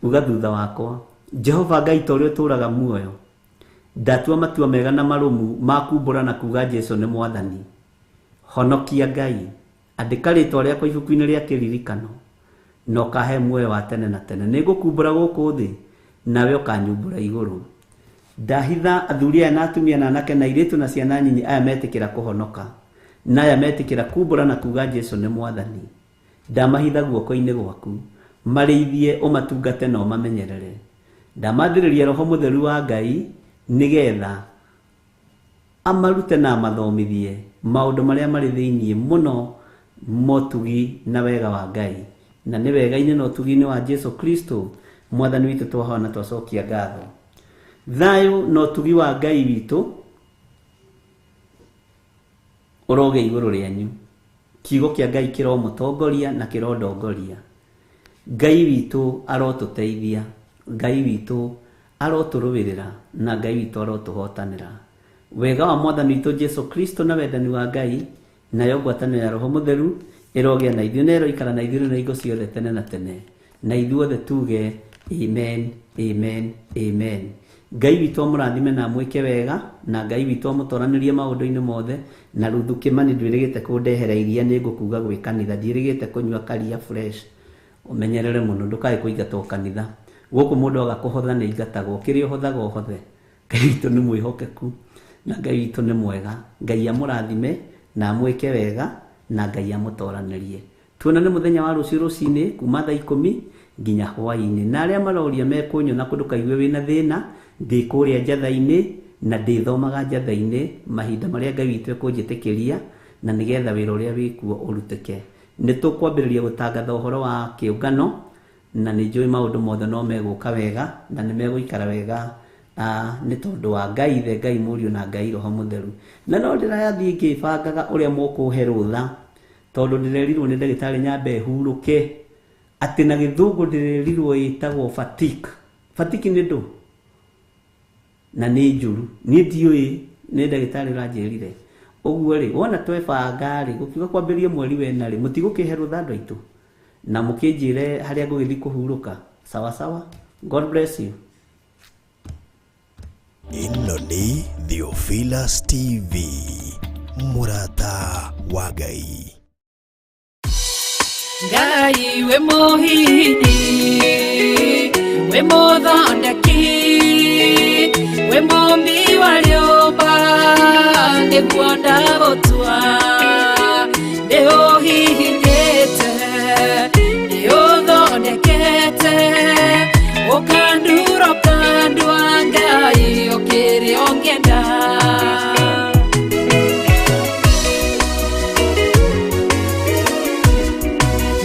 Uga thutha wakwa. Jehova Ngai ta uria turaga muoyo. Ndatua matua mega na marumu makumbura na kuga Jesu ni mwathani. Honokia Ngai. Andika ritwa riakwa ibuku-ini ria kiririkano. No kahe muoyo wa tene na tene. Nigukumbura guku thi nawe ukanyumbura iguru. Ndahitha athuri aya na atumia na anake na iritu na ciana nyinyi aya metikira kuhonoka. Na aya metikira kumbura na kuga Jesu ni mwathani. Ndamahitha guoko-ini gwaku. Marĩithie umatungate na umamenyerere. Ndamathiriria Roho Mutheru wa Ngai nigetha amarute na amathomithie maundu maria mari thiini muno motugi na wega wa Ngai. Na ni wega-ini na utugi-ini wa Jesu Kristo mwathani witu twahona twacokia ngatho. Thayo na utugi wa Ngai witu uroge iguru rianyu. Kiugo kia Ngai kiromutongoria na kirondongoria. Ngai witu arotuteithia. Ngai witu aroturuvirira na Ngai witu arotuhotanira. Wega wa mwathani witu Jesu Kristo na wendani wa Ngai na yo ngwatanĩro ya Roho Mutheru irogia na ithuĩ na iroikara na ithuĩ na ingo ciothe tene na tene. Na ithuothe tuge amen, amen, amen. Ngai witu amũrathime na mwĩke wega na Ngai witu amũtoranĩrie maũndũ-inĩ mothe. Na Ruthu Kimani ndwĩrĩgĩte kũndehera iria nĩngũkuga gwĩ kanitha, ndiĩrĩgĩte kũnyua karia fresh. Umenyerere muno ndukae kũingatwo kanitha. Gũkũ mũndũ agakũhotha nĩ ingatagwo, kĩrĩa ũhothaga ũhothe. Ngai witũ nĩ mwĩhokeku na Ngai witũ nĩ mwega. Ngai amũrathime na mwĩke wega na Ngai amũtoranĩrie. Tuonane mũthenya wa rũciũ rũcinĩ kuma thaa 10 nginya hwaĩ-inĩ. Na arĩa maroria mekũnyona kũndũ kaigue wĩna thĩna, ndĩ kũrĩa njatha-inĩ na ndĩthomaga njatha-inĩ mahinda marĩa Ngai witũ ekũnjĩtĩkĩria na nĩgetha wĩra ũrĩa wĩkuo ũrutĩke. Nĩtũkwambĩrĩria gũtangatha ũhoro wa kĩũngano na nĩnjũĩ maũndũ mothe no megũka wega na nĩ megũikara wega nĩ tondũ wa Ngai Ithe, Ngai Mũriũ na Ngai Roho Mutheru. Na no ndĩrathiĩ ngĩbangaga ũrĩa mũkũhe rũtha tondũ ndĩrerirwo nĩ ndagĩtarĩ nyambe hurũke atĩ na gĩthũngũ ndĩrerirwo ĩtagwo fatigue. Fatigue nĩ ndũ na nĩ njũru, niĩ ndiũĩ, nĩ ndagĩtarĩ ũranjĩrire. Ũguo rĩ, wona twebanga rĩ, gũkiuga kwambĩrĩrie mweri wena rĩ, mũtigũkĩhe rũtha andũ aitũ na mũkĩnjĩre harĩa ngũgĩthiĩ kũhurũka. Sawa sawa. God bless you. Ĩno nĩ Theophilus TV, mũrata wa Ngai. Ngai we mũhini, we mũthondeki, we mũmbi wa rĩũmba, nĩguo ndagũtua, ndĩũhihinyĩte, ndĩũthondekete, ũkandura ũkandua Ngai ũkĩrĩa ũngĩenda.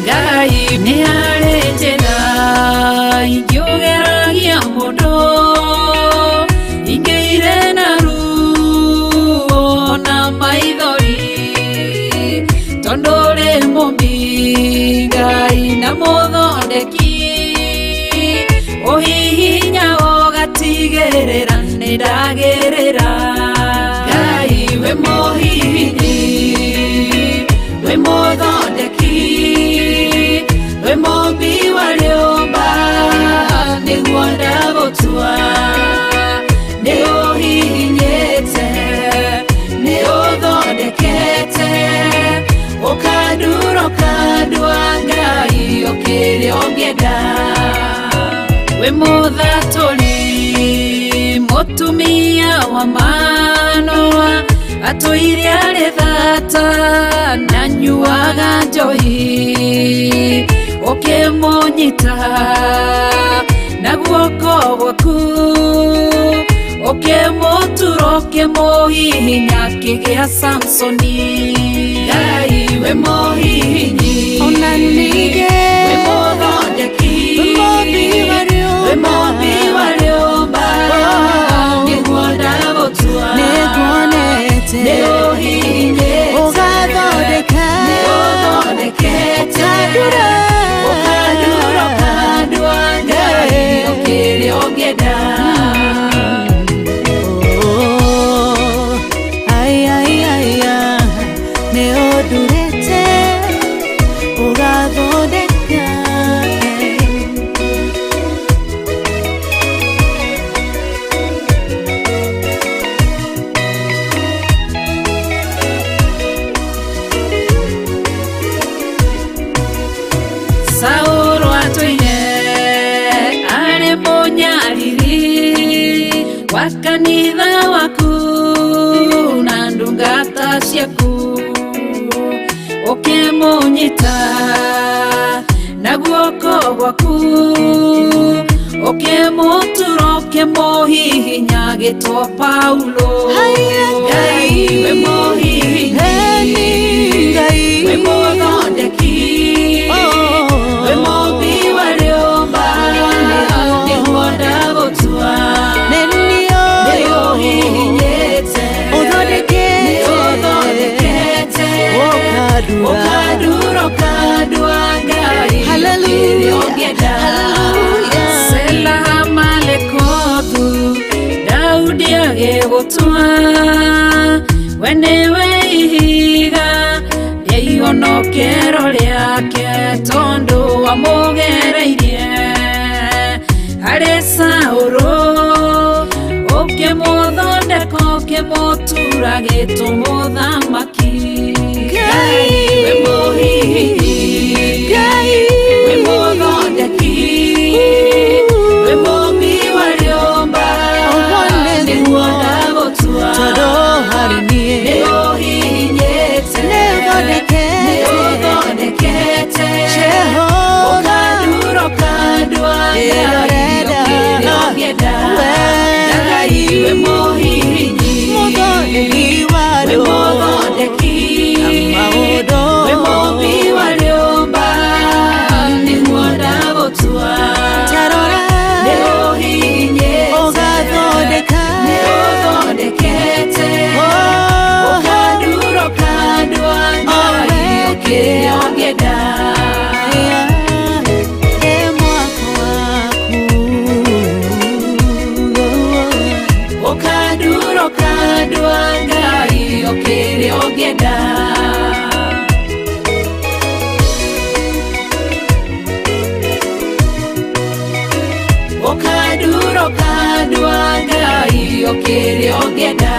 Ngai nĩ arĩ njĩra ingĩũgeragia mũndũ, ingĩire na ruo na maithori, tondũ rĩ mũmbi Ngai na mũthondeki, ũhihinya ũgatigĩrĩra nĩ ndagĩrĩra. Ngai we mũhihinyi, we mũthondeki, we mũmbi wa rĩũmba, nĩguo ndagũtua, nĩ ũhihinyĩte, nĩ ũthondekete, ũkandura ũkandua Ngai ũkĩrĩa ũngĩenda. We mũthatũri, mũtumia wa Manoa, atũire arĩ thata na nyuaga njohi, ũkĩmũnyita na guoko gwaku Okemoturo kemohihinya kigea Samsoni. Ngai we mohihinyi ona nige we mothondeki we mothi wariomba niguo ndagotua niguonete niguhihinyete ugathondeka ukandura ukandua Ngai okĩrĩa ũngĩenda. Saũrũ atũire arĩ mũnyariri wa kanitha waku na ndungata ciaku, ũkĩmũnyita na guoko gwaku, ũkĩmũtura ũkĩmũhihinya gĩtwo Paulo. Ngai we mũhihinyi, we mũthondeki, we mothi wariomba nĩguo ndagotua nĩũhihinyĩte nĩũthondekete ũkandura ũkandua Ngai okĩrĩa ũngĩenda. Sela malekothu Daudi agĩgũtua we nĩwe ihiga rĩa ihonokero rĩake tondũ wamũgereirie harĩ Saũrũ ũkĩmũthondeka ũkĩmũtura gĩtwo mũthamaki. Ngai we mũhihinyi, we mũthondeki, we mothi wariomba nĩguo ndagotua nĩũhihinyĩte nĩũthondekete ũkandura ũkandua Ngai okĩrĩa ũngĩenda. Ngai we mũhihinyi, we mũthondeki, we mothi wariomba nĩguo ndagotua nĩũhihinyĩte nĩũthondekete ũkandura ũkandua Ngai okĩrĩa ũngĩenda. Ũkandura ũkandua Ngai okĩrĩa ũngĩenda. Ũkandura ũkandua Ngai okĩrĩa ũngĩenda.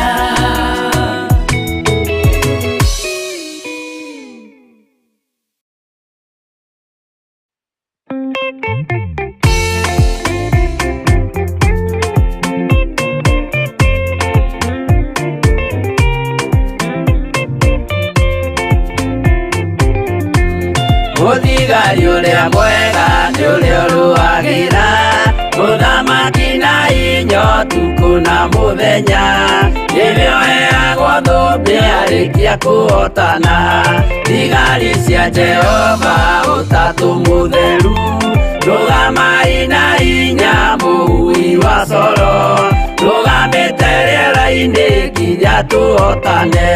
Mũthigari ũrĩa mwega nĩ ũrĩa ũrũagĩra mũthamaki na hinya ũtukũ na mũthenya, nĩwe ũheagwo thũmbĩ arĩkia kũhotana. Thigari cia Jehova ũtatũ mũtheru, rũgamai na hinya mũhui wa coro, rũgamĩte rĩera-inĩ nginya tũhotane.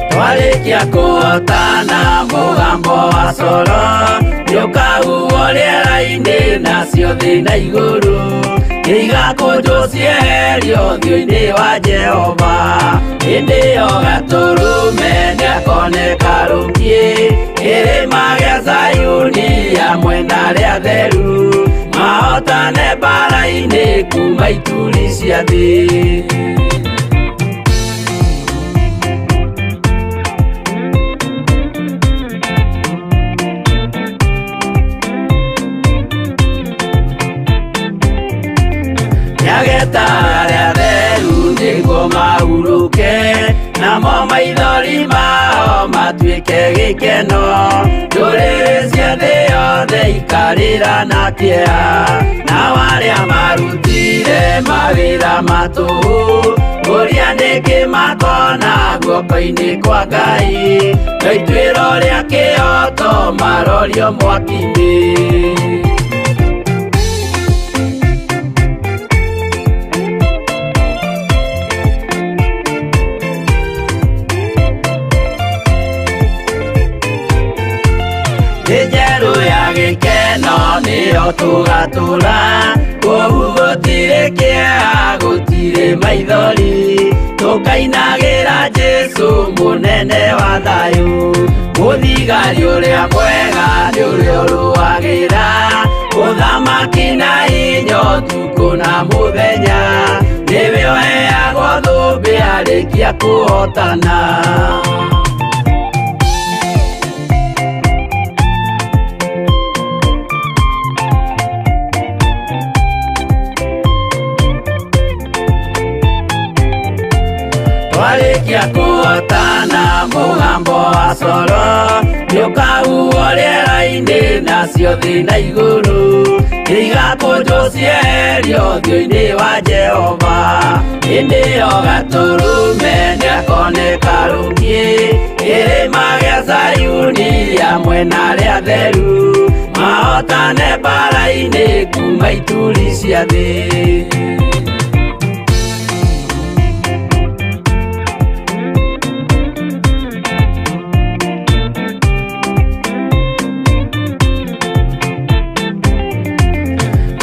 Twarĩkia kũhotana mũgambo wa coro nĩũkahuhwo rĩera-inĩ nacio thĩ na igũrũ, igakũnjwo cieherio ũthiũ-inĩ wa Jehova. Hĩndĩ ĩyo gatũrũme nĩakoneka rũngiĩ kĩrĩma gĩa Zayuni hamwe na arĩa atheru, mahotane mbara-inĩ kuma ituri cia thĩ. Nĩageta arĩa atheru nĩguo mahurũke, namo maithori mao matuĩke gĩkeno. Ndũrĩrĩ cia thĩ yothe ikarĩra na kĩeha, nao arĩa marutire mawĩra matũhũ ũrĩa nĩngĩ makona guoko-inĩ kwa Ngai, na ituĩro rĩa kĩoto marorio mwaki-inĩ. Njerũ ya gĩkeno nĩyo tũgatũra, kũu gũtirĩ kĩeha gũtirĩ maithori, tũkainagĩra Jesũ mũnene wa thayũ. Mũthigari ũrĩa mwega nĩ ũrĩa ũrũagĩra ũthamaki na hinya ũtukũ na mũthenya, nĩwe ũheagwo thũmbĩ arĩkia kũhotana. Warĩkia kũhotana mũgambo wa coro nĩũkahuhwo rĩera-inĩ nacio thĩ na igũrũ, igakũnjwo cieherio ũthiũ-inĩ wa Jehova. Hĩndĩ ĩyo Gatũrũme nĩakoneka rũngĩ kĩrĩma gĩa Zayuni hamwe na arĩa atheru, mahotane mbara-inĩ kuma ituri cia thĩ.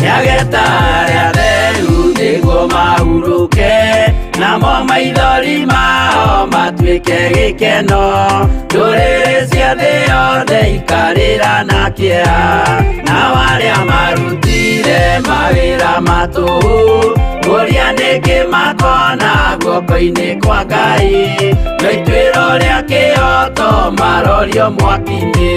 Nĩageta arĩa atheru nĩguo mahurũke, namo maithori mao matuĩke gĩkeno. Ndũrĩrĩ cia thĩ yothe ikarĩra na kĩeha, nao arĩa marutire mawĩra matũhũ ũrĩa nĩngĩ makona guoko-inĩ kwa Ngai, na ituĩro rĩa kĩoto marorio mwaki-inĩ.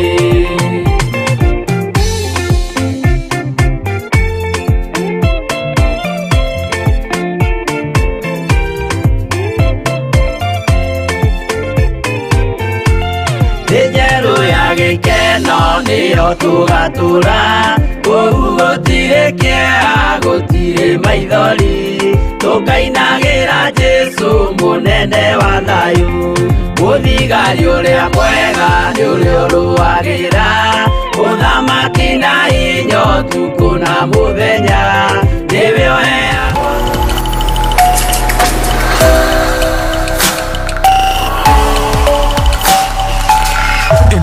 Njerũ ya gĩkeno nĩyo tũgatũra, kũu gũtirĩ kĩeha gũtirĩ maithori, tũkainagĩra Jesũ mũnene wa thayũ. Mũthigari ũrĩa mwega nĩ ũrĩa ũrũagĩra ũthamaki na hinya ũtukũ na mũthenya,